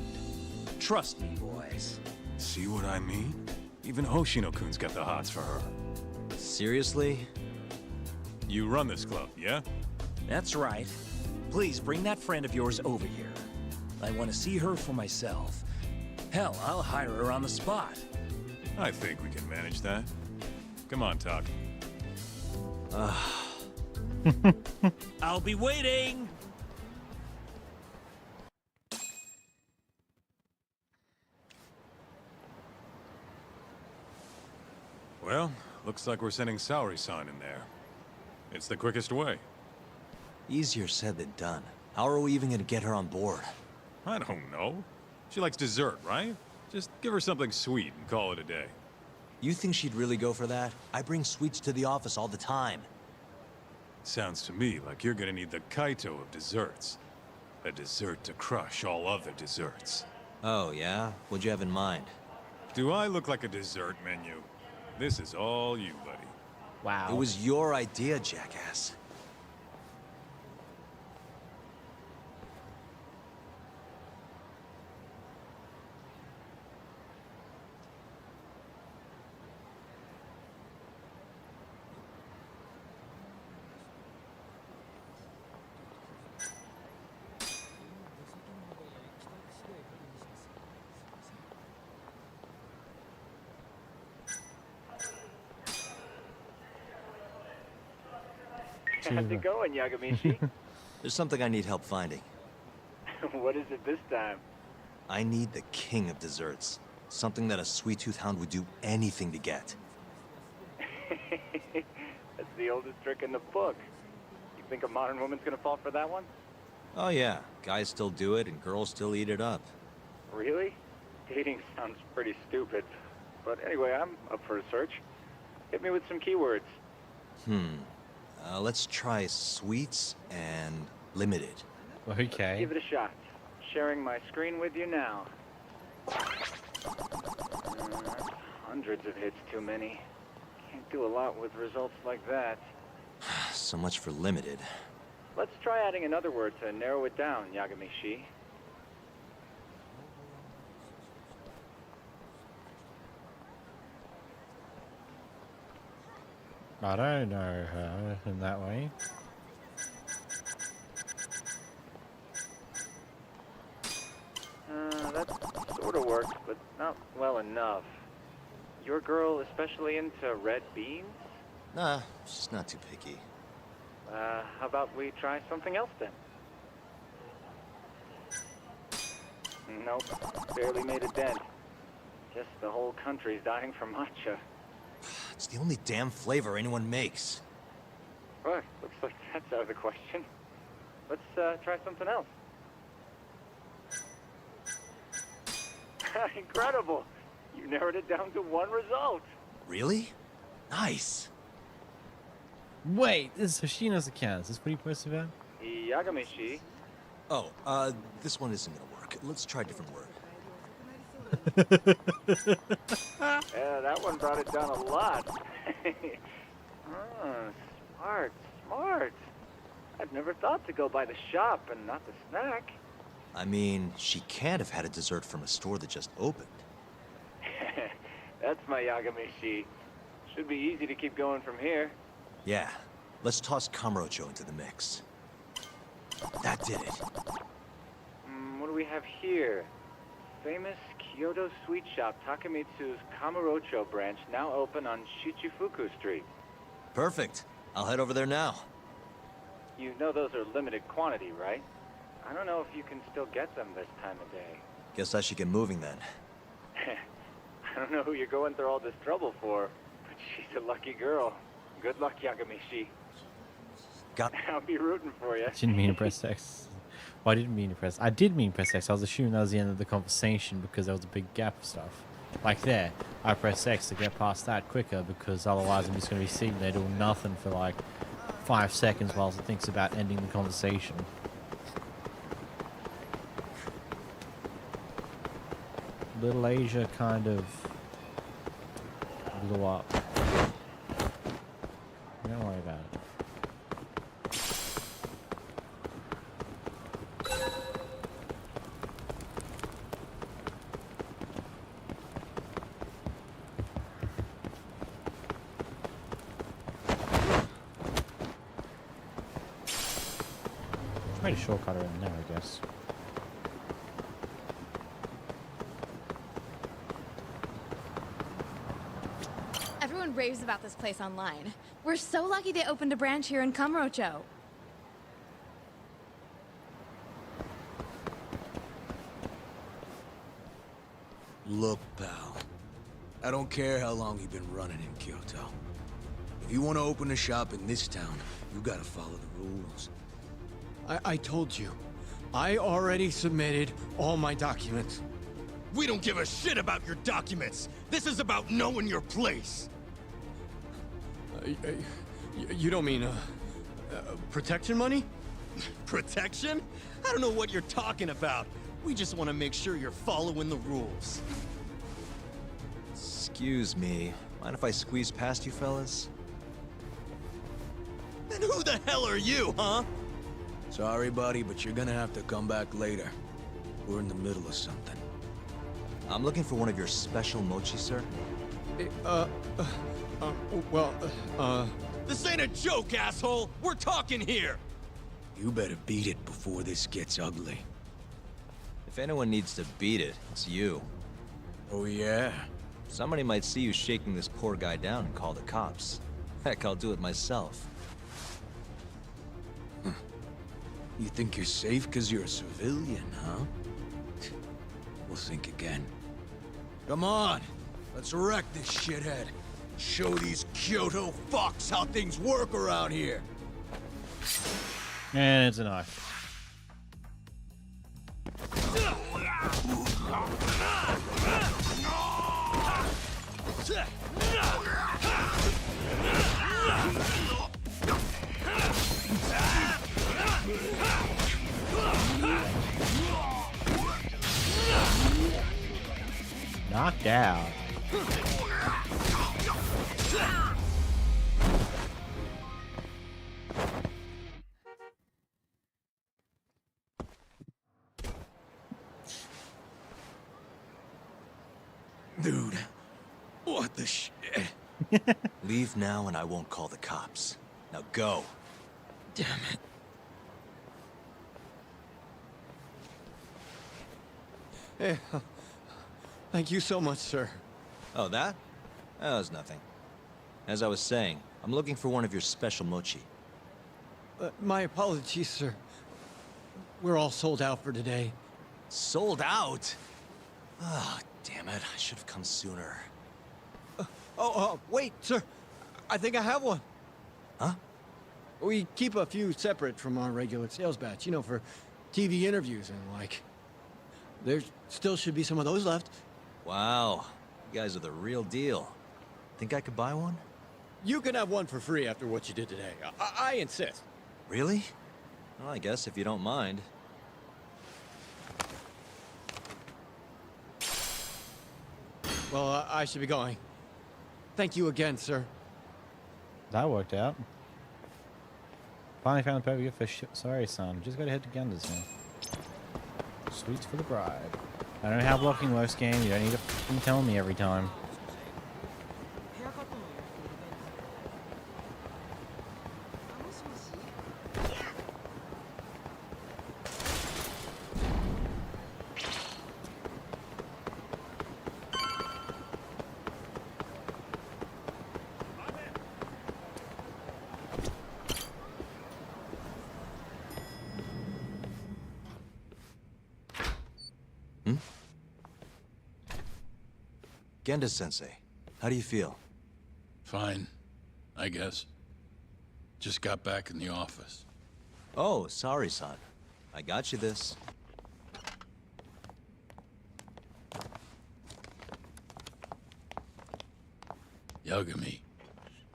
Trust me, boys. See what I mean? Even Hoshino-kun's got the hots for her. Seriously? You run this club, yeah? That's right. Please bring that friend of yours over here. I want to see her for myself. Hell, I'll hire her on the spot. I think we can manage that. Come on, Talk. I'll be waiting! Well, looks like we're sending Saori-san in there. It's the quickest way. Easier said than done. How are we even gonna get her on board? I don't know. She likes dessert, right? Just give her something sweet and call it a day. You think she'd really go for that? I bring sweets to the office all the time. Sounds to me like you're gonna need the Kaito of desserts. A dessert to crush all other desserts. Oh, yeah? What'd you have in mind? Do I look like a dessert menu? This is all you, buddy. Wow. It was your idea, jackass. How's it going, Yagamishi? There's something I need help finding. What is it this time? I need the king of desserts. Something that a sweet-tooth hound would do anything to get. That's the oldest trick in the book. You think a modern woman's gonna fall for that one? Oh yeah, guys still do it and girls still eat it up. Really? Dating sounds pretty stupid. But anyway, I'm up for a search. Hit me with some keywords. Let's try sweets and limited. Okay. Give it a shot. Sharing my screen with you now. Hundreds of hits too many. Can't do a lot with results like that. So much for limited. Let's try adding another word to narrow it down, Yagamishi. I don't know her in that way. That sort of worked, but not well enough. Your girl especially into red beans? Nah, she's not too picky. How about we try something else then? Nope, barely made a dent. Guess the whole country's dying for matcha. It's the only damn flavor anyone makes. Well, looks like that's out of the question. Let's try something else. Incredible! You narrowed it down to one result. Really? Nice. Wait, so she knows the counts. Is this what you posted about? Yagamishi. Oh, this one isn't gonna work. Let's try a different word. Yeah, that one brought it down a lot. Smart, smart. I've never thought to go by the shop and not the snack. I mean, she can't have had a dessert from a store that just opened. That's my Yagamishi. Should be easy to keep going from here. Yeah, let's toss Kamurocho into the mix. That did it. What do we have here? Famous Kyoto sweet shop Takemitsu's Kamurocho branch now open on Shichifuku Street. Perfect. I'll head over there now. You know those are limited quantity, right? I don't know if you can still get them this time of day. Guess I should get moving then. I don't know who you're going through all this trouble for, but she's a lucky girl. Good luck, Yagamishi. I'll be rooting for you. Didn't mean to press X. Well, I didn't mean to press. I did mean to press X. I was assuming that was the end of the conversation because there was a big gap of stuff. Like there, I press X to get past that quicker because otherwise I'm just going to be sitting there doing nothing for like 5 seconds whilst it thinks about ending the conversation. Little Asia kind of blew up. Don't worry about it. Made a shortcut around there, I guess. Everyone raves about this place online. We're so lucky they opened a branch here in Kamurocho. Look, pal. I don't care how long you've been running in Kyoto. If you want to open a shop in this town, you gotta follow the rules. I told you. I already submitted all my documents. We don't give a shit about your documents. This is about knowing your place. You don't mean, protection money? Protection? I don't know what you're talking about. We just want to make sure you're following the rules. Excuse me. Mind if I squeeze past you fellas? And who the hell are you, huh? Sorry, buddy, but you're gonna have to come back later. We're in the middle of something. I'm looking for one of your special mochi, sir. This ain't a joke, asshole! We're talking here! You better beat it before this gets ugly. If anyone needs to beat it, it's you. Oh, yeah? Somebody might see you shaking this poor guy down and call the cops. Heck, I'll do it myself. You think you're safe because you're a civilian, huh? We'll think again. Come on! Let's wreck this shithead. Show these Kyoto fucks how things work around here. And it's a knife. Knocked out. Dude, what the shit? Leave now and I won't call the cops. Now go. Damn it. Hey, thank you so much, sir. Oh, that? That was nothing. As I was saying, I'm looking for one of your special mochi. My apologies, sir. We're all sold out for today. Sold out? Oh, damn it. I should have come sooner. Wait, sir. I think I have one. Huh? We keep a few separate from our regular sales batch, you know, for TV interviews and like. There still should be some of those left. Wow. You guys are the real deal. Think I could buy one? You can have one for free after what you did today. I insist. Really? Well, I guess if you don't mind. Well, I should be going. Thank you again, sir. That worked out. Finally found the perfect gift for sorry, son. Just gotta head to Genders now. Sweets for the bride. I don't know how blocking works, game. You don't need to fucking tell me every time. Genda-sensei, how do you feel? Fine, I guess. Just got back in the office. Oh, sorry, son. I got you this. Yagami,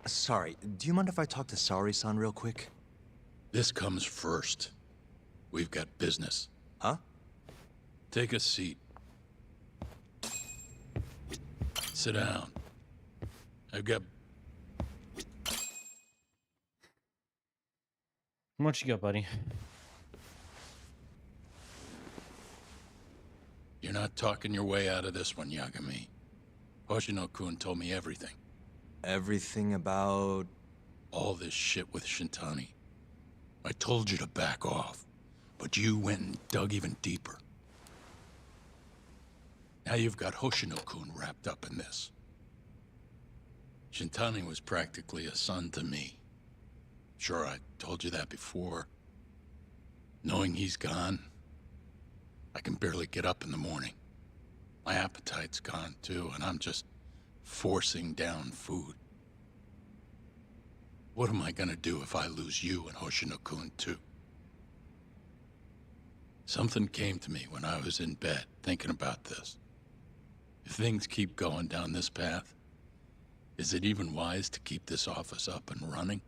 Sorry, do you mind if I talk to Sari-san real quick? this comes first. We've got business. Huh? Take a seat. Sit down. I've got... What you got, buddy? You're not talking your way out of this one, Yagami. Hoshino-kun told me everything. Everything about... All this shit with Shintani. I told you to back off. But you went and dug even deeper. Now you've got Hoshino-kun wrapped up in this. Shintani was practically a son to me. Sure, I told you that before. Knowing he's gone, I can barely get up in the morning. My appetite's gone too, and I'm just forcing down food. What am I gonna do if I lose you and Hoshino-kun too? Something came to me when I was in bed thinking about this. If things keep going down this path, is it even wise to keep this office up and running?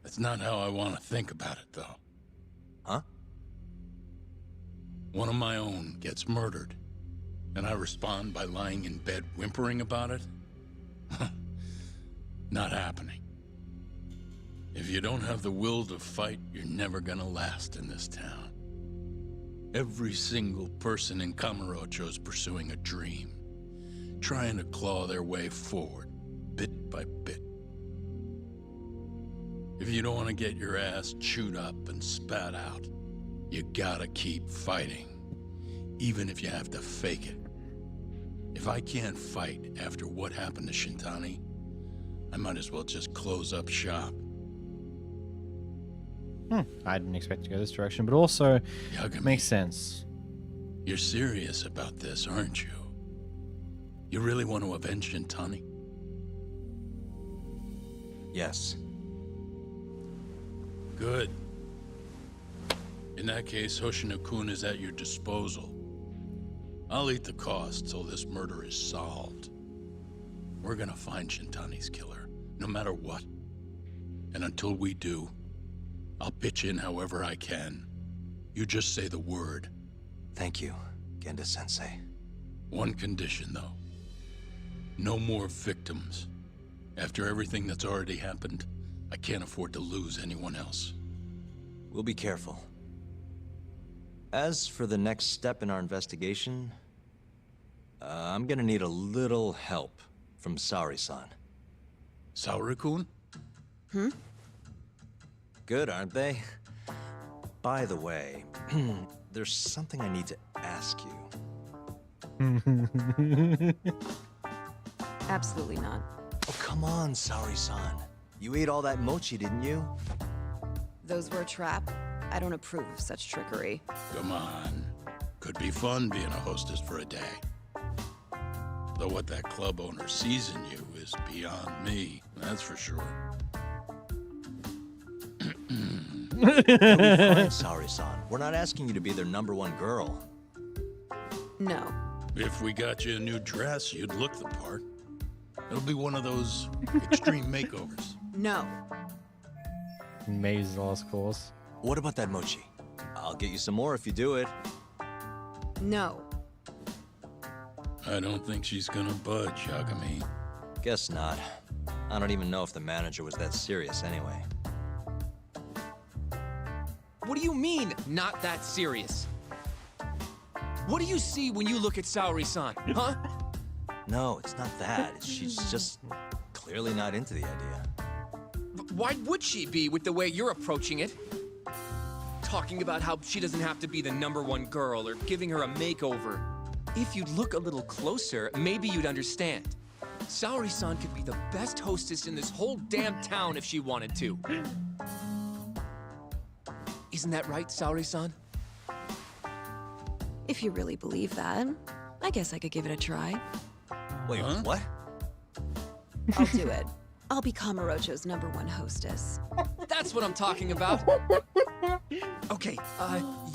That's not how I want to think about it, though. Huh? One of my own gets murdered, and I respond by lying in bed whimpering about it? Not happening. If you don't have the will to fight, you're never gonna last in this town. Every single person in Kamurocho's pursuing a dream, trying to claw their way forward, bit by bit. If you don't want to get your ass chewed up and spat out, you gotta keep fighting, even if you have to fake it. If I can't fight after what happened to Shintani, I might as well just close up shop. I didn't expect to go this direction, but also makes sense. You're serious about this, aren't you? You really want to avenge Shintani? Yes. Good. In that case, Hoshino-kun is at your disposal. I'll eat the cost till this murder is solved. We're gonna find Shintani's killer, no matter what. And until we do, I'll pitch in however I can. You just say the word. Thank you, Genda-sensei. One condition, though. No more victims. After everything that's already happened, I can't afford to lose anyone else. We'll be careful. As for the next step in our investigation, I'm gonna need a little help from Saori-san. Saori-kun? Good, aren't they? By the way, there's something I need to ask you. Absolutely not. Oh, come on, Saori-san. You ate all that mochi, didn't you? Those were a trap. I don't approve of such trickery. Come on. Could be fun being a hostess for a day. Though what that club owner sees in you is beyond me, that's for sure. It'll be fine, Saori-san. We're not asking you to be their #1 girl. No. If we got you a new dress, you'd look the part. It'll be one of those extreme makeovers. No. Amazing lost course. What about that mochi? I'll get you some more if you do it. No. I don't think she's gonna budge, Yagami. Guess not. I don't even know if the manager was that serious anyway. What do you mean, not that serious? What do you see when you look at Saori-san, huh? No, it's not that. She's just clearly not into the idea. Why would she be with the way you're approaching it? Talking about how she doesn't have to be the #1 girl or giving her a makeover. If you'd look a little closer, maybe you'd understand. Saori-san could be the best hostess in this whole damn town if she wanted to. Isn't that right, Saori-san? If you really believe that, I guess I could give it a try. Wait, what? I'll do it. I'll be Kamurocho's #1 hostess. That's what I'm talking about. Okay,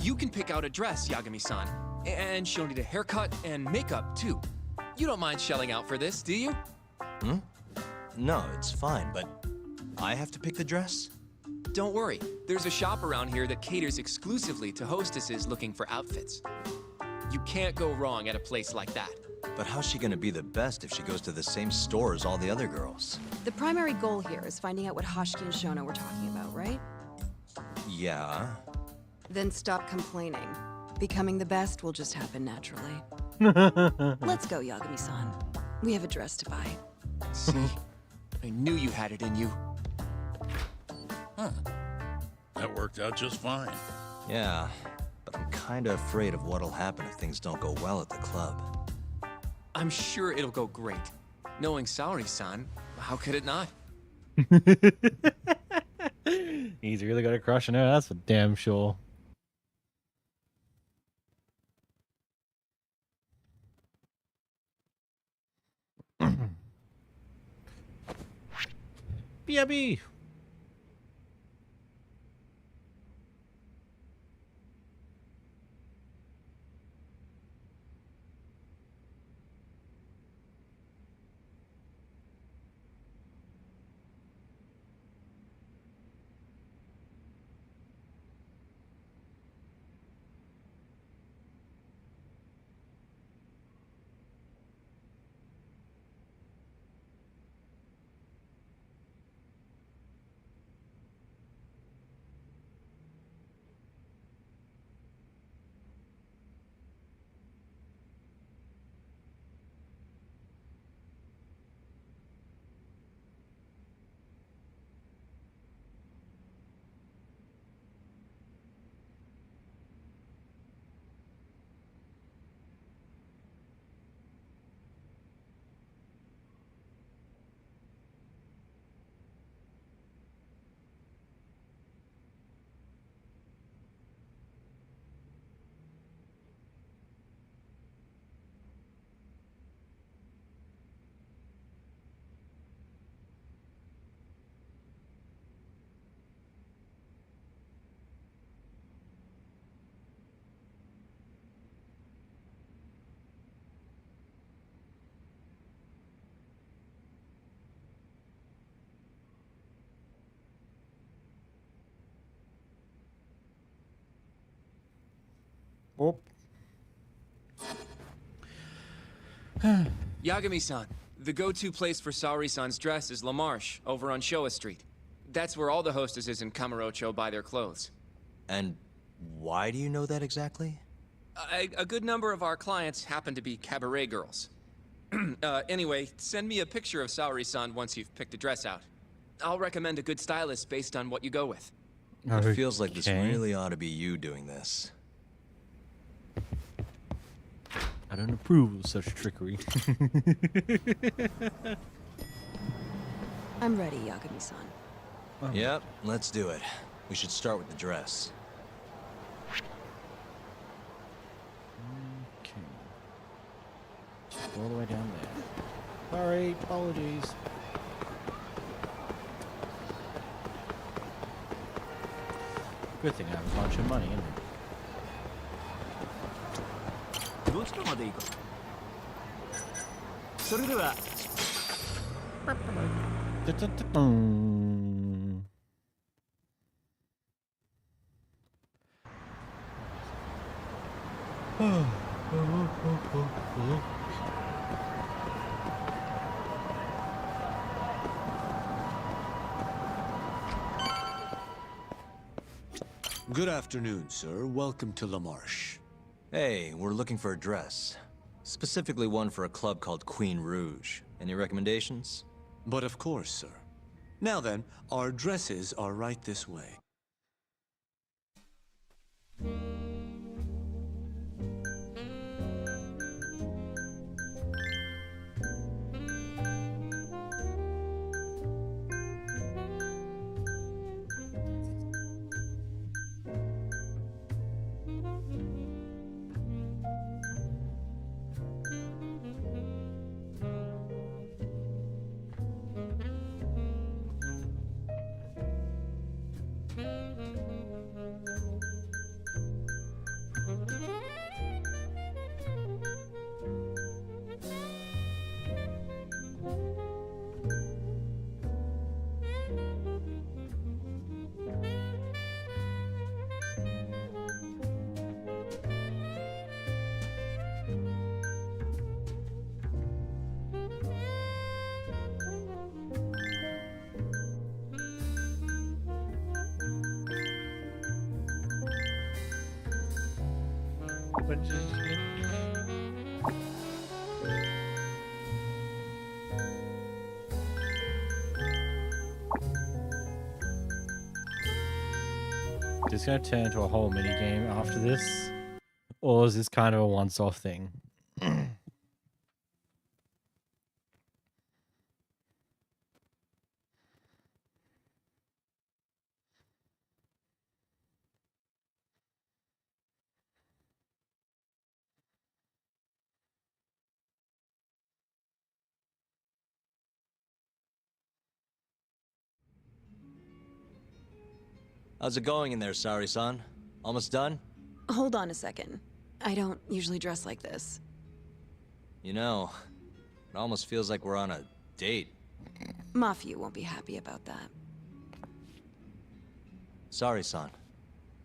you can pick out a dress, Yagami-san. And she'll need a haircut and makeup, too. You don't mind shelling out for this, do you? No, it's fine, but I have to pick the dress? Don't worry. There's a shop around here that caters exclusively to hostesses looking for outfits. You can't go wrong at a place like that. But how's she gonna be the best if she goes to the same store as all the other girls? The primary goal here is finding out what Hashiki and Shono were talking about, right? Yeah. Then stop complaining. Becoming the best will just happen naturally. Let's go, Yagami-san. We have a dress to buy. See? I knew you had it in you. Huh. That worked out just fine. Yeah, but I'm kinda afraid of what'll happen if things don't go well at the club. I'm sure it'll go great. Knowing Saori-san, how could it not? He's really got a crush on her, that's for damn sure. BRB! Oh. Yagami-san, the go-to place for Saori-san's dress is La Marche, over on Showa Street. That's where all the hostesses in Kamurocho buy their clothes. And why do you know that exactly? A good number of our clients happen to be cabaret girls. Anyway, send me a picture of Saori-san once you've picked a dress out. I'll recommend a good stylist based on what you go with. It feels like this really ought to be you doing this. I don't approve of such trickery. I'm ready, Yagami-san. Yep, let's do it. We should start with the dress. Okay. All the way down there. Sorry, apologies. Good thing I have a bunch of money, isn't it? どちらまで行こう。それでは。Good afternoon, sir. Welcome to La Marche. Hey, we're looking for a dress. Specifically one for a club called Queen Rouge. Any recommendations? But of course, sir. Now then, our dresses are right this way. Is this going to turn into a whole mini game after this? Or is this kind of a once-off thing? How's it going in there, Sari-san? Almost done? Hold on a second. I don't usually dress like this. You know, it almost feels like we're on a date. Mafia won't be happy about that. Sari-san,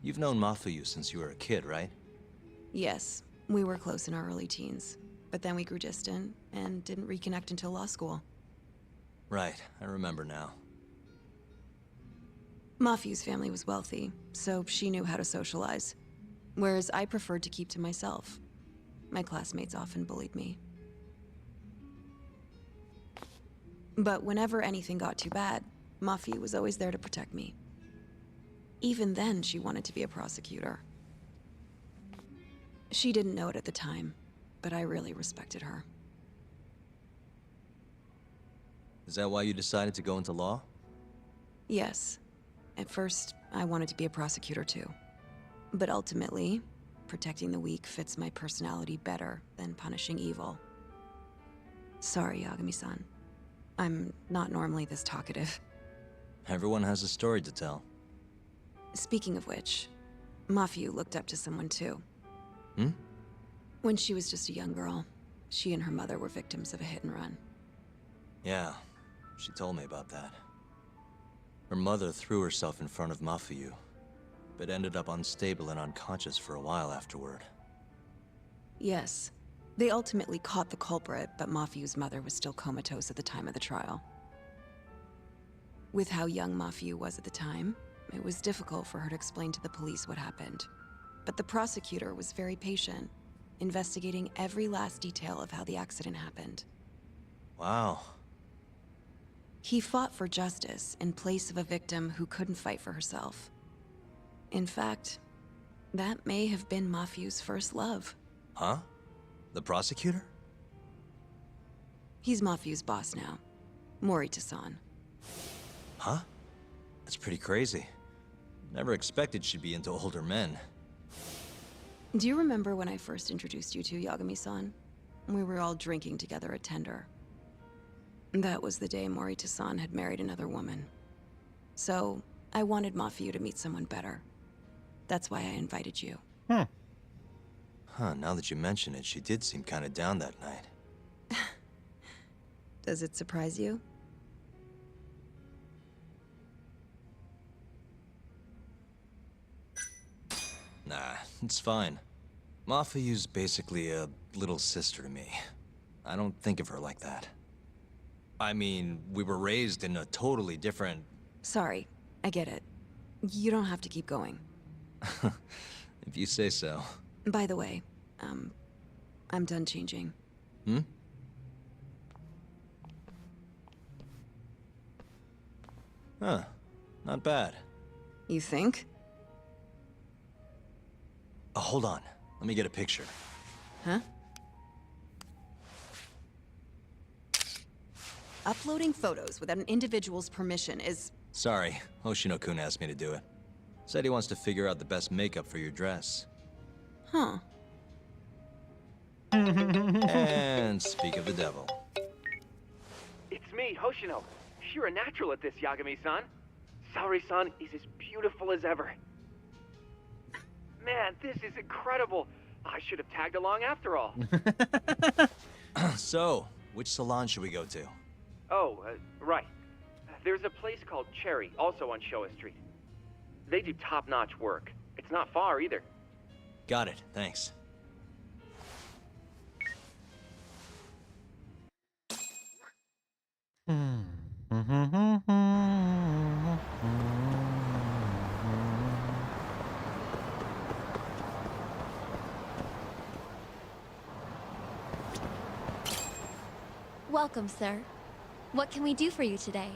you've known Mafuyu since you were a kid, right? Yes, we were close in our early teens. But then we grew distant and didn't reconnect until law school. Right, I remember now. Mafuyu's family was wealthy, so she knew how to socialize. Whereas I preferred to keep to myself. My classmates often bullied me. But whenever anything got too bad, Mafuyu was always there to protect me. Even then, she wanted to be a prosecutor. She didn't know it at the time, but I really respected her. Is that why you decided to go into law? Yes. At first, I wanted to be a prosecutor too. But ultimately, protecting the weak fits my personality better than punishing evil. Sorry, Yagami-san. I'm not normally this talkative. Everyone has a story to tell. Speaking of which, Mafuyu looked up to someone too. Hmm? When she was just a young girl, she and her mother were victims of a hit and run. Yeah, she told me about that. Her mother threw herself in front of Mafuyu, but ended up unstable and unconscious for a while afterward. Yes. They ultimately caught the culprit, but Mafuyu's mother was still comatose at the time of the trial. With how young Mafuyu was at the time, it was difficult for her to explain to the police what happened. But the prosecutor was very patient, investigating every last detail of how the accident happened. Wow. He fought for justice in place of a victim who couldn't fight for herself. In fact, that may have been Mafuyu's first love. Huh? The prosecutor? He's Mafuyu's boss now, Morita-san. Huh? That's pretty crazy. Never expected she'd be into older men. Do you remember when I first introduced you to Yagami-san? We were all drinking together at Tender. That was the day Morita-san had married another woman. So, I wanted Mafuyu to meet someone better. That's why I invited you. Huh, now that you mention it, she did seem kinda down that night. Does it surprise you? Nah, it's fine. Mafuyu's basically a little sister to me. I don't think of her like that. I mean, we were raised in a totally different... Sorry, I get it. You don't have to keep going. If you say so. By the way, I'm done changing. Hmm? Huh. Not bad. You think? Oh, hold on. Let me get a picture. Huh? Uploading photos without an individual's permission is... Sorry, Hoshino-kun asked me to do it. Said he wants to figure out the best makeup for your dress. Huh. And speak of the devil. It's me, Hoshino. You're a natural at this, Yagami-san. Saori-san is as beautiful as ever. Man, this is incredible. I should have tagged along after all. So, which salon should we go to? Oh, right. There's a place called Cherry, also on Showa Street. They do top-notch work. It's not far either. Got it, thanks. Welcome, sir. What can we do for you today?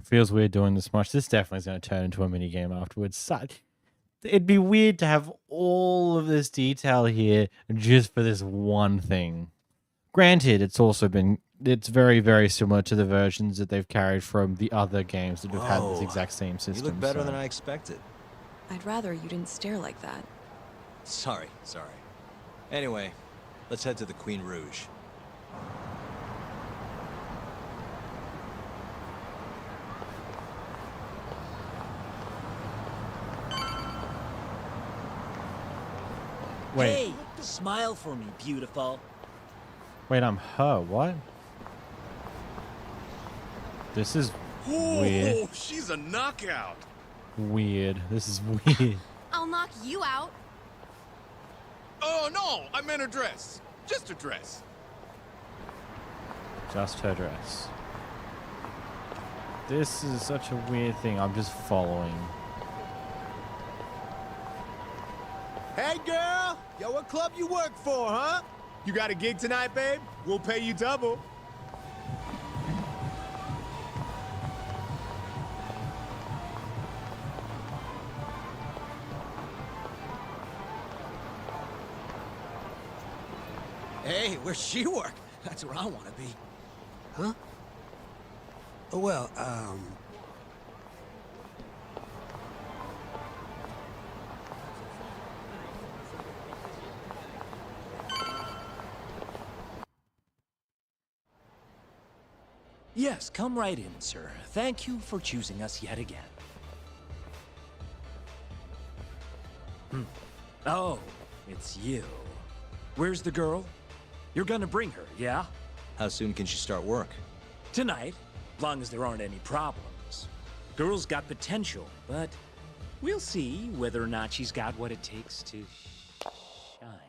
Feels weird doing this much. This definitely is going to turn into a mini game afterwards. It'd be weird to have all of this detail here just for this one thing. Granted, it's very, very similar to the versions that they've carried from the other games that have had this Whoa. exact same system. You look better so. than I expected. I'd rather you didn't stare like that. Sorry. Anyway, let's head to the Queen Rouge. Wait. Hey, smile for me, beautiful. Wait, I'm her. What? This is weird. Oh, she's a knockout. Weird. This is weird. I'll knock you out. Oh, no, I meant a dress. Just a dress. Just her dress. This is such a weird thing. I'm just following. Hey, girl. Yo, what club you work for, huh? You got a gig tonight, babe? We'll pay you double. Hey, where's she work? That's where I want to be. Huh? Oh, well, Yes, come right in, sir. Thank you for choosing us yet again. Oh, it's you. Where's the girl? You're gonna bring her, yeah? How soon can she start work? Tonight, long as there aren't any problems. Girl's got potential, but we'll see whether or not she's got what it takes to shine.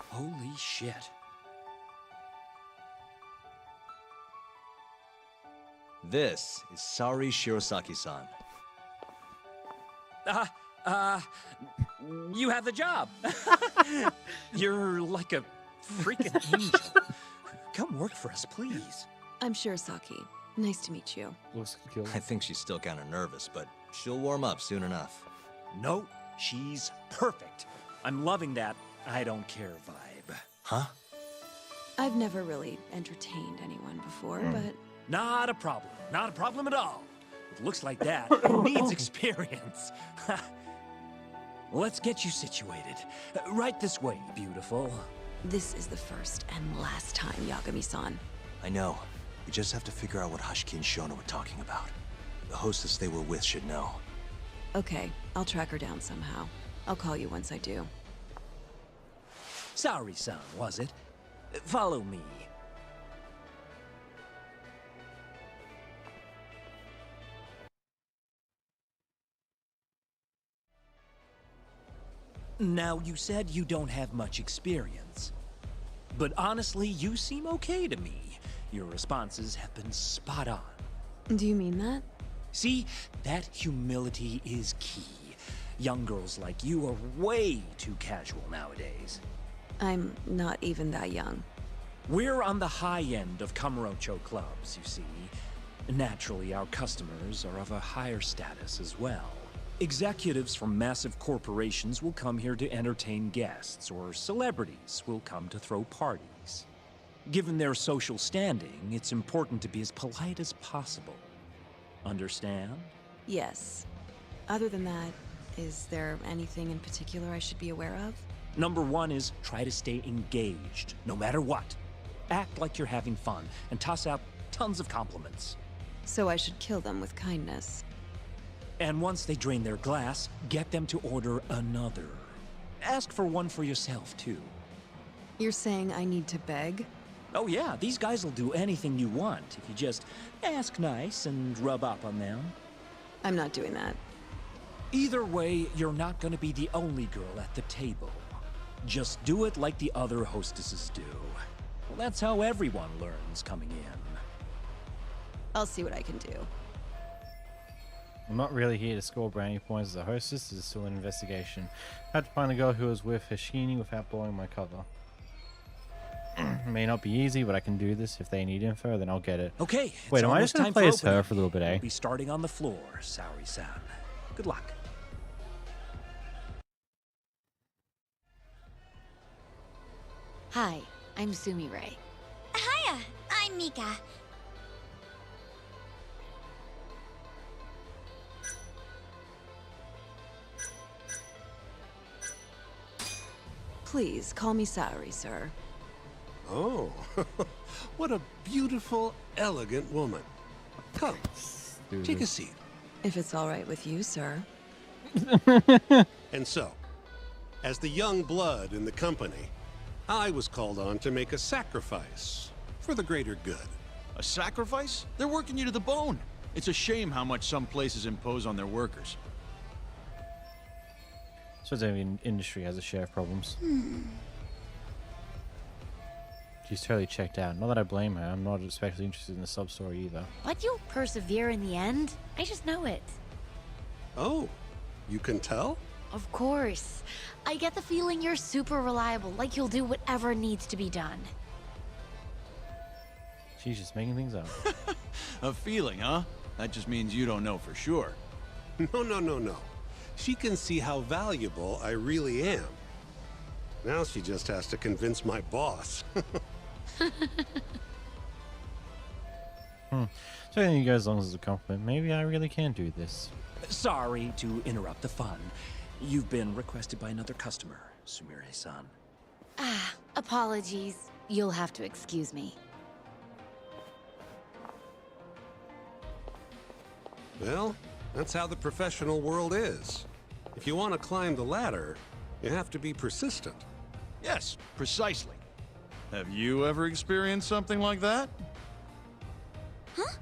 Holy shit. This is Sari Shirosaki-san. You have the job. You're like a freaking angel. Come work for us, please. I'm Shirosaki. Nice to meet you. I think she's still kind of nervous, but she'll warm up soon enough. No, she's perfect. I'm loving that I don't care vibe. Huh? I've never really entertained anyone before, but... Not a problem. Not a problem at all. It looks like that needs experience. Let's get you situated. Right this way, beautiful. This is the first and last time, Yagami-san. I know. We just have to figure out what Hashiki and Shono were talking about. The hostess they were with should know. Okay, I'll track her down somehow. I'll call you once I do. Sorry, son, was it? Follow me. Now, you said you don't have much experience. But honestly, you seem okay to me. Your responses have been spot on. Do you mean that? See, that humility is key. Young girls like you are way too casual nowadays. I'm not even that young. We're on the high end of Kamurocho clubs, you see. Naturally, our customers are of a higher status as well. Executives from massive corporations will come here to entertain guests, or celebrities will come to throw parties. Given their social standing, it's important to be as polite as possible. Understand? Yes. Other than that, is there anything in particular I should be aware of? Number one is try to stay engaged, no matter what. Act like you're having fun, and toss out tons of compliments. So I should kill them with kindness. And once they drain their glass, get them to order another. Ask for one for yourself, too. You're saying I need to beg? Oh yeah, these guys will do anything you want if you just ask nice and rub up on them. I'm not doing that. Either way, you're not gonna be the only girl at the table. Just do it like the other hostesses do. Well, that's how everyone learns coming in. I'll see what I can do. I'm not really here to score brownie points as a hostess. This is still an investigation. I had to find the girl who was with Hashini without blowing my cover. It may not be easy, but I can do this. If they need info, then I'll get it. Okay. Wait, am I just gonna play as her for a little bit, eh? We'll be starting on the floor, Saori-san. Good luck. Hi, I'm Sumi-Ray. Hiya, I'm Mika. Please, call me Saori, sir. Oh, what a beautiful, elegant woman. Come, take a seat. If it's all right with you, sir. And so, as the young blood in the company, I was called on to make a sacrifice for the greater good. A sacrifice? They're working you to the bone. It's a shame how much some places impose on their workers. So every industry has a share of problems. She's totally checked out. Not that I blame her. I'm not especially interested in the sub-story either. But you'll persevere in the end. I just know it. Oh, you can tell? Of course. I get the feeling you're super reliable, like you'll do whatever needs to be done. She's just making things up. A feeling, huh? That just means you don't know for sure. No. She can see how valuable I really am. Now she just has to convince my boss. So I think you guys, as long as it's a compliment, maybe I really can do this. Sorry to interrupt the fun. You've been requested by another customer, Sumire-san. Ah, apologies. You'll have to excuse me. Well, that's how the professional world is. If you want to climb the ladder, you have to be persistent. Yes, precisely. Have you ever experienced something like that? Huh?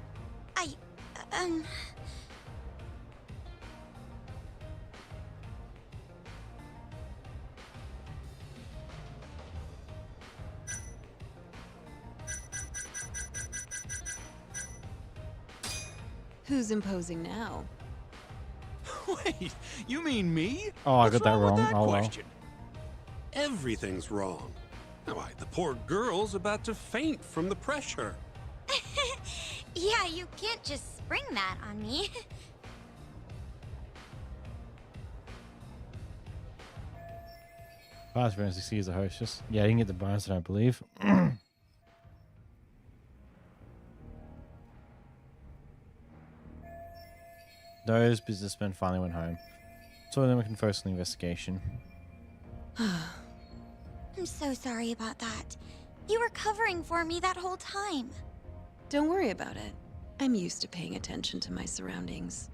Who's imposing now? Wait, you mean me? Oh, I What's got that wrong. with that Oh well. question? Everything's wrong. Why, the poor girl's about to faint from the pressure. Yeah, you can't just spring that on me. Pass for NCC as a hostess. Yeah, I didn't get the bonus, I don't believe. Those businessmen finally went home. So then we can focus on the investigation. I'm so sorry about that. You were covering for me that whole time. Don't worry about it. I'm used to paying attention to my surroundings.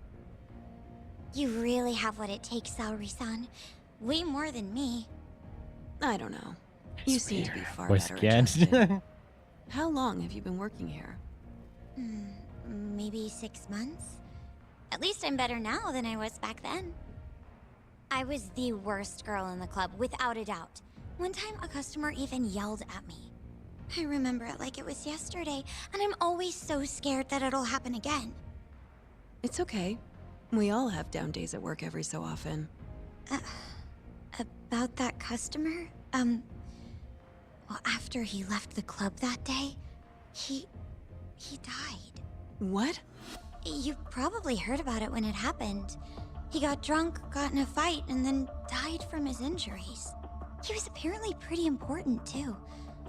You really have what it takes, Saori-san. Way more than me. I don't know. You seem to be far We're better scared. adjusted. How long have you been working here? Maybe 6 months? At least I'm better now than I was back then. I was the worst girl in the club, without a doubt. One time, a customer even yelled at me. I remember it like it was yesterday, and I'm always so scared that it'll happen again. It's okay. We all have down days at work every so often. About that customer? Well, after he left the club that day, he died. What? You probably heard about it when it happened. He got drunk, got in a fight, and then died from his injuries. He was apparently pretty important, too.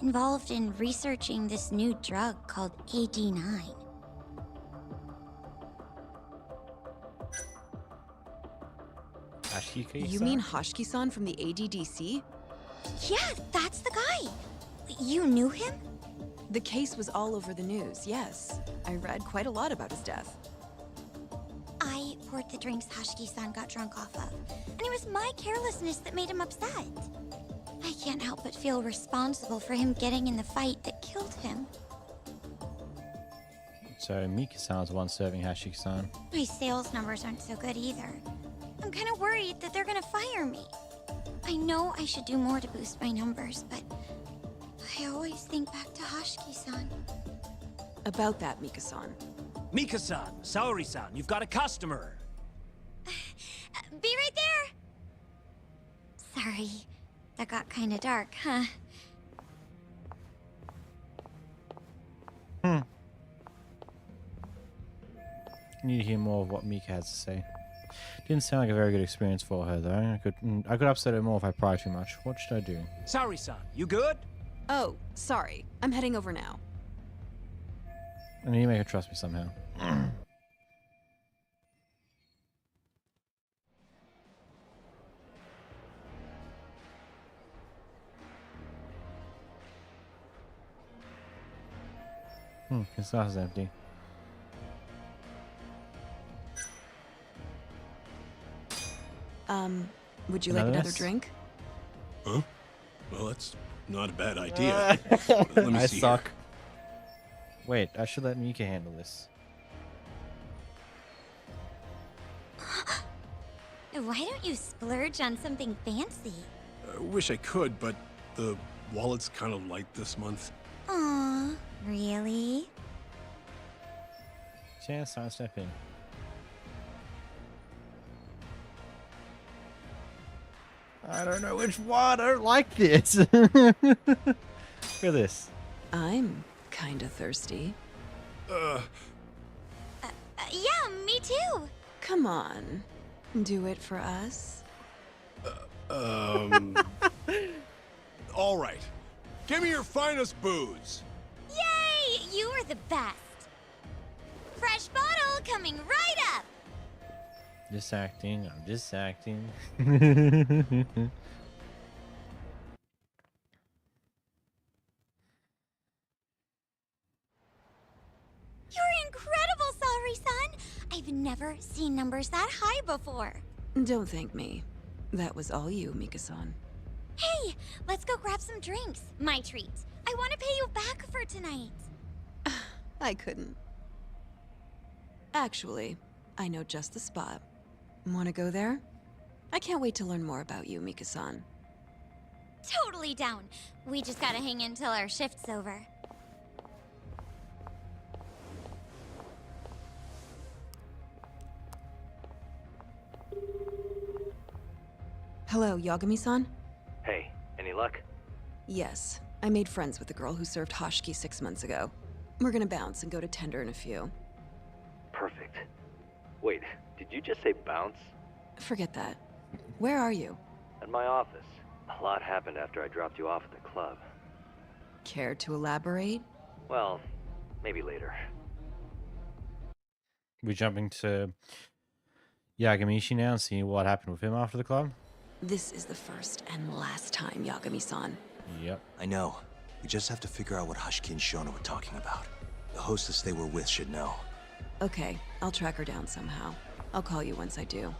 Involved in researching this new drug called AD9. Hashiki-san? You mean Hoshiki-san from the ADDC? Yeah, that's the guy. You knew him? The case was all over the news, yes. I read quite a lot about his death. I poured the drinks Hoshiki-san got drunk off of, and it was my carelessness that made him upset. I can't help but feel responsible for him getting in the fight that killed him. So Mika-san's the one serving Hashiki-san. My sales numbers aren't so good either. I'm kind of worried that they're gonna fire me. I know I should do more to boost my numbers, but I always think back to Hoshiki-san. About that, Mika-san. Mika-san, Saori-san, you've got a customer. Be right there! Sorry, that got kinda dark, huh? Need to hear more of what Mika has to say. Didn't sound like a very good experience for her, though. I could upset her more if I pry too much. What should I do? Saori-san, you good? Oh, sorry. I'm heading over now. I need to make her trust me somehow. His glass is empty. Would you like another drink? Huh? Well, that's not a bad idea. Let me I see suck. Wait, I should let Mika handle this. Why don't you splurge on something fancy? I wish I could, but the wallet's kind of light this month. Aw, really? Chance, time to step in. I don't know which one. I don't like this. Look at this. I'm kinda thirsty. Yeah, me too. Come on. Do it for us. All right. Give me your finest booze. Yay! You are the best. Fresh bottle coming right up. Just acting. I'm just acting. You're incredible, Saori-san. I've never seen numbers that high before. Don't thank me. That was all you, Mika-san. Hey, let's go grab some drinks. My treat. I want to pay you back for tonight. I couldn't. Actually, I know just the spot. Want to go there? I can't wait to learn more about you, Mika-san. Totally down. We just gotta hang in till our shift's over. Hello, Yagami-san? Hey, any luck? Yes. I made friends with the girl who served Hoshiki 6 months ago. We're gonna bounce and go to Tender in a few. Perfect. Wait, did you just say bounce? Forget that. Where are you? At my office. A lot happened after I dropped you off at the club. Care to elaborate? Well, maybe later. We're jumping to Yagamishi now and seeing what happened with him after the club. This is the first and last time, Yagami-san. Yep. I know. We just have to figure out what Hashiki and Shono were talking about. The hostess they were with should know. Okay, I'll track her down somehow. I'll call you once I do.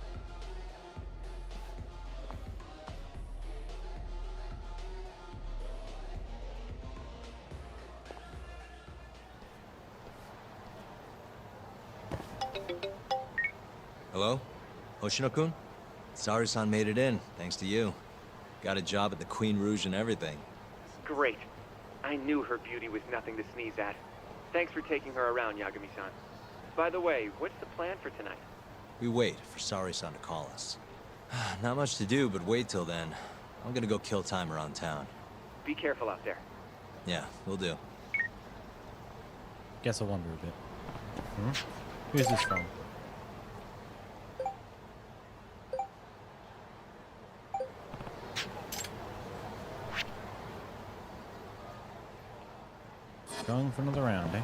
Hello? Hoshino-kun? Saori-san made it in, thanks to you. Got a job at the Queen Rouge and everything. Great. I knew her beauty was nothing to sneeze at. Thanks for taking her around, Yagami-san. By the way, what's the plan for tonight? We wait for Saori-san to call us. Not much to do, but wait till then. I'm gonna go kill time around town. Be careful out there. Yeah, we'll do. Guess I wonder a bit. Who's this from? Going for another round, eh?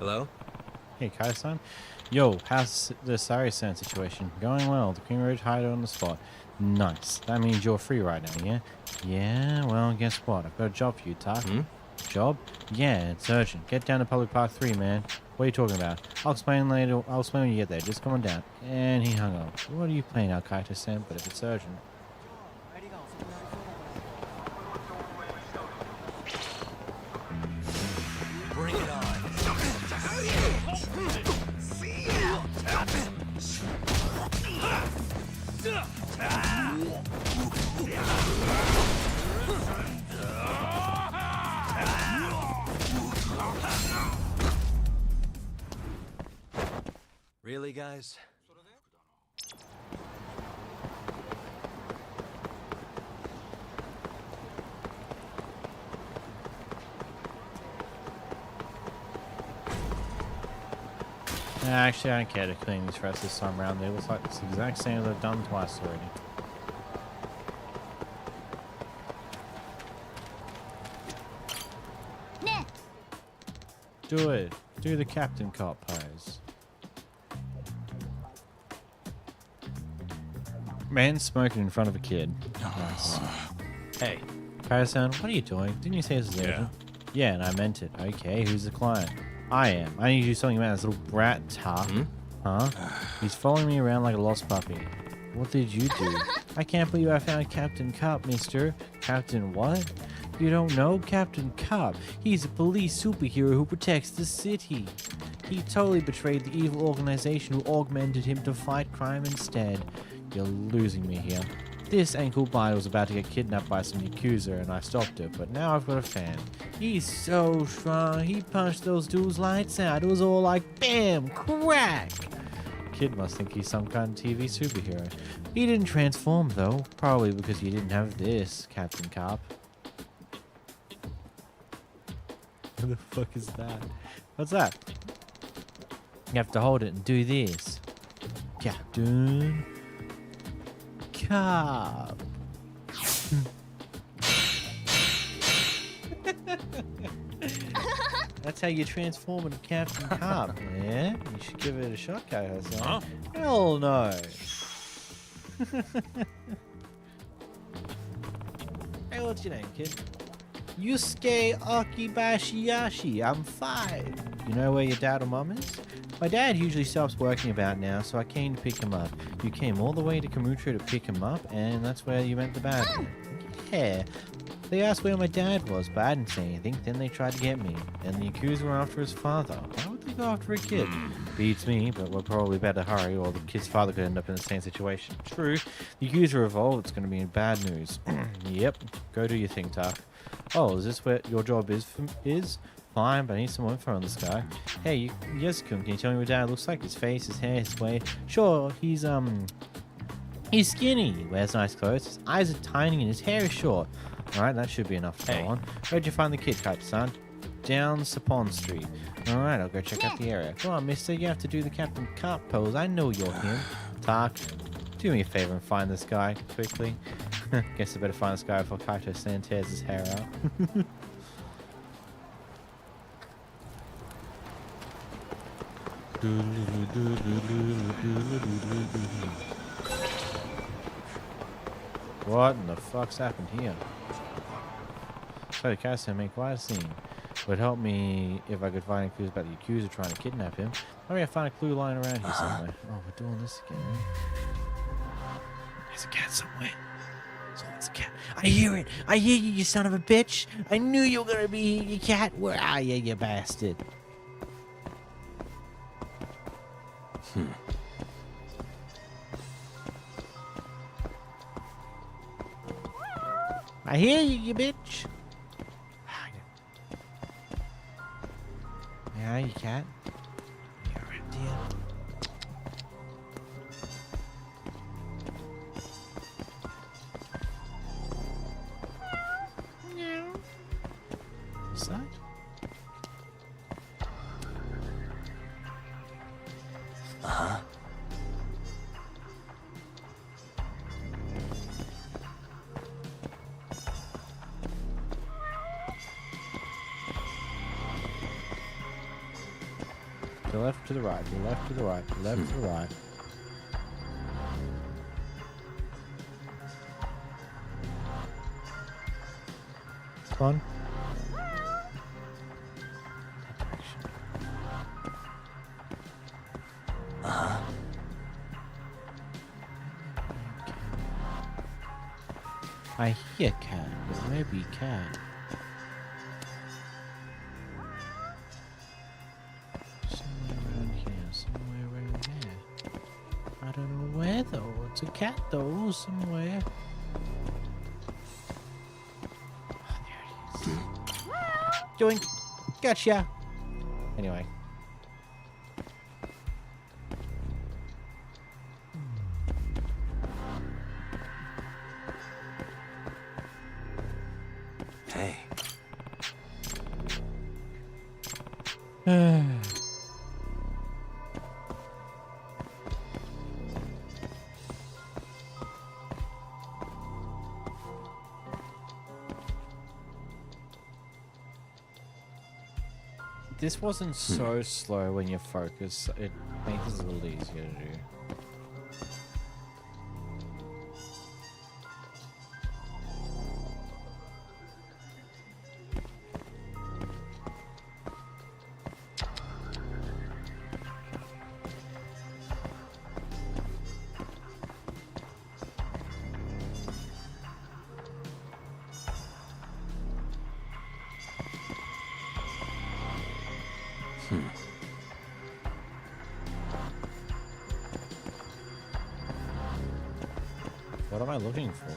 Hello? Hey, Kai-san. Yo, how's the Sari-san situation? Going well. The King Ridge hideout on the spot. Nice. That means you're free right now, yeah? Yeah, well, guess what? I've got a job for you, Tak. Job? Yeah, it's urgent. Get down to Public Park 3, man. What are you talking about? I'll explain later. I'll explain when you get there. Just come on down. And he hung up. What are you playing now, Kaito-san? But if it's urgent... Bring it on. Really, guys? Actually, I don't care to clean these rest this time around. They look like it's the exact same as I've done twice already. Nah. Do it. Do the Captain Cop pose. Man smoking in front of a kid. Nice. Hey, Kaisan, what are you doing? Didn't you say this is urgent? Yeah, and I meant it. Okay, who's the client? I am. I need to do something about this little brat, Tak. Huh? He's following me around like a lost puppy. What did you do? I can't believe I found Captain Cop, mister. Captain what? You don't know? Captain Cop. He's a police superhero who protects the city. He totally betrayed the evil organization who augmented him to fight crime instead. You're losing me here. This ankle bite was about to get kidnapped by some Yakuza and I stopped it, but now I've got a fan. He's so strong, he punched those dudes lights out. It was all like BAM! Crack! Kid must think he's some kind of TV superhero. He didn't transform though, probably because he didn't have this, Captain Cop. What the fuck is that? What's that? You have to hold it and do this. Captain Cop. That's how you transform into Captain Cop. Yeah? You should give it a shot, Kai-san. Huh? Hell no. Hey, what's your name, kid? Yusuke Akibashiyashi. I'm 5. You know where your dad or mom is? My dad usually stops working about now, so I came to pick him up. You came all the way to Kamutro to pick him up, and that's where you met the bad man. Yeah. They asked where my dad was, but I didn't say anything. Then they tried to get me. And the Yakuza were after his father. Why would they go after a kid? Beats me, but we'll probably better hurry, or the kid's father could end up in the same situation. True. The Yakuza revolt, it's going to be in bad news. Yep. Go do your thing, Tak. Oh, is this where your job is? Fine, but I need some more info on this guy. Hey, Yes-kun, can you tell me what dad looks like? His face, his hair, his way? Sure, he's skinny. He wears nice clothes. His eyes are tiny and his hair is short. Alright, that should be enough to go on. Where'd you find the kid, Kaito-san? Down Sapon Street. Alright, I'll go check out the area. Come on, mister, you have to do the Captain Cop pose. I know you're him. Tak, do me a favor and find this guy, quickly. Guess I better find this guy before Kaito-san tears his hair out. What in the fuck's happened here? So the Kaito made quite a scene. Would help me if I could find clues about the Yakuza trying to kidnap him. Maybe I find a clue lying around here somewhere. Oh, we're doing this again. There's a cat somewhere. There's a cat. I hear it. I hear you, you son of a bitch. I knew you were gonna be here, you cat. Where are you, you bastard? I hear you, you bitch. Yeah, you cat. You're right, dear. What's that? Uh-huh. To the left, to the right, to the left, to the right, to the left, to the right. Come on. That direction. Uh-huh. I hear cat, but where be cat? Somewhere around here, somewhere around there. I don't know where though. It's a cat though, somewhere. Oh, there it is. Doink! Gotcha! Anyway. Hey. This wasn't so slow when you focus. It makes it a little easier to do. What am I looking for?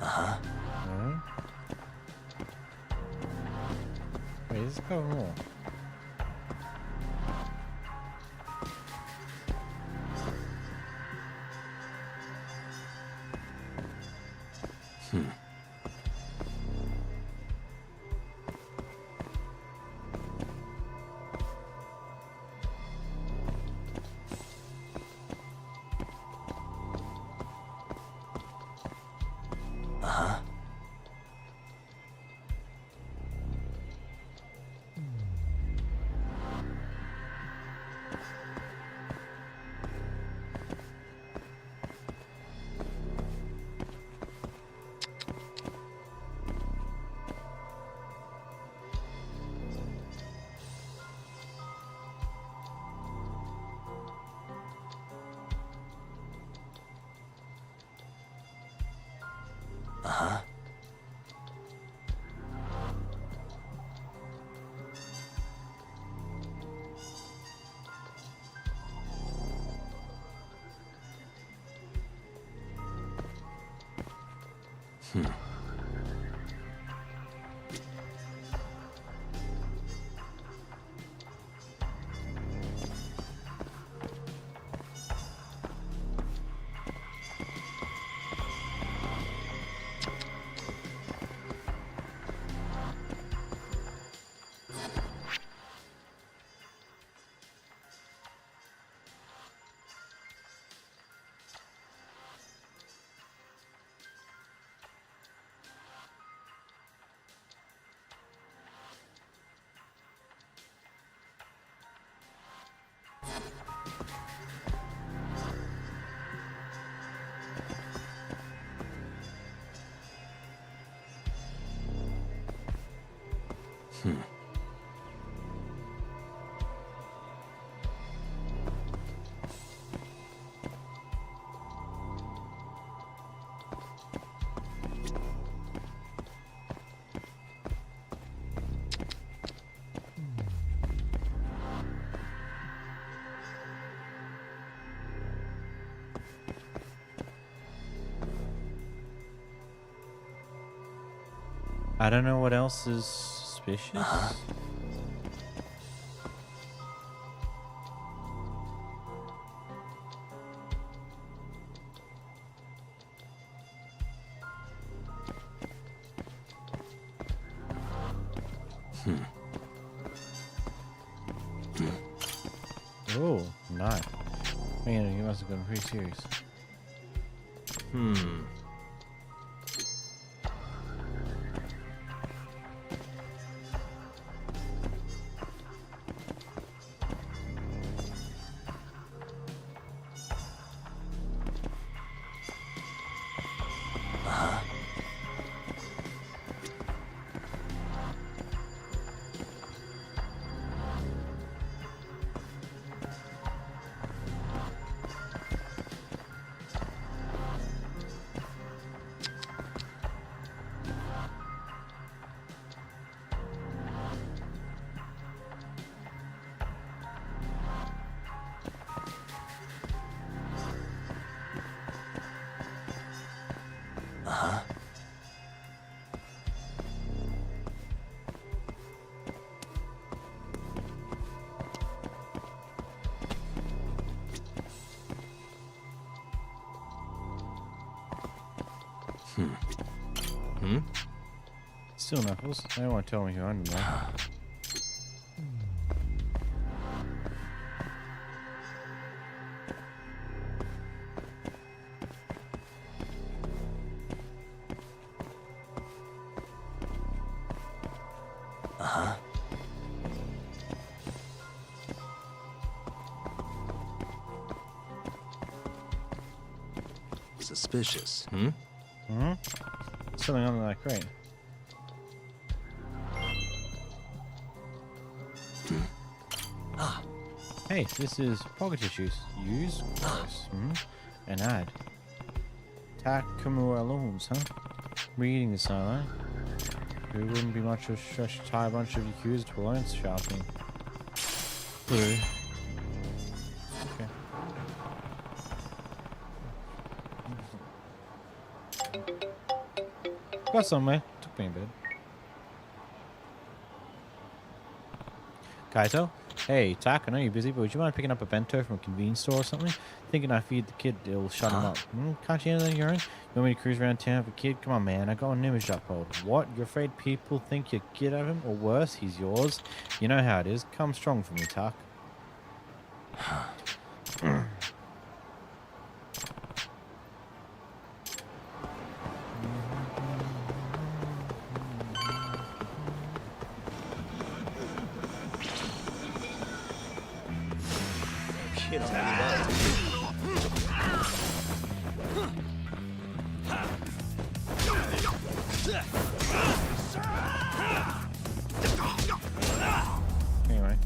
Uh-huh. No? Wait, this is going wrong. Uh-huh. Uh-huh. I don't know what else is suspicious. Oh, nice. Man, you must have been pretty serious. Still Knuckles. They won't tell me who I'm doing. Suspicious. Something under that crate. Hey, this is pocket tissues. Use gross. An ad. Takamura loans, huh? Reading this, alright? It wouldn't be much of a stretch to tie a bunch of Yakuza to a loan sharpening. Blue. Okay. Got some, man. Took me a bit. Kaito? Hey, Tak, I know you're busy, but would you mind picking up a bento from a convenience store or something? Thinking I feed the kid, it'll shut him up. Can't you handle it on your own? You want me to cruise around town for a kid? Come on, man, I got an image to uphold. What? You're afraid people think you're a kid of him? Or worse, he's yours? You know how it is. Come strong for me, Tak. Anyway.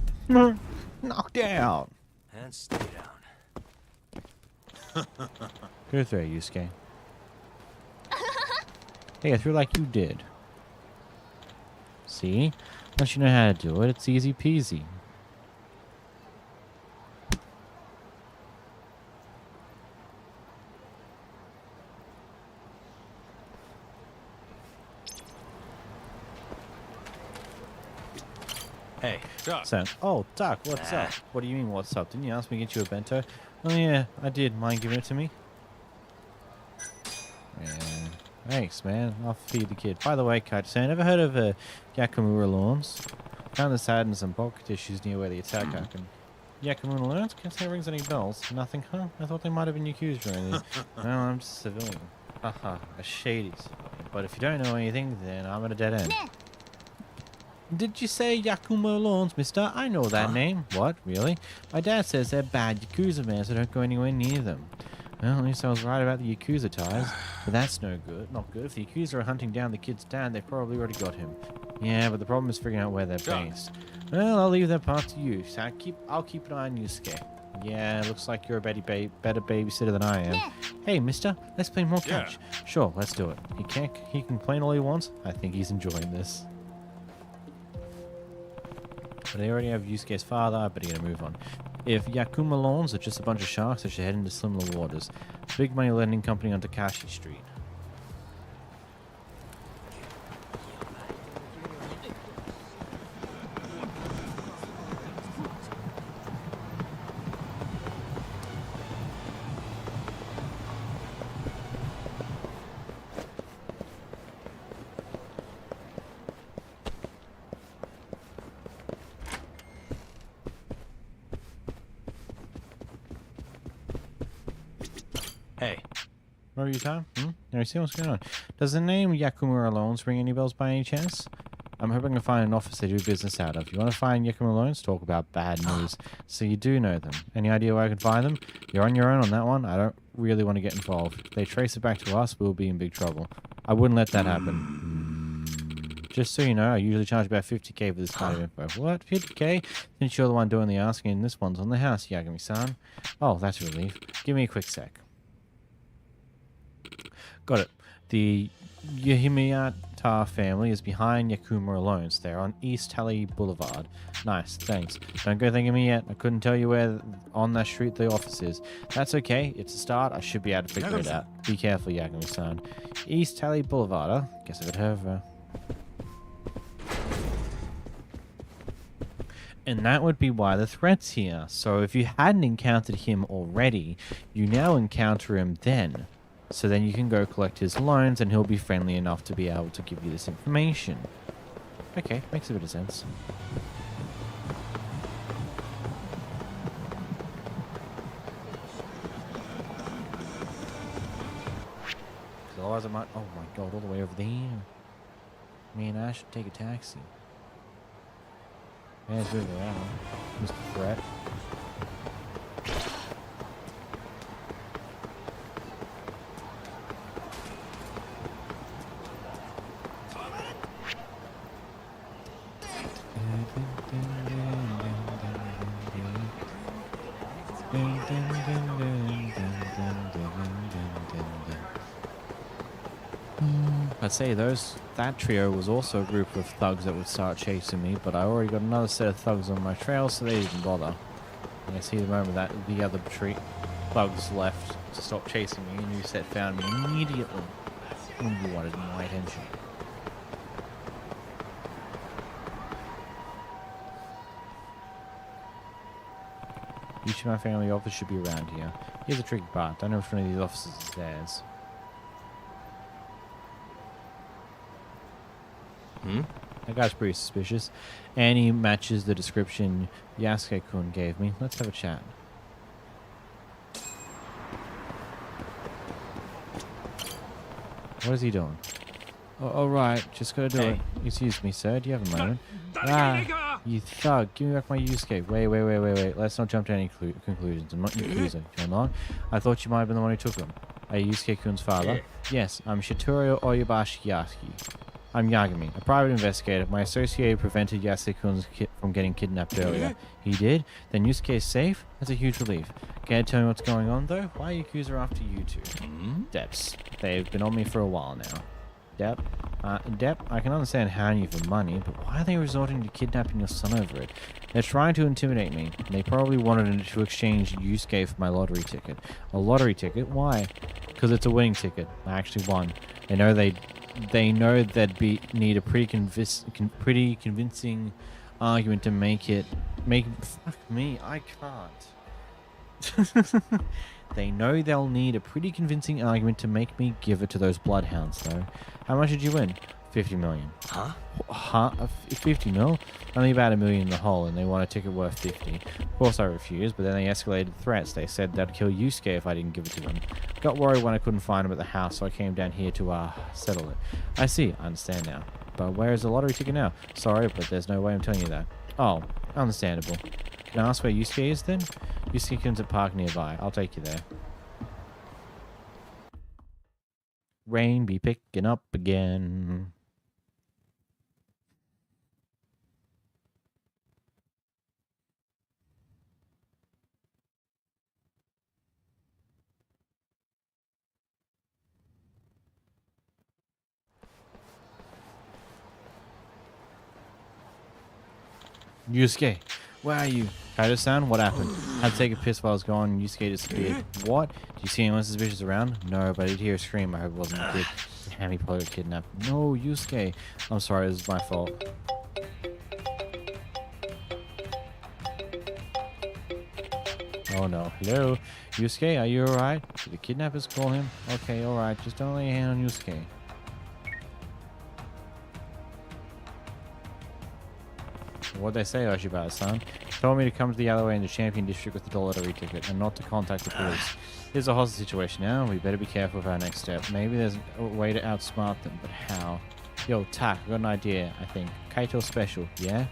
Knocked out. And stay down. Good throw, Yusuke. Hey, I threw like you did. See? Once you know how to do it, it's easy peasy. Hey, Doc. So, oh, Doc, what's up? What do you mean, what's up? Didn't you ask me to get you a bento? Oh, yeah, I did. Mind giving it to me? Yeah. Thanks, man. I'll feed the kid. By the way, Kaito-san, ever heard of Yakamura lawns? Found this ad in some pocket tissues near where the attack happened. Yakamura lawns? Can't say it rings any bells. Nothing, huh? I thought they might have been Yakuza or anything. No, I'm just a civilian. Haha, a shady civilian. But if you don't know anything, then I'm at a dead end. Did you say Yakumo Lawns, mister? I know that name. What? Really? My dad says they're bad Yakuza men, so don't go anywhere near them. Well, at least I was right about the Yakuza ties. But that's no good. Not good. If the Yakuza are hunting down the kid's dad, they've probably already got him. Yeah, but the problem is figuring out where they're based. Well, I'll leave that part to you. So I'll keep an eye on Yusuke. Yeah, looks like you're a better babysitter than I am. Hey, mister, let's play more catch. Sure, let's do it. He can complain all he wants. I think he's enjoying this. But they already have Yusuke's father, I better get a move on. If Yakuma Lawns are just a bunch of sharks, they should head into similar waters. Big money lending company on Takashi Street. Hey. What are you, Tom? Never see what's going on. Does the name Yakumura Loans ring any bells by any chance? I'm hoping to find an office they do business out of. You want to find Yakumura Loans? Talk about bad news. So you do know them. Any idea where I can find them? You're on your own on that one. I don't really want to get involved. If they trace it back to us, we'll be in big trouble. I wouldn't let that happen. Just so you know, I usually charge about 50k for this kind of info. What? 50k? Since you're the one doing the asking, and this one's on the house, Yagami-san. Oh, that's a relief. Give me a quick sec. Got it. The Yahimiyata family is behind Yakumura Loans. They're on East Tally Boulevard. Nice, thanks. Don't go thanking me yet. I couldn't tell you where on that street the office is. That's okay. It's a start. I should be able to figure it out. Be careful, Yagami-san. East Tally Boulevard, huh? Guess I could have... And that would be why the threat's here. So if you hadn't encountered him already, you now encounter him then. So then you can go collect his loans and he'll be friendly enough to be able to give you this information. Okay, makes a bit of sense. Because otherwise I might... Oh my god, all the way over there. Me and Ash should take a taxi. Yeah, let's move around. Mr. Threat. I'd say that trio was also a group of thugs that would start chasing me, but I already got another set of thugs on my trail, so they didn't bother. And I see the moment that the other thugs left to stop chasing me, a new set found me immediately. And you wanted my attention. Each of my family office should be around here. Here's a tricky part. I know which one of these offices is theirs. That guy's pretty suspicious. And he matches the description Yasuke-kun gave me. Let's have a chat. What is he doing? Oh, all right, just gotta do it. Excuse me, sir. Do you have a moment? You thug. Give me back my Yusuke. Wait. Let's not jump to any conclusions. I'm not your accuser. You're not. I thought you might have been the one who took him. Are you Yusuke-kun's father? Yes, I'm Shitorio Oyabashi Yasuki. I'm Yagami, a private investigator. My associate prevented Yasuke-kun from getting kidnapped earlier. He did? Then Yusuke is safe? That's a huge relief. Can you tell me what's going on, though? Why are Yakuza after you two? Deps. They've been on me for a while now. Dep, I can understand hounding you for money, but why are they resorting to kidnapping your son over it? They're trying to intimidate me. They probably wanted to exchange Yusuke for my lottery ticket. A lottery ticket? Why? Because it's a winning ticket. I actually won. They know they'd need a pretty convincing argument to make it. Fuck me, I can't. They know they'll need a pretty convincing argument to make me give it to those bloodhounds, though. How much did you win? 50 million. Huh? 50 mil? Only about $1 million in the hole, and they want a ticket worth 50. Of course I refused, but then they escalated threats. They said they'd kill Yusuke if I didn't give it to them. Got worried when I couldn't find him at the house, so I came down here to, settle it. I see, I understand now. But where is the lottery ticket now? Sorry, but there's no way I'm telling you that. Oh, understandable. Can I ask where Yusuke is, then? Yusuke-kun's at a park nearby. I'll take you there. Rain be picking up again. Yusuke, where are you? Kaito-san, what happened? Had to take a piss while I was gone and Yusuke disappeared. What? Did you see anyone suspicious around? No, but I did hear a scream. I hope it wasn't a kid. Damn, he probably got kidnapped. No, Yusuke. I'm sorry, this is my fault. Oh no. Hello? Yusuke, are you alright? Did the kidnappers call him? Okay, alright. Just don't lay your hand on Yusuke. What'd they say, Oshiba-san? Told me to come to the alleyway in the Champion District with the lottery ticket and not to contact the police. Here's a hostage situation now. We better be careful of our next step. Maybe there's a way to outsmart them, but how? Yo, Tak, I got an idea, I think. Kaito special, yeah?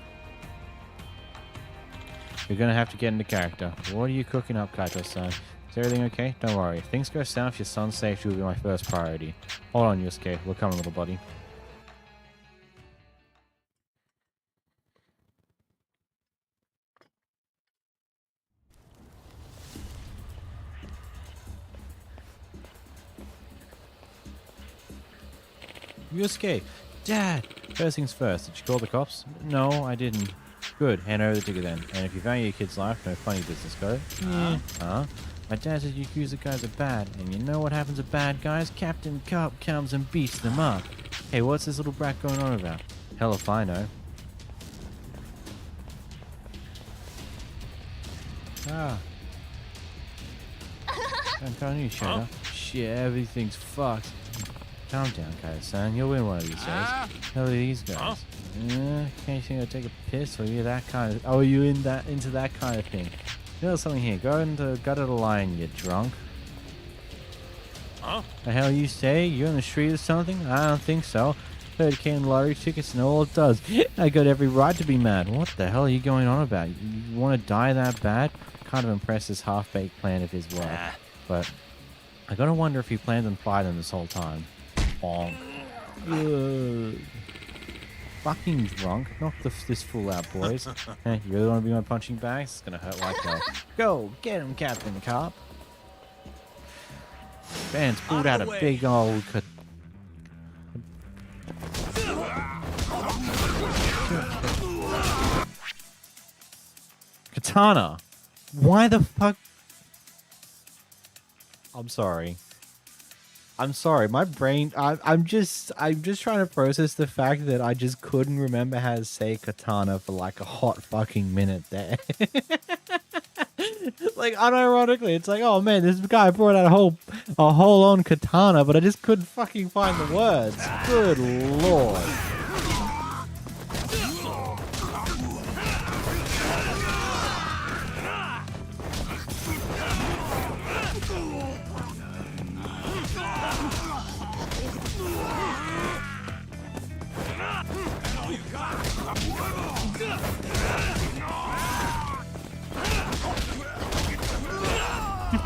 You're gonna have to get into character. What are you cooking up, Kaito-san? Is everything okay? Don't worry. If things go south, your son's safety will be my first priority. Hold on, Yusuke. We're coming, little buddy. Yusuke! Dad! First things first, did you call the cops? No, I didn't. Good, hand over the ticket then. And if you value your kid's life, no funny business, got it? Yeah. My dad says Yakuza guys are bad, and you know what happens to bad guys? Captain Cop comes and beats them up. Hey, what's this little brat going on about? Hell if I know. I'm telling you, shut up. Shh. shit, everything's fucked. Calm down, Kaito-san. You'll win one of these days. Hell are these guys? Can't you think I'll take a piss? Or are you that kind of... Oh, are you into that kind of thing? You know something here. Go into gut of the line, you drunk. The hell you say? You're on the street or something? I don't think so. 30 can lottery tickets and all it does. I got every right to be mad. What the hell are you going on about? You want to die that bad? Kind of impressed this half-baked plan of his work. But I gotta wonder if he planned on fighting this whole time. Bonk. Ugh. Fucking drunk. Knock this fool out, boys. Hey, you really want to be my punching bag? It's gonna hurt like hell. Go, get him, Captain Cop. Vance pulled out a big old... Katana. Why the fuck? I'm sorry. My brain. I'm just trying to process the fact that I just couldn't remember how to say katana for like a hot fucking minute there. Like unironically, it's like, oh man, this guy brought out a whole on katana, but I just couldn't fucking find the words. Good lord.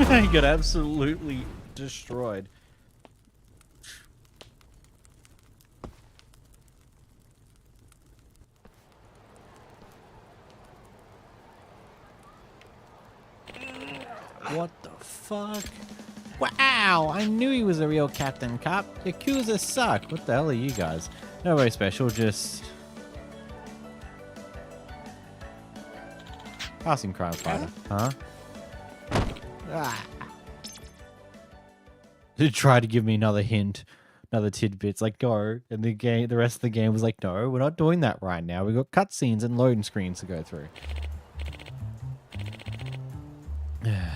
He got absolutely destroyed. What the fuck? Wow, I knew he was a real Captain Cop. Yakuza suck. What the hell are you guys? Nobody special, just... passing crime fighter, huh? They tried to give me another hint, another tidbits, like go, and the rest of the game was like, no, we're not doing that right now. We got cutscenes and loading screens to go through.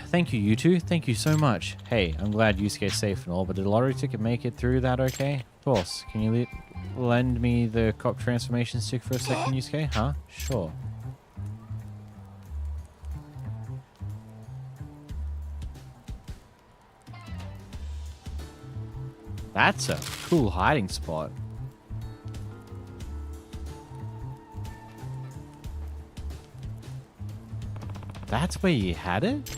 Thank you, you two. Thank you so much. Hey, I'm glad Yusuke's safe and all, but did the lottery ticket make it through that okay? Of course. Can you lend me the cop transformation stick for a second, Yusuke? Huh? Sure. That's a cool hiding spot. That's where you had it?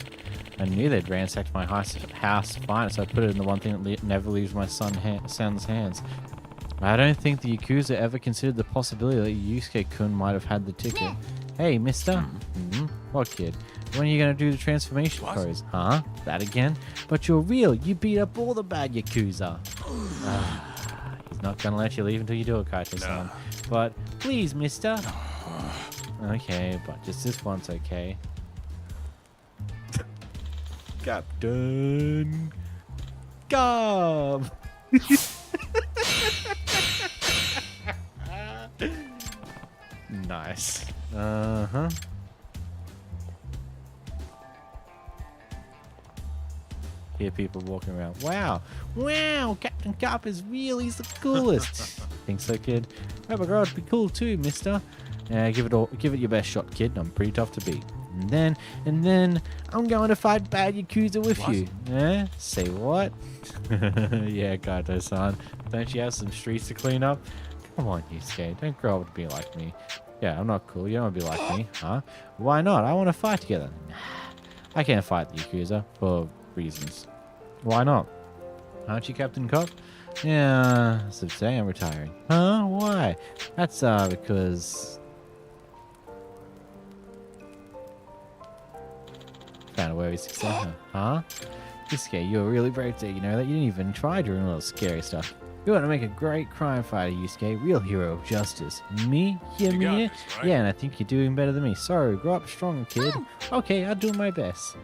I knew they'd ransacked my house fine, so I put it in the one thing that never leaves my son's hands. I don't think the Yakuza ever considered the possibility that Yusuke-kun might have had the ticket. Hey, mister. What kid? When are you going to do the transformation pose? Huh? That again? But you're real. You beat up all the bad Yakuza. He's not going to let you leave until you do it, Kaito-san. But please, mister. Okay, but just this once, okay? Captain Cobb. Nice. Uh-huh. Hear people walking around. Wow. Wow, Captain Cop is real. He's the coolest. Think so, kid? Oh my god, it'd be cool too, mister. Give it your best shot, kid. I'm pretty tough to beat. And then I'm going to fight bad Yakuza with you. Say what? Yeah, Kaito-san. Don't you have some streets to clean up? Come on, Yusuke. Don't grow up to be like me. Yeah, I'm not cool. You don't want to be like me, huh? Why not? I want to fight together. I can't fight the Yakuza for reasons. Why not? Aren't you Captain Cop? Yeah, so today I'm retiring. Huh? Why? That's because... found a way of success, huh? Yusuke, you're really brave today, you know that? You didn't even try doing all the scary stuff. You want to make a great crime fighter, Yusuke. Real hero of justice. Me? Yeah, me? Right? Yeah, and I think you're doing better than me. So, grow up strong, kid. Okay, I'll do my best.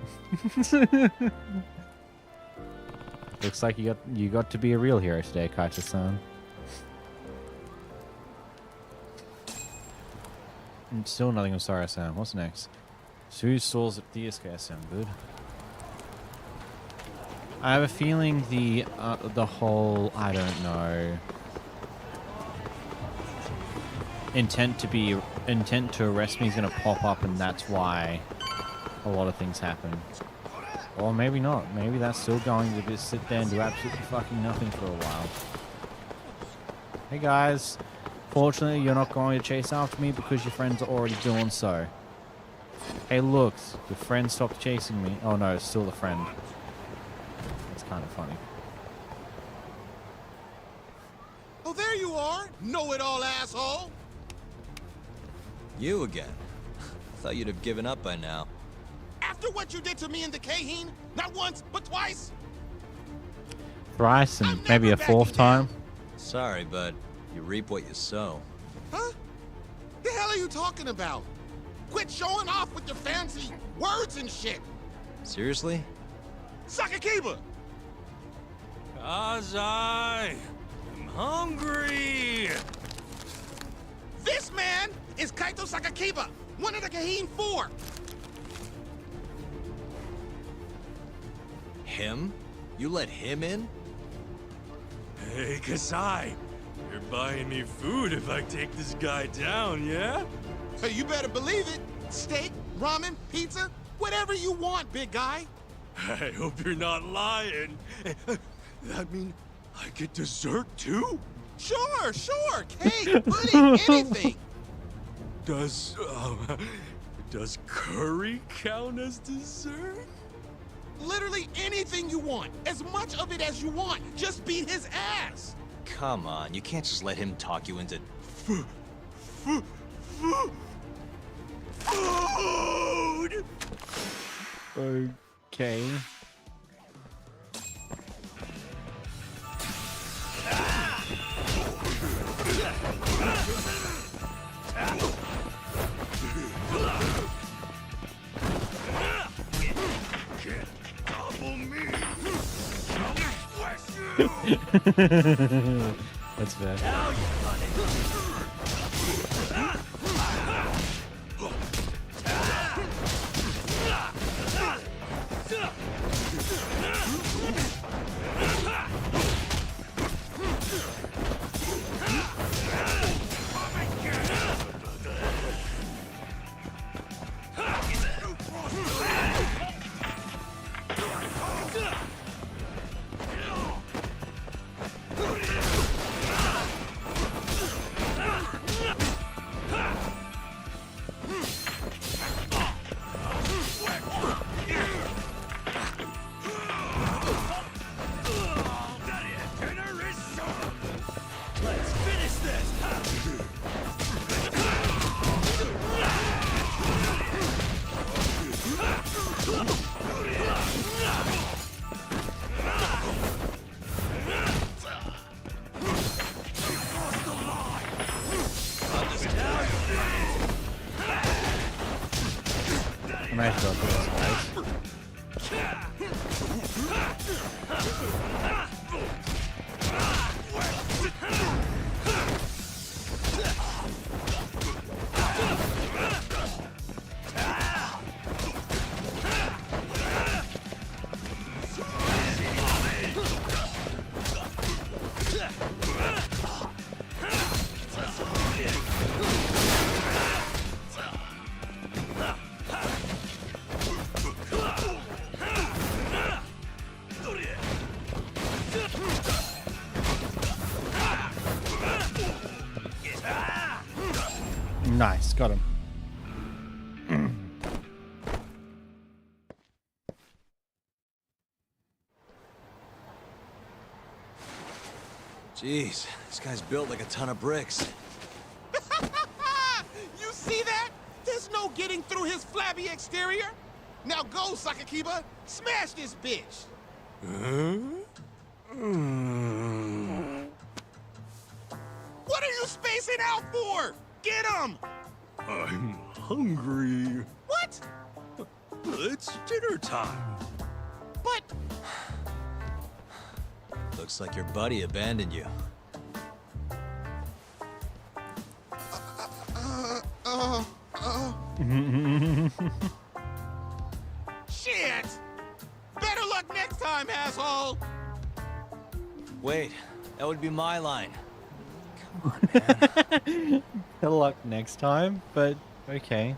Looks like you got to be a real hero today, Kaito-san. And still nothing of Sara-san. What's next? Two stalls at Thea's sound good. I have a feeling the whole, I don't know, intent to arrest me is gonna pop up, and that's why a lot of things happen. Or maybe not. Maybe that's still going to just sit there and do absolutely fucking nothing for a while. Hey guys, fortunately you're not going to chase after me because your friends are already doing so. Hey look, your friend stopped chasing me. Oh no, it's still the friend. That's kind of funny. Oh, there you are, know-it-all asshole. You again. Thought you'd have given up by now. After what you did to me and the Kaheen, not once, but twice. Thrice and maybe a fourth time. Sorry, but you reap what you sow. Huh? The hell are you talking about? Quit showing off with your fancy words and shit. Seriously? Sakakiba! Krzair, I'm hungry. This man is Kaito Sakakiba, one of the Kaheen 4. Him? You let him in? Hey, Krzair, you're buying me food if I take this guy down, yeah? Hey, you better believe it. Steak, ramen, pizza, whatever you want, big guy. I hope you're not lying. That mean I get dessert too? Sure, cake, pudding, anything. Does curry count as dessert? Literally anything you want, as much of it as you want. Just beat his ass. Come on, you can't just let him talk you into... Food! Okay. That's fair. Nice job, guys. Nice, got him. Jeez, this guy's built like a ton of bricks. You see that? There's no getting through his flabby exterior. Now go, Sakakiba. Smash this bitch. What are you spacing out for? Get him! I'm hungry. What? It's dinner time. But... Looks like your buddy abandoned you. Shit! Better luck luck next time, asshole! Wait, that would be my line. Good luck next time, but okay.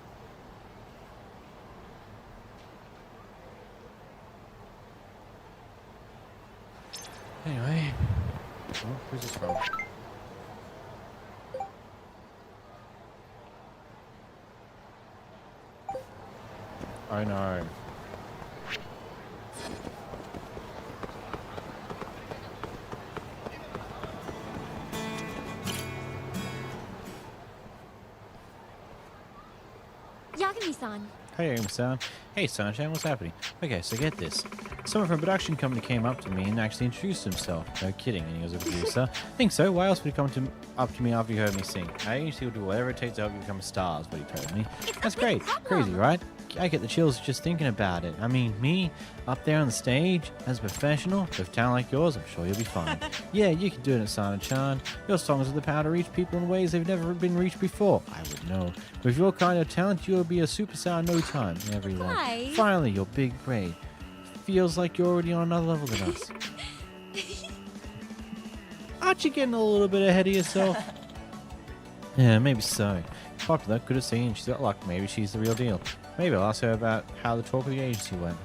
Anyway, oh, who's this from? I know. Yagami-san. Hey, Sam. Hey, Sunshine, what's happening? Okay, so get this. Someone from a production company came up to me and actually introduced himself. No kidding, and he was a producer. I think so. Why else would he come up to me after he heard me sing? I usually will do whatever it takes to help you become a star, is what he told me. That's great. Crazy, right? I get the chills just thinking about it. I mean, me, up there on the stage, as a professional, with talent like yours, I'm sure you'll be fine. Yeah, you can do it, Sana-chan. Your songs have the power to reach people in ways they've never been reached before. I would know. With your kind of talent, you'll be a superstar in no time, everyone. Hi. Finally, your big break. Feels like you're already on another level than us. Aren't you getting a little bit ahead of yourself? Yeah, maybe so. Popular, good at singing, she's got luck. Maybe she's the real deal. Maybe I'll ask her about how the talk of the agency went.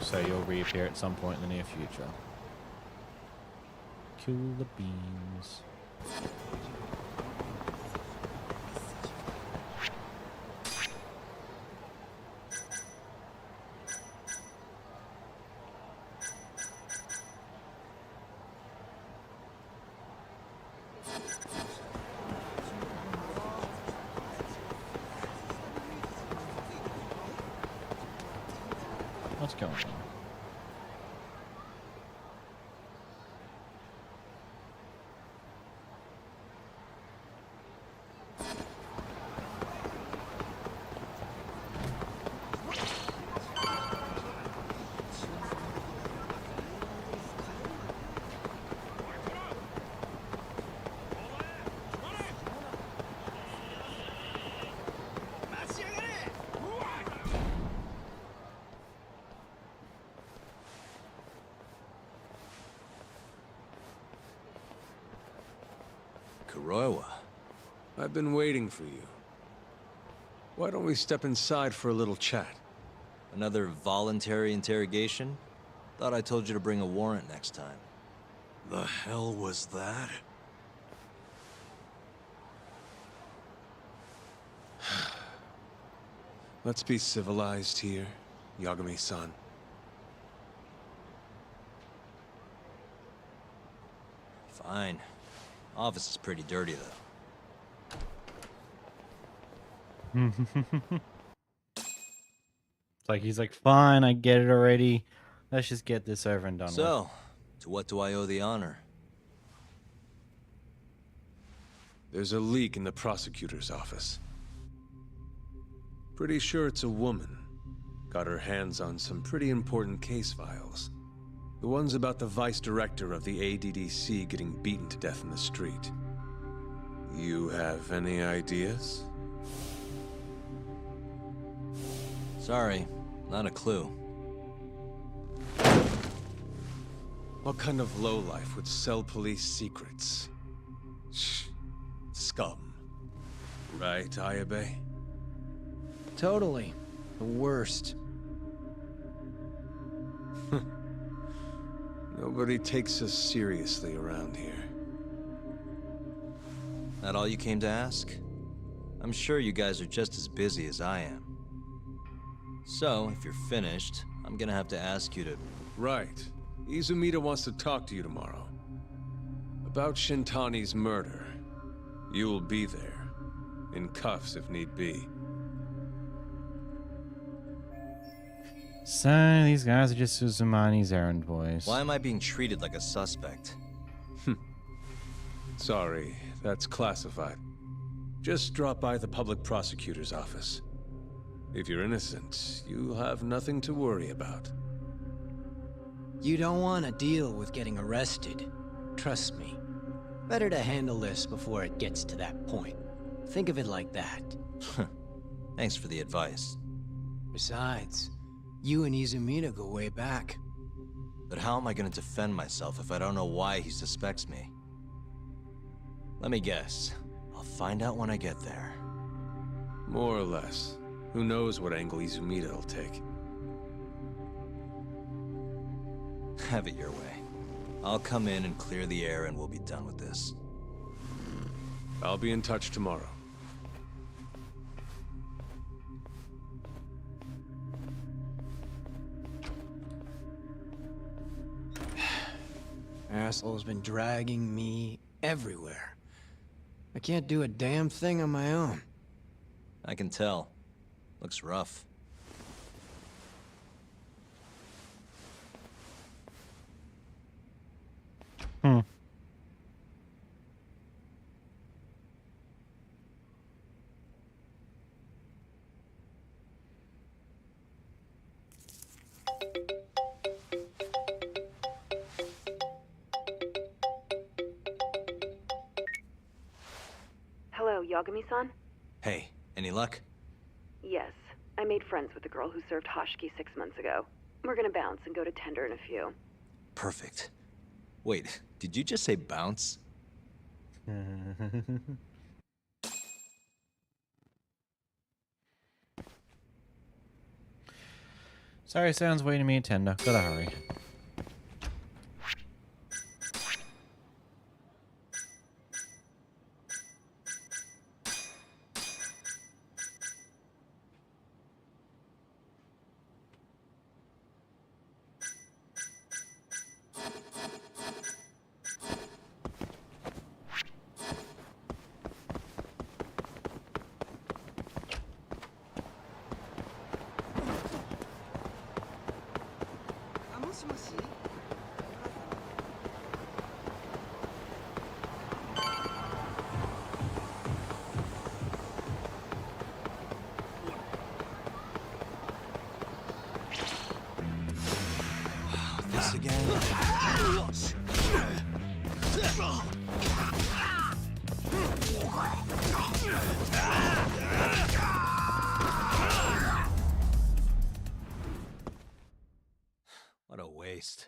So you'll reappear at some point in the near future. Kill the beans. What's going on? Kuroiwa. I've been waiting for you. Why don't we step inside for a little chat? Another voluntary interrogation? Thought I told you to bring a warrant next time. The hell was that? Let's be civilized here, Yagami-san. Fine. Office is pretty dirty, though. It's like he's like, fine, I get it already. Let's just get this over and done with. So, to what do I owe the honor? There's a leak in the prosecutor's office. Pretty sure it's a woman. Got her hands on some pretty important case files. The ones about the vice director of the ADDC getting beaten to death in the street. You have any ideas? Sorry, not a clue. What kind of lowlife would sell police secrets? Shh. Scum. Right, Ayabe? Totally. The worst. Nobody takes us seriously around here. That all you came to ask? I'm sure you guys are just as busy as I am. So, if you're finished, I'm gonna have to ask you to... Right. Izumida wants to talk to you tomorrow. About Shintani's murder. You will be there. In cuffs if need be. So, these guys are just Uzumani's errand boys. Why am I being treated like a suspect? Sorry, that's classified. Just drop by the public prosecutor's office. If you're innocent, you'll have nothing to worry about. You don't want to deal with getting arrested. Trust me. Better to handle this before it gets to that point. Think of it like that. Thanks for the advice. Besides, you and Izumina go way back. But how am I gonna defend myself if I don't know why he suspects me? Let me guess. I'll find out when I get there. More or less. Who knows what angle Izumida will take. Have it your way. I'll come in and clear the air and we'll be done with this. I'll be in touch tomorrow. Asshole's been dragging me everywhere. I can't do a damn thing on my own. I can tell. Looks rough. Hello, Yagami-san? Hey, any luck? Yes. I made friends with the girl who served Hoshiki 6 months ago. We're gonna bounce and go to Tender in a few. Perfect. Wait, did you just say bounce? Sorry, sounds waiting me at Tender. Gotta hurry. This again? What a waste.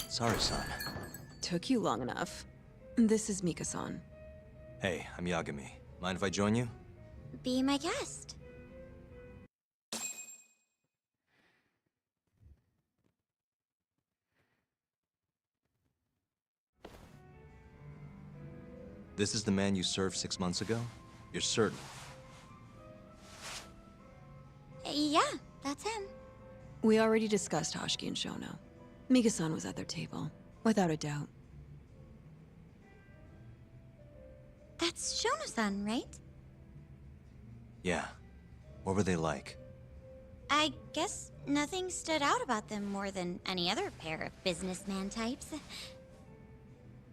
Sorry, son. Took you long enough. This is Mika-san. Hey, I'm Yagami. Mind if I join you? Be my guest. This is the man you served 6 months ago? You're certain? Yeah, that's him. We already discussed Hoshiki and Shono. Mika-san was at their table, without a doubt. That's Shono-san, right? Yeah. What were they like? I guess nothing stood out about them more than any other pair of businessman types.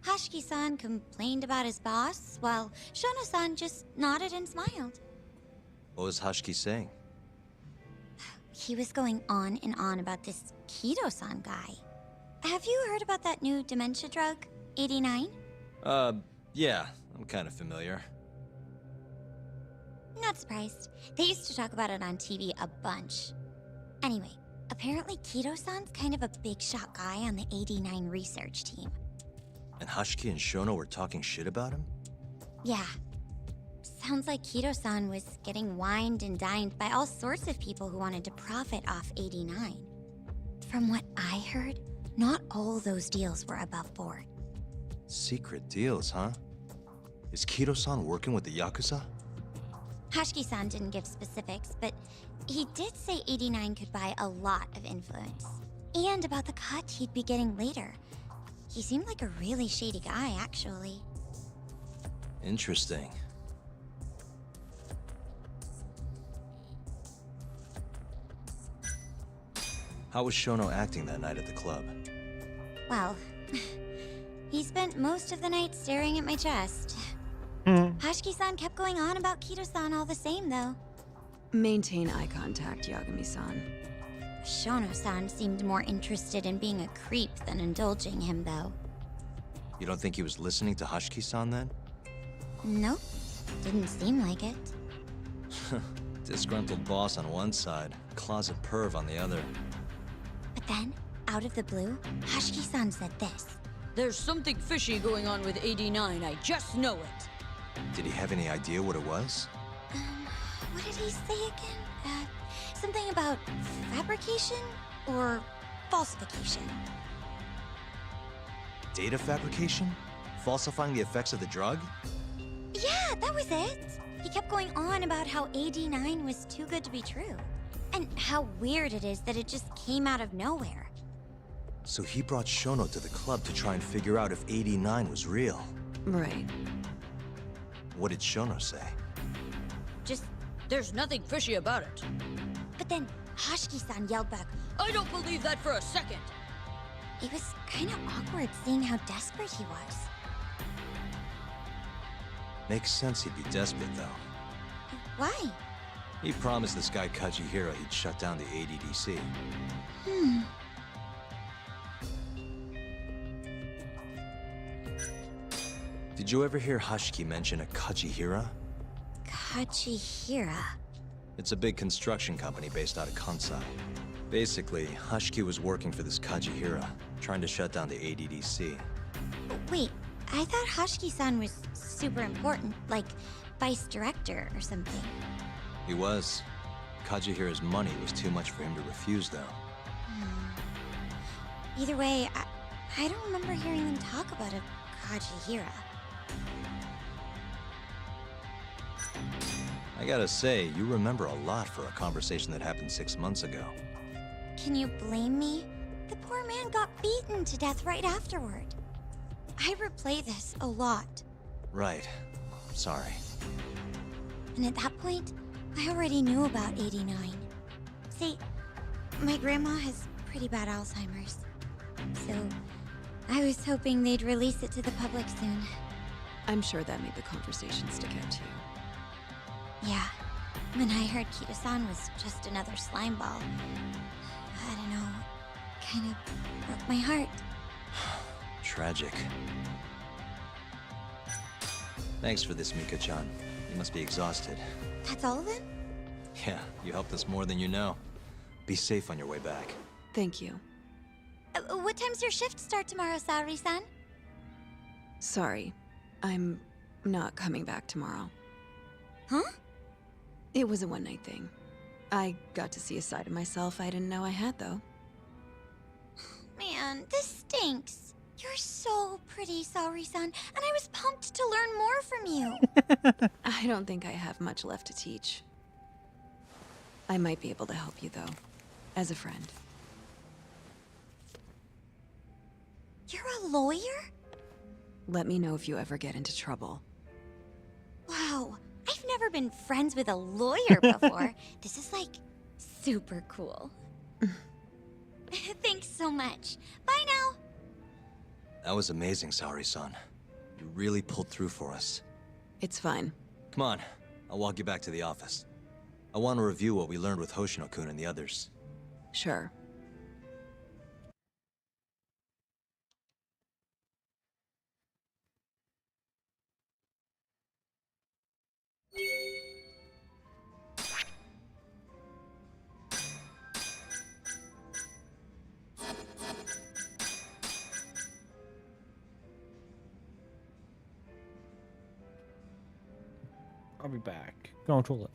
Hoshiki-san complained about his boss, while Shono-san just nodded and smiled. What was Hoshiki saying? He was going on and on about this Kido-san guy. Have you heard about that new dementia drug, 89? Yeah, I'm kind of familiar. Not surprised. They used to talk about it on TV a bunch. Anyway, apparently Kido-san's kind of a big shot guy on the 89 research team. And Hoshiki and Shono were talking shit about him? Yeah. Sounds like Kido-san was getting wined and dined by all sorts of people who wanted to profit off 89. From what I heard, not all those deals were above board. Secret deals, huh? Is Kido-san working with the Yakuza? Hoshiki-san didn't give specifics, but he did say 89 could buy a lot of influence. And about the cut he'd be getting later. He seemed like a really shady guy, actually. Interesting. How was Shono acting that night at the club? Well, he spent most of the night staring at my chest. Hoshiki-san kept going on about Kido-san all the same, though. Maintain eye contact, Yagami-san. Shono-san seemed more interested in being a creep than indulging him, though. You don't think he was listening to Hashiki-san then? Nope. Didn't seem like it. Disgruntled boss on one side, closet perv on the other. But then, out of the blue, Hashiki-san said this. There's something fishy going on with 89, I just know it. Did he have any idea what it was? What did he say again? Something about fabrication or falsification. Data fabrication? Falsifying the effects of the drug? Yeah, that was it. He kept going on about how AD9 was too good to be true. And how weird it is that it just came out of nowhere. So he brought Shono to the club to try and figure out if 89 was real. Right. What did Shono say? Just, there's nothing fishy about it. But then Hashiki-san yelled back, I don't believe that for a second. It was kind of awkward seeing how desperate he was. Makes sense he'd be desperate, though. Why? He promised this guy Krzair he'd shut down the ADDC. Did you ever hear Hashiki mention a Krzair? Krzair? It's a big construction company based out of Kansai. Basically, Hashiki was working for this Krzair, trying to shut down the ADDC. Wait, I thought Hashiki-san was super important, like vice director or something. He was. Krzair's money was too much for him to refuse, though. Either way, I don't remember hearing them talk about a Krzair. I gotta say, you remember a lot for a conversation that happened 6 months ago. Can you blame me? The poor man got beaten to death right afterward. I replay this a lot. Right. Sorry. And at that point, I already knew about 89. See, my grandma has pretty bad Alzheimer's. So, I was hoping they'd release it to the public soon. I'm sure that made the conversation stick out to you. Yeah. When I heard Kita-san was just another slime ball, I don't know, kind of broke my heart. Tragic. Thanks for this, Mika-chan. You must be exhausted. That's all of it? Yeah, you helped us more than you know. Be safe on your way back. Thank you. What time's your shift start tomorrow, Saori-san? Sorry. I'm not coming back tomorrow. Huh? It was a one-night thing. I got to see a side of myself I didn't know I had, though. Man, this stinks. You're so pretty, Saori-san, and I was pumped to learn more from you. I don't think I have much left to teach. I might be able to help you, though, as a friend. You're a lawyer? Let me know if you ever get into trouble. Wow, I've never been friends with a lawyer before. This is like super cool. Thanks so much. Bye now. That was amazing, Saori-san. You really pulled through for us. It's fine. Come on, I'll walk you back to the office. I want to review what we learned with Hoshino-kun and the others. Sure. I'll be back. Go on toilet.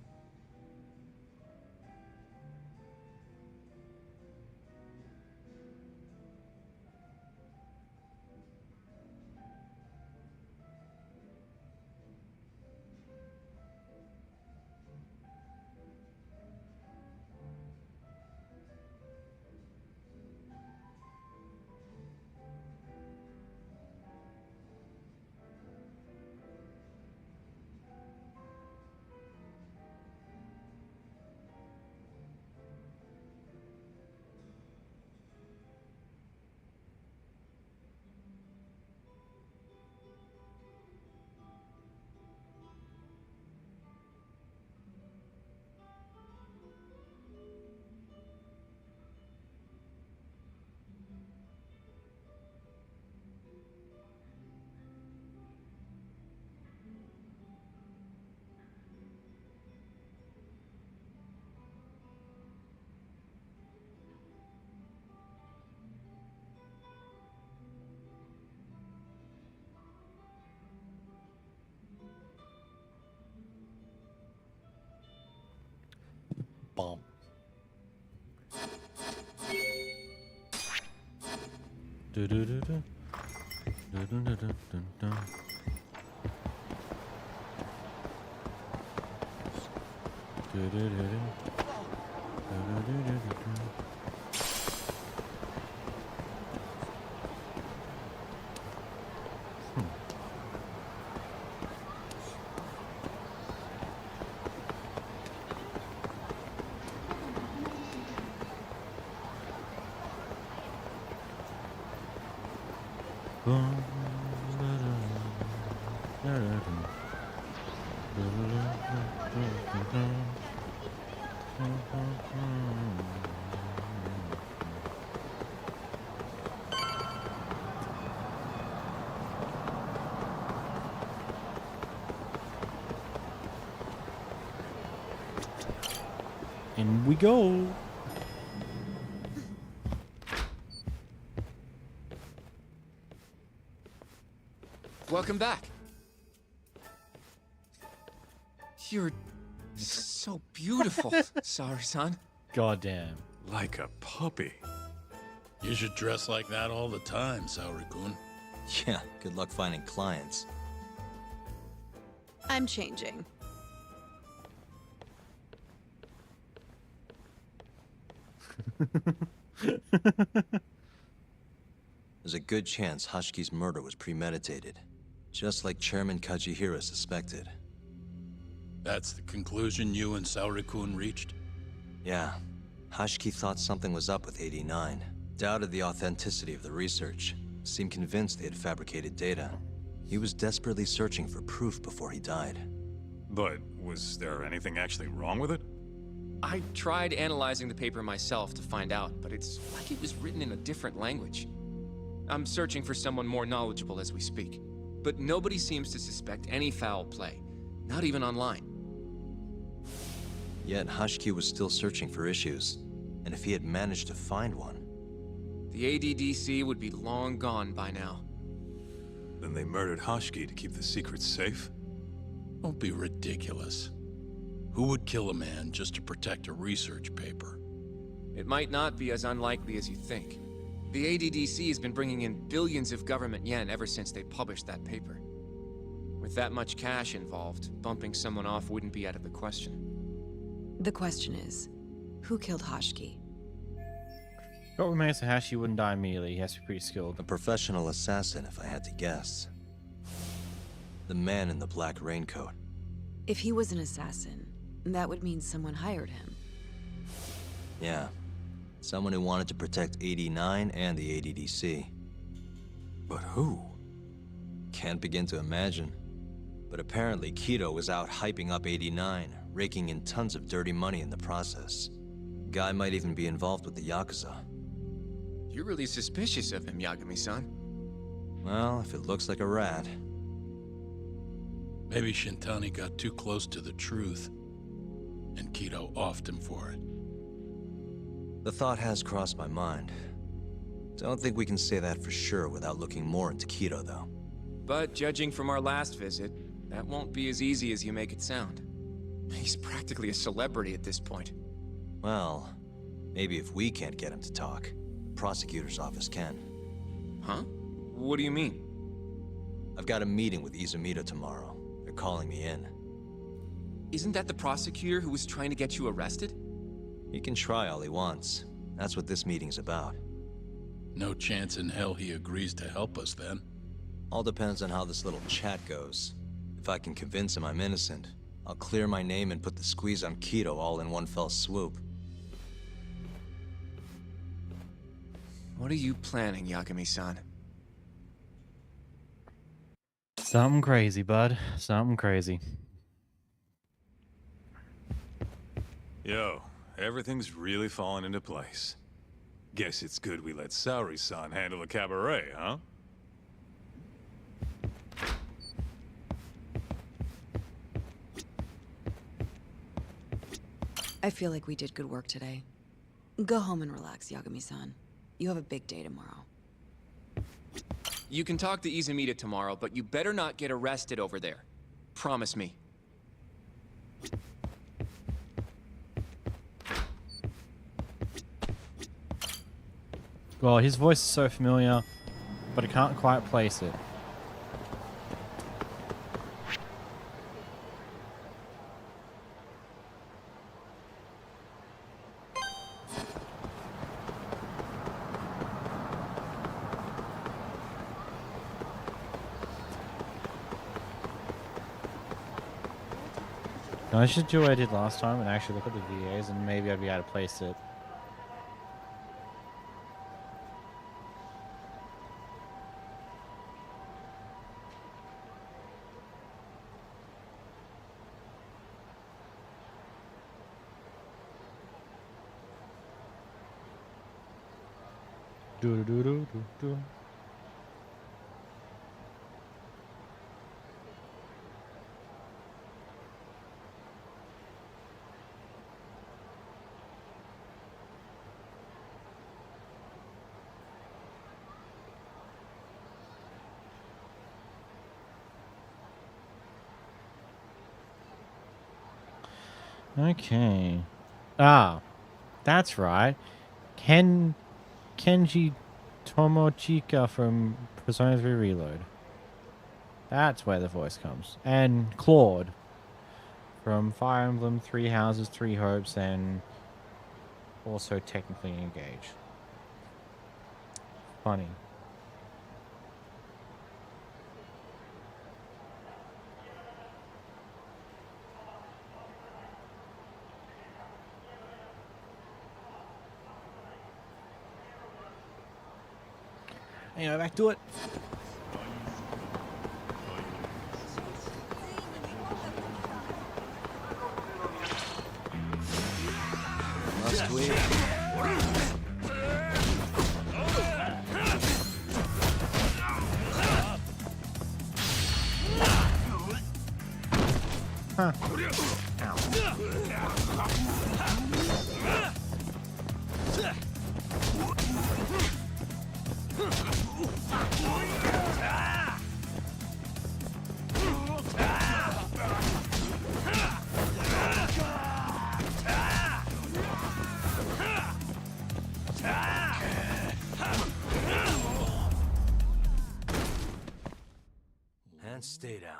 Do-do-do-do. Do-do-do-do-do-do. Do-do-do-do. Do-do-do-do-do-do. In we go. Welcome back. You're so beautiful, Saori-san. Goddamn. Like a puppy. You should dress like that all the time, Saori-kun. Yeah, good luck finding clients. I'm changing. There's a good chance Hashiki's murder was premeditated, just like Chairman Kajihira suspected. That's the conclusion you and Saori-kun reached? Yeah. Hashiki thought something was up with 89. Doubted the authenticity of the research. Seemed convinced they had fabricated data. He was desperately searching for proof before he died. But was there anything actually wrong with it? I tried analyzing the paper myself to find out, but it's like it was written in a different language. I'm searching for someone more knowledgeable as we speak, but nobody seems to suspect any foul play, not even online. Yet Hashiki was still searching for issues, and if he had managed to find one... The ADDC would be long gone by now. Then they murdered Hashiki to keep the secret safe? Don't be ridiculous. Who would kill a man just to protect a research paper? It might not be as unlikely as you think. The ADDC has been bringing in billions of government yen ever since they published that paper. With that much cash involved, bumping someone off wouldn't be out of the question. The question is, who killed Hashiki? What remains of Hashi wouldn't die immediately. He has to be pretty skilled. A professional assassin, if I had to guess. The man in the black raincoat. If he was an assassin, that would mean someone hired him. Yeah. Someone who wanted to protect 89 and the ADDC. But who? Can't begin to imagine. But apparently Kido was out hyping up 89, raking in tons of dirty money in the process. Guy might even be involved with the Yakuza. You're really suspicious of him, Yagami-san. Well, if it looks like a rat. Maybe Shintani got too close to the truth, and Kido offed him for it. The thought has crossed my mind. Don't think we can say that for sure without looking more into Kido, though. But judging from our last visit, that won't be as easy as you make it sound. He's practically a celebrity at this point. Well, maybe if we can't get him to talk, the prosecutor's office can. Huh? What do you mean? I've got a meeting with Izumida tomorrow. They're calling me in. Isn't that the prosecutor who was trying to get you arrested? He can try all he wants. That's what this meeting's about. No chance in hell he agrees to help us then. All depends on how this little chat goes. If I can convince him I'm innocent, I'll clear my name and put the squeeze on Kido all in one fell swoop. What are you planning, Yagami-san? Something crazy, bud. Something crazy. Yo, everything's really falling into place. Guess it's good we let Saori-san handle the cabaret, huh? I feel like we did good work today. Go home and relax, Yagami-san. You have a big day tomorrow. You can talk to Izumida tomorrow, but you better not get arrested over there. Promise me. Well, his voice is so familiar. but I can't quite place it. No, I should do what I did last time and actually look at the VAs and maybe I'd be able to place it. Do do do do do do. Okay. Ah, that's right. Kenji Tomochika from Persona 3 Reload. That's where the voice comes. And Claude from Fire Emblem, Three Houses, Three Hopes, and also technically Engage. Funny. Anyway, back to it. Must we? Huh. And stay down.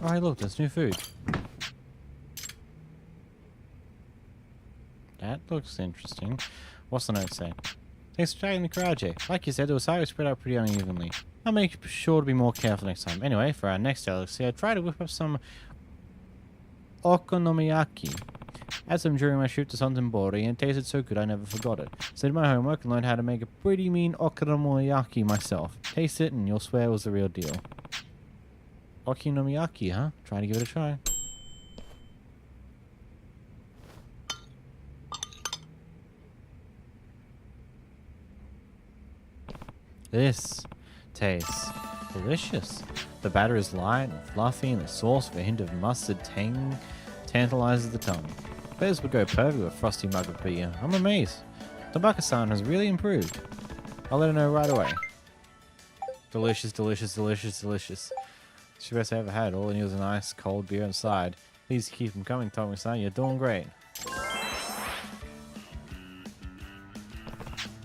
Oh, hey, look, there's new food. That looks interesting. What's the note say? Thanks for taking the crowd, Jay. Like you said, the wasabi was spread out pretty unevenly. I'll make sure to be more careful next time. Anyway, for our next delicacy, I tried to whip up some okonomiyaki. Had some during my trip to Santenbori, and it tasted so good I never forgot it. So I did my homework and learned how to make a pretty mean okonomiyaki myself. Taste it and you'll swear it was the real deal. Okonomiyaki, huh? Try to give it a try. This tastes delicious. The batter is light and fluffy, and the sauce with a hint of mustard tang tantalizes the tongue. This would go perfect with a frosty mug of beer. I'm amazed. Tabaka-san has really improved. I'll let her know right away. Delicious, delicious, delicious, delicious. It's the best I ever had. All I need was a nice cold beer inside. Please keep them coming, Tommy-san. You're doing great.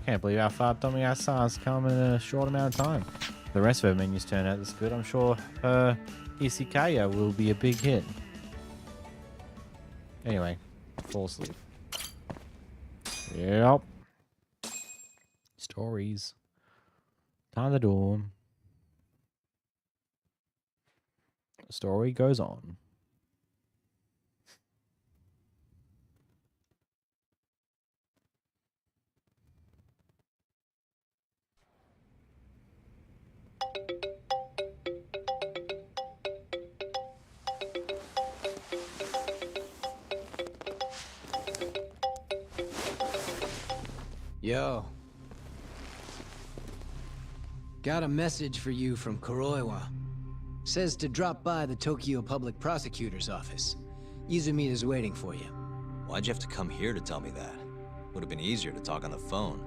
Can't believe how far Tommy-san's come in a short amount of time. If the rest of her menus turn out this good, I'm sure her Isekaya will be a big hit. Anyway, fall asleep. Yep. Stories. Time the door. The story goes on. Yo. Got a message for you from Kuroiwa. Says to drop by the Tokyo Public Prosecutor's office. Izumita's waiting for you. Why'd you have to come here to tell me that? Would have been easier to talk on the phone.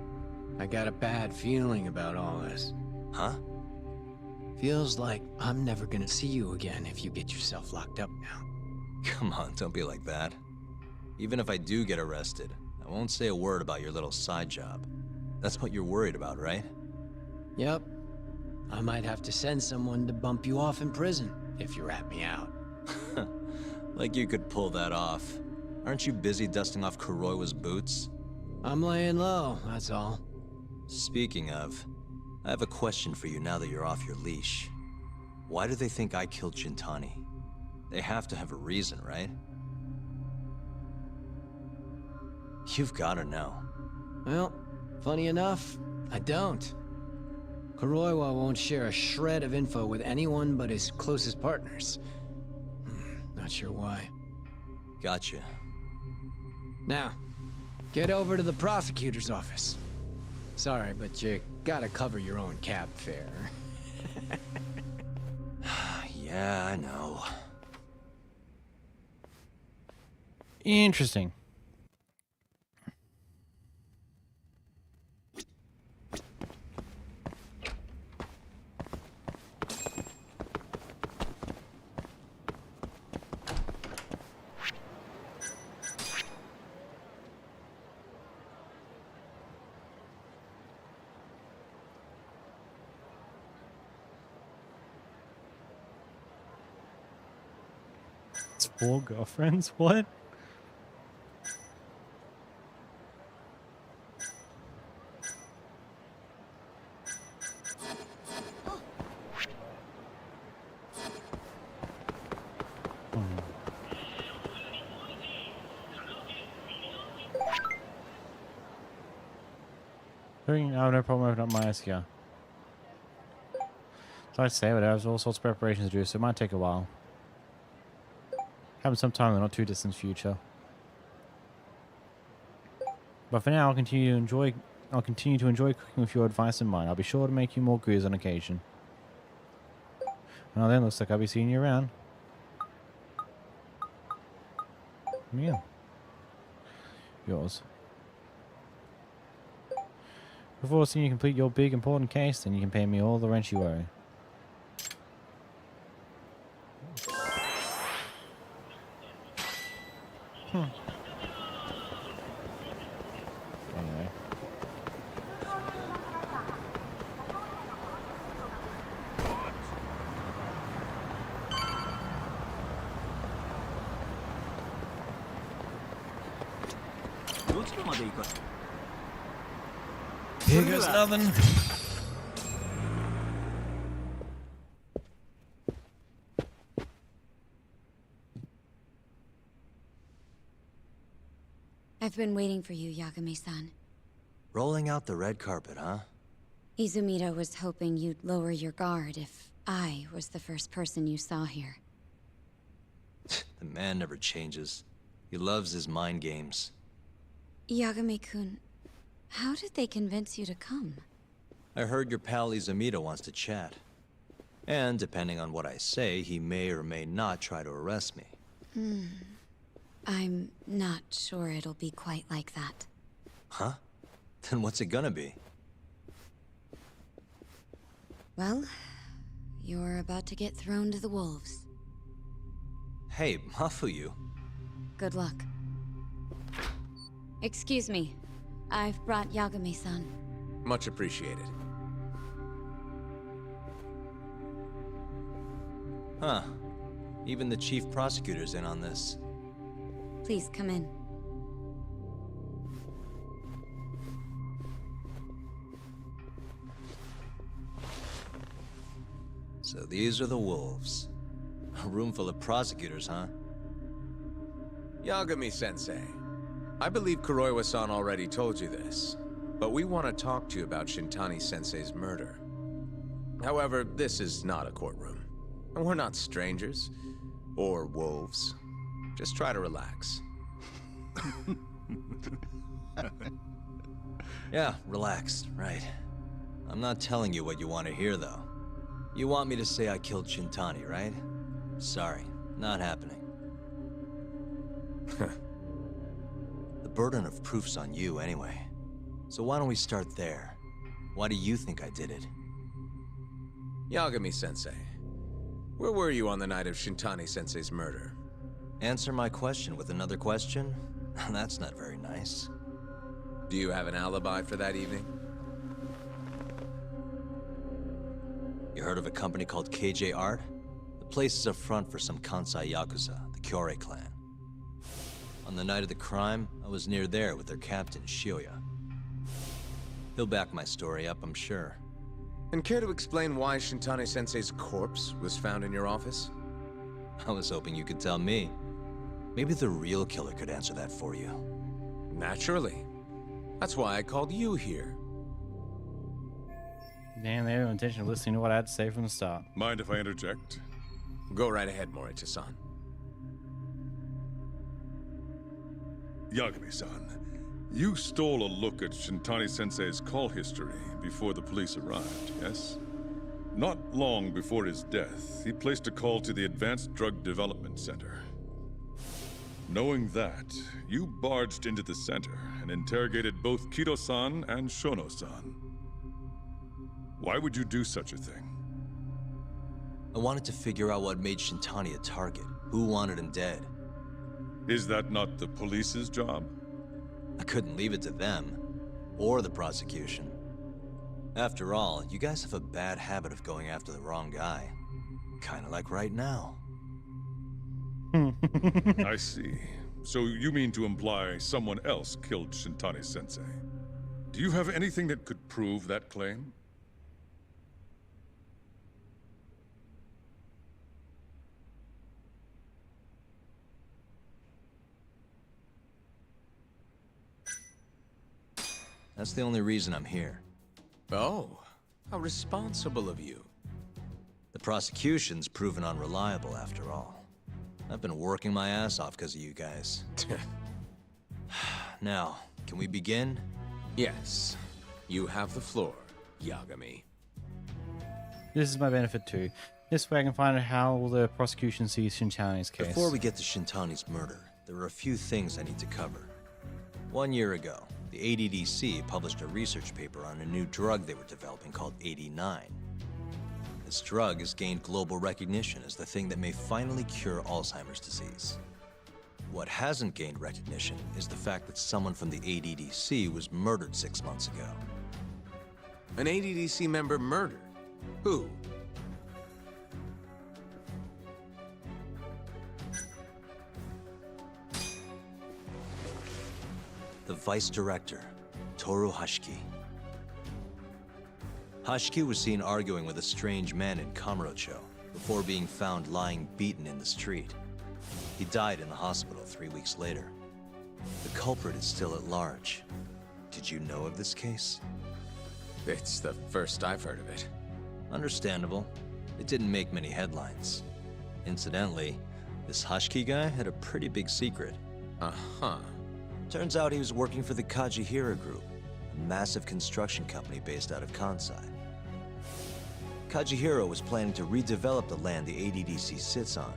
I got a bad feeling about all this. Huh? Feels like I'm never gonna see you again if you get yourself locked up now. Come on, don't be like that. Even if I do get arrested, I won't say a word about your little side job. That's what you're worried about, right? Yep. I might have to send someone to bump you off in prison if you rat me out. Like you could pull that off. Aren't you busy dusting off Kuroiwa's boots? I'm laying low, that's all. Speaking of, I have a question for you now that you're off your leash. Why do they think I killed Shintani? They have to have a reason, right? You've gotta know. Well, funny enough, I don't. Kuroiwa won't share a shred of info with anyone but his closest partners. Not sure why. Gotcha. Now, get over to the prosecutor's office. Sorry, but you gotta cover your own cab fare. Yeah, I know. Interesting. It's 4 girlfriends? What? I have no problem opening up my SKR. So I'd say, but I have all sorts of preparations to do, so it might take a while. Happen sometime in the not too distant future. But for now, I'll continue to enjoy cooking with your advice in mind. I'll be sure to make you more goos on occasion. Well then, looks like I'll be seeing you around. Yeah. Yours. Before seeing you complete your big important case, then you can pay me all the rent you owe. Anyway. Here goes nothing. I've been waiting for you, Yagami-san. Rolling out the red carpet, huh? Izumita was hoping you'd lower your guard if I was the first person you saw here. The man never changes. He loves his mind games. Yagami-kun, how did they convince you to come? I heard your pal Izumita wants to chat. And depending on what I say, he may or may not try to arrest me. I'm not sure it'll be quite like that. Huh? Then what's it gonna be? Well, you're about to get thrown to the wolves. Hey, Mafuyu. Good luck. Excuse me. I've brought Yagami-san. Much appreciated. Huh. Even the chief prosecutor's in on this. Please come in. So these are the wolves. A room full of prosecutors, huh? Yagami-sensei, I believe Kuroiwa-san already told you this, but we want to talk to you about Shintani-sensei's murder. However, this is not a courtroom, and we're not strangers, or wolves. Just try to relax. Yeah, relax, right. I'm not telling you what you want to hear, though. You want me to say I killed Shintani, right? Sorry, not happening. The burden of proof's on you anyway. So why don't we start there? Why do you think I did it? Yagami-sensei, where were you on the night of Shintani-sensei's murder? Answer my question with another question? That's not very nice. Do you have an alibi for that evening? You heard of a company called KJ Art? The place is a front for some Kansai Yakuza, the Krzair clan. On the night of the crime, I was near there with their captain, Shioya. He'll back my story up, I'm sure. And care to explain why Shintani-sensei's corpse was found in your office? I was hoping you could tell me. Maybe the real killer could answer that for you. Naturally. That's why I called you here. Damn, they had no intention of listening to what I had to say from the start. Mind if I interject? Go right ahead, Morita-san. Yagami-san, you stole a look at Shintani-sensei's call history before the police arrived, yes? Not long before his death, he placed a call to the Advanced Drug Development Center. Knowing that, you barged into the center and interrogated both Kido-san and Shono-san. Why would you do such a thing? I wanted to figure out what made Shintani a target. Who wanted him dead? Is that not the police's job? I couldn't leave it to them. Or the prosecution. After all, you guys have a bad habit of going after the wrong guy. Kinda like right now. I see. So you mean to imply someone else killed Shintani-sensei? Do you have anything that could prove that claim? That's the only reason I'm here. Oh, how responsible of you. The prosecution's proven unreliable, after all. I've been working my ass off because of you guys. Now, can we begin? Yes. You have the floor, Yagami. This is my benefit too. This way I can find out how the prosecution sees Shintani's case. Before we get to Shintani's murder, there are a few things I need to cover. 1 year ago, the ADDC published a research paper on a new drug they were developing called 89. This drug has gained global recognition as the thing that may finally cure Alzheimer's disease. What hasn't gained recognition is the fact that someone from the ADDC was murdered 6 months ago. An ADDC member murdered? Who? The Vice Director, Toru Hashiki. Hashiki was seen arguing with a strange man in Kamurocho before being found lying beaten in the street. He died in the hospital 3 weeks later. The culprit is still at large. Did you know of this case? It's the first I've heard of it. Understandable. It didn't make many headlines. Incidentally, this Hashiki guy had a pretty big secret. Uh-huh. Turns out he was working for the Krzair Group, a massive construction company based out of Kansai. Krzair was planning to redevelop the land the ADDC sits on.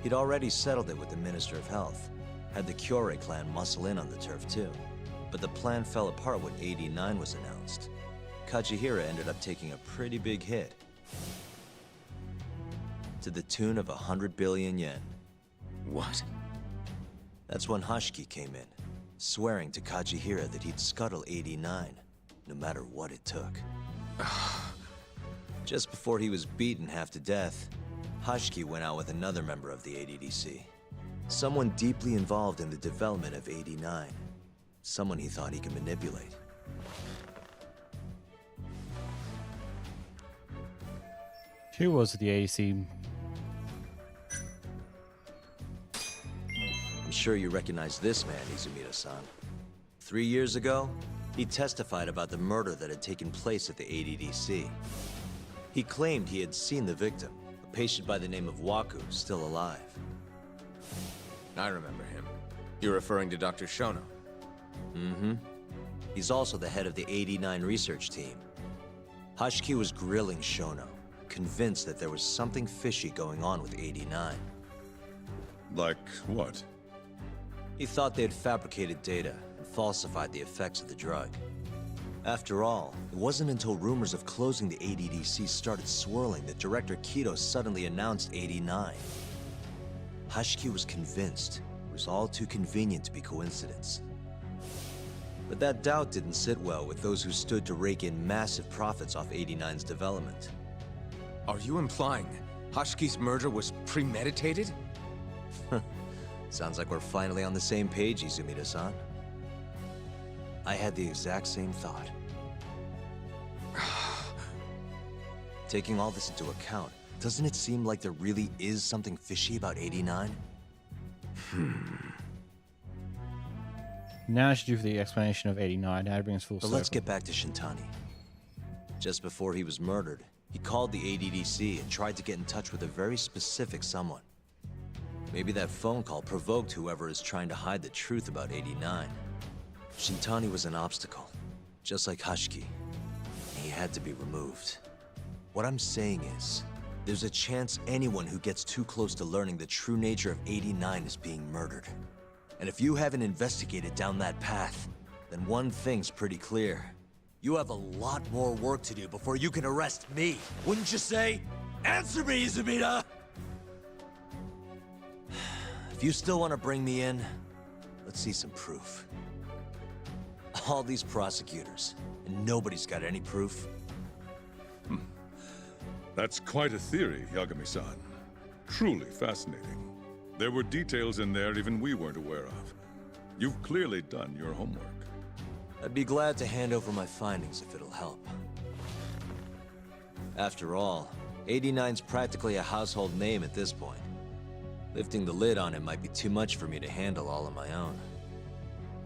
He'd already settled it with the Minister of Health, had the Krzair clan muscle in on the turf too. But the plan fell apart when 89 was announced. Krzair ended up taking a pretty big hit. To the tune of 100 billion yen. What? That's when Hashiki came in, swearing to Krzair that he'd scuttle 89, no matter what it took. Just before he was beaten half to death, Hashiki went out with another member of the ADDC. Someone deeply involved in the development of 89. Someone he thought he could manipulate. Who was the ADC? I'm sure you recognize this man, Izumida-san. 3 years ago, he testified about the murder that had taken place at the ADDC. He claimed he had seen the victim, a patient by the name of Waku, still alive. I remember him. You're referring to Dr. Shono? Mm-hmm. He's also the head of the 89 research team. Hashiki was grilling Shono, convinced that there was something fishy going on with 89. Like what? He thought they had fabricated data and falsified the effects of the drug. After all, it wasn't until rumors of closing the ADDC started swirling that Director Kido suddenly announced 89. Hashiki was convinced it was all too convenient to be coincidence. But that doubt didn't sit well with those who stood to rake in massive profits off 89's development. Are you implying Hashiki's murder was premeditated? Sounds like we're finally on the same page, Izumida-san. I had the exact same thought. Taking all this into account, doesn't it seem like there really is something fishy about 89? Now I should do for the explanation of 89. Now to bring us full But circle. let's get back to Shintani. Just before he was murdered, he called the ADDC and tried to get in touch with a very specific someone. Maybe that phone call provoked whoever is trying to hide the truth about 89. Shintani was an obstacle, just like Hashiki. He had to be removed. What I'm saying is, there's a chance anyone who gets too close to learning the true nature of 89 is being murdered. And if you haven't investigated down that path, then one thing's pretty clear. You have a lot more work to do before you can arrest me, wouldn't you say? Answer me, Izumida! If you still want to bring me in, let's see some proof. All these prosecutors, and nobody's got any proof. That's quite a theory, Yagami-san. Truly fascinating. There were details in there even we weren't aware of. You've clearly done your homework. I'd be glad to hand over my findings if it'll help. After all, 89's practically a household name at this point. Lifting the lid on it might be too much for me to handle all on my own.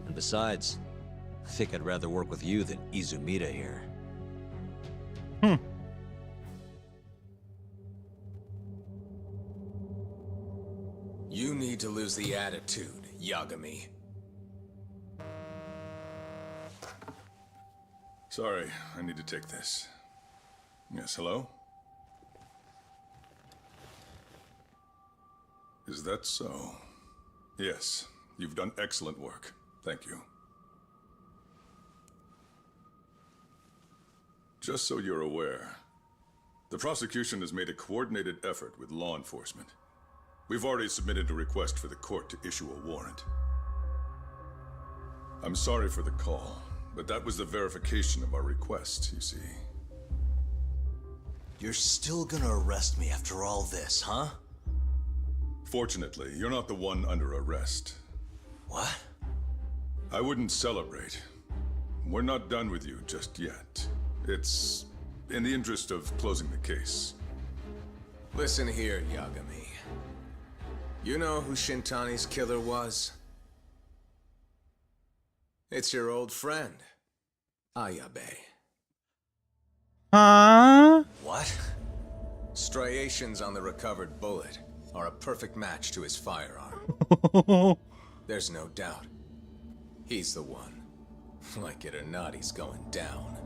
And besides, I think I'd rather work with you than Izumida here. You need to lose the attitude, Yagami. Sorry, I need to take this. Yes, hello? Is that so? Yes, you've done excellent work. Thank you. Just so you're aware, the prosecution has made a coordinated effort with law enforcement. We've already submitted a request for the court to issue a warrant. I'm sorry for the call, but that was the verification of our request, you see. You're still gonna arrest me after all this, huh? Fortunately, you're not the one under arrest. What? I wouldn't celebrate. We're not done with you just yet. It's in the interest of closing the case. Listen here, Yagami. You know who Shintani's killer was? It's your old friend, Ayabe. Huh? What? Striations on the recovered bullet are a perfect match to his firearm. There's no doubt. He's the one. Like it or not, he's going down.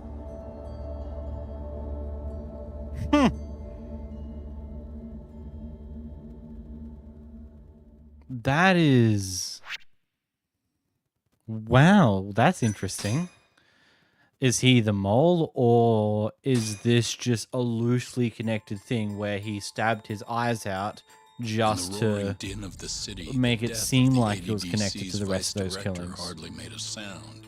That is... Wow, that's interesting. Is he the mole, or is this just a loosely connected thing where he stabbed his eyes out just to din of the city, make it death seem of the like it was connected to the ADDC's rest of those vice director killings? hardly made a sound.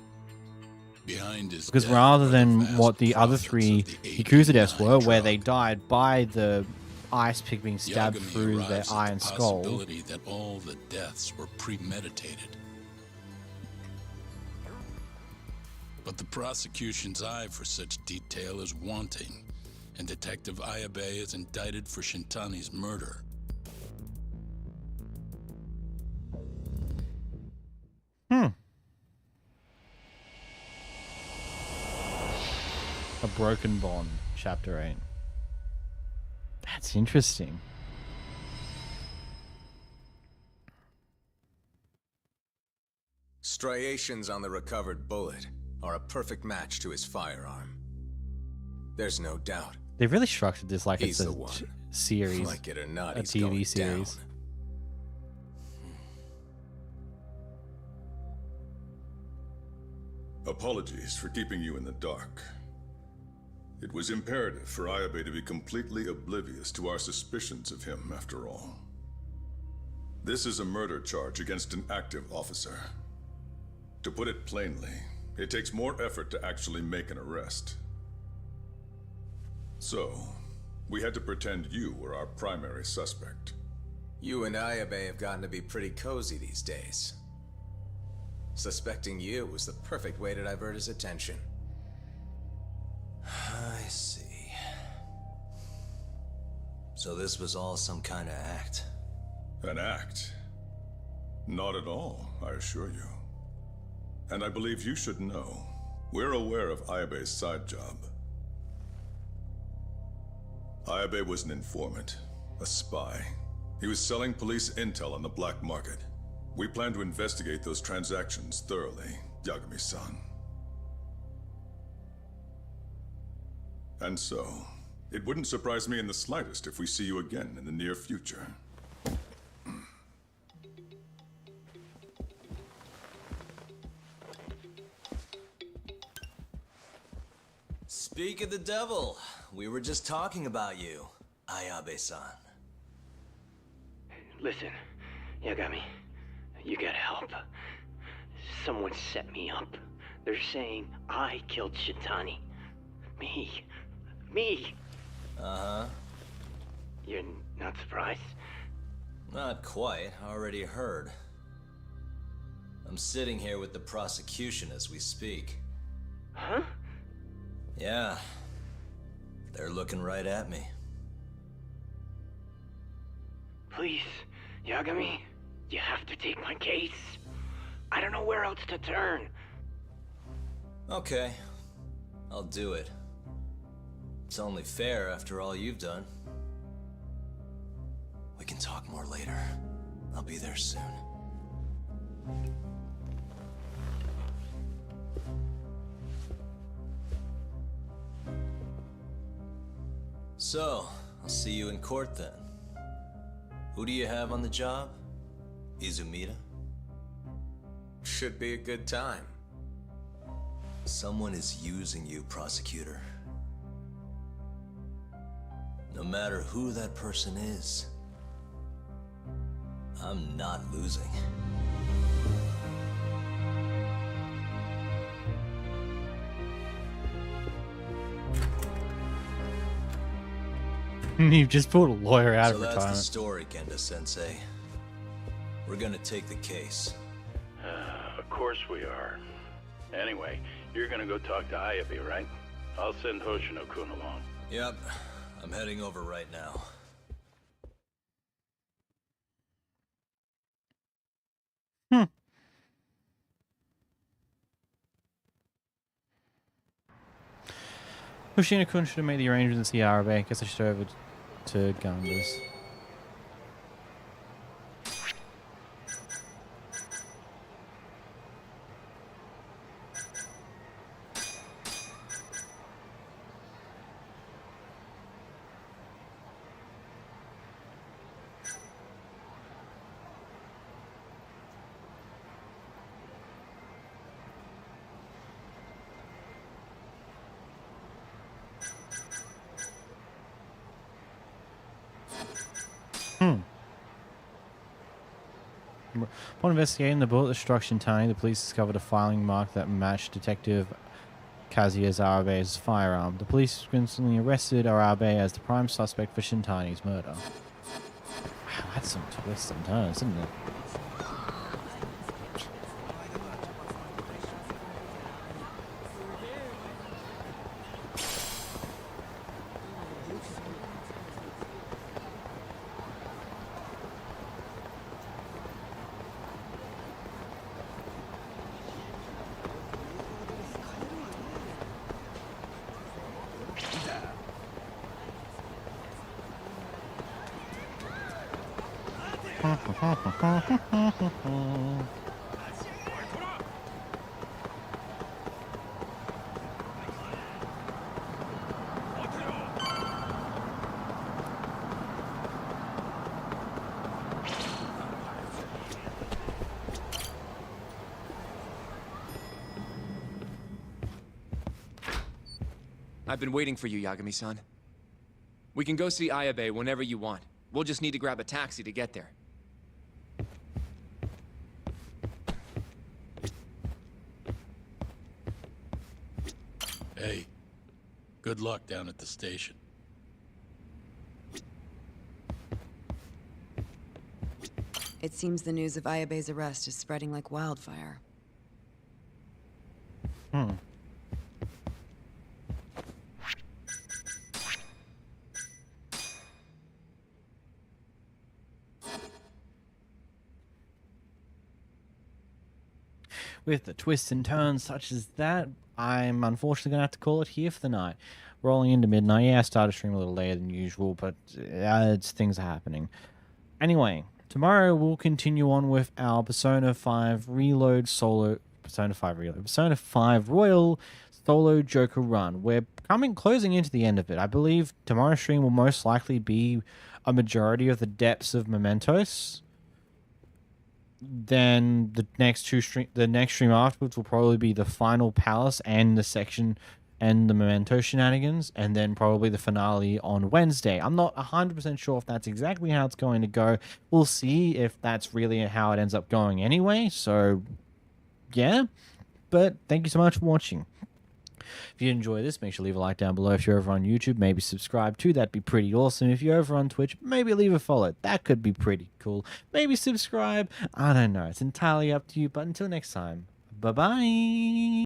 Behind his Because death rather are the than vast what the other profits three of the Yakuza deaths 89 were, where drug, they died by the ice pick being stabbed Yagami through their arrives at iron the skull. possibility that all the deaths were premeditated. But the prosecution's eye for such detail is wanting, and Detective Ayabe is indicted for Shintani's murder. A Broken Bond, Chapter 8. That's interesting. Striations on the recovered bullet are a perfect match to his firearm. There's no doubt. They've really structured this like He's it's a the one. series, Like it or not, a he's TV going series. down. Apologies for keeping you in the dark. It was imperative for Ayabe to be completely oblivious to our suspicions of him, after all. This is a murder charge against an active officer. To put it plainly, it takes more effort to actually make an arrest. So, we had to pretend you were our primary suspect. You and Ayabe have gotten to be pretty cozy these days. Suspecting you was the perfect way to divert his attention. I see. So this was all some kind of act. An act? Not at all, I assure you. And I believe you should know, we're aware of Ayabe's side job. Ayabe was an informant, a spy. He was selling police intel on the black market. We plan to investigate those transactions thoroughly, Yagami-san. And so, it wouldn't surprise me in the slightest if we see you again in the near future. Speak of the devil, we were just talking about you, Ayabe-san. Listen, Yagami, you gotta help. Someone set me up. They're saying I killed Shintani. Me. Uh-huh. You're not surprised? Not quite, already heard. I'm sitting here with the prosecution as we speak. Huh? Yeah. They're looking right at me. Please, Yagami, you have to take my case. I don't know where else to turn. Okay. I'll do it. It's only fair after all you've done. We can talk more later. I'll be there soon. So, I'll see you in court then. Who do you have on the job? Izumida? Should be a good time. Someone is using you, prosecutor. No matter who that person is, I'm not losing. You've just pulled a lawyer out So of that's retirement. the story, Kenda-sensei. We're gonna take the case. Of course we are. Anyway, you're gonna go talk to Ayabe, right? I'll send Hoshino-kun along. Yep, I'm heading over right now. Hoshino-kun should have made the arrangements to see Arabe. Guess I should over to Gunders. Upon investigating the bullet that struck Shintani, the police discovered a filing mark that matched Detective Krzair's Arabe's firearm. The police instantly arrested Arabe as the prime suspect for Shintani's murder. Wow, that's some twists and turns, isn't it? I've been waiting for you, Yagami-san. We can go see Ayabe whenever you want. We'll just need to grab a taxi to get there. Hey, good luck down at the station. It seems the news of Ayabe's arrest is spreading like wildfire. Hmm. With the twists and turns such as that, I'm unfortunately going to have to call it here for the night. Rolling into midnight. Yeah, I started streaming a little later than usual, but things are happening. Anyway, tomorrow we'll continue on with our Persona 5 Reload solo... Persona 5 Reload. Persona 5 Royal solo Joker run. We're closing into the end of it. I believe tomorrow's stream will most likely be a majority of the depths of Mementos. Then the next stream afterwards will probably be the final palace and the section and the Memento shenanigans, and then probably the finale on Wednesday. I'm not 100% sure if that's exactly how it's going to go. We'll see if that's really how it ends up going anyway. So yeah, but thank you so much for watching. If you enjoy this, make sure to leave a like down below. If you're over on YouTube, maybe subscribe too. That'd be pretty awesome. If you're over on Twitch, maybe leave a follow. That could be pretty cool. Maybe subscribe. I don't know. It's entirely up to you. But until next time, bye-bye.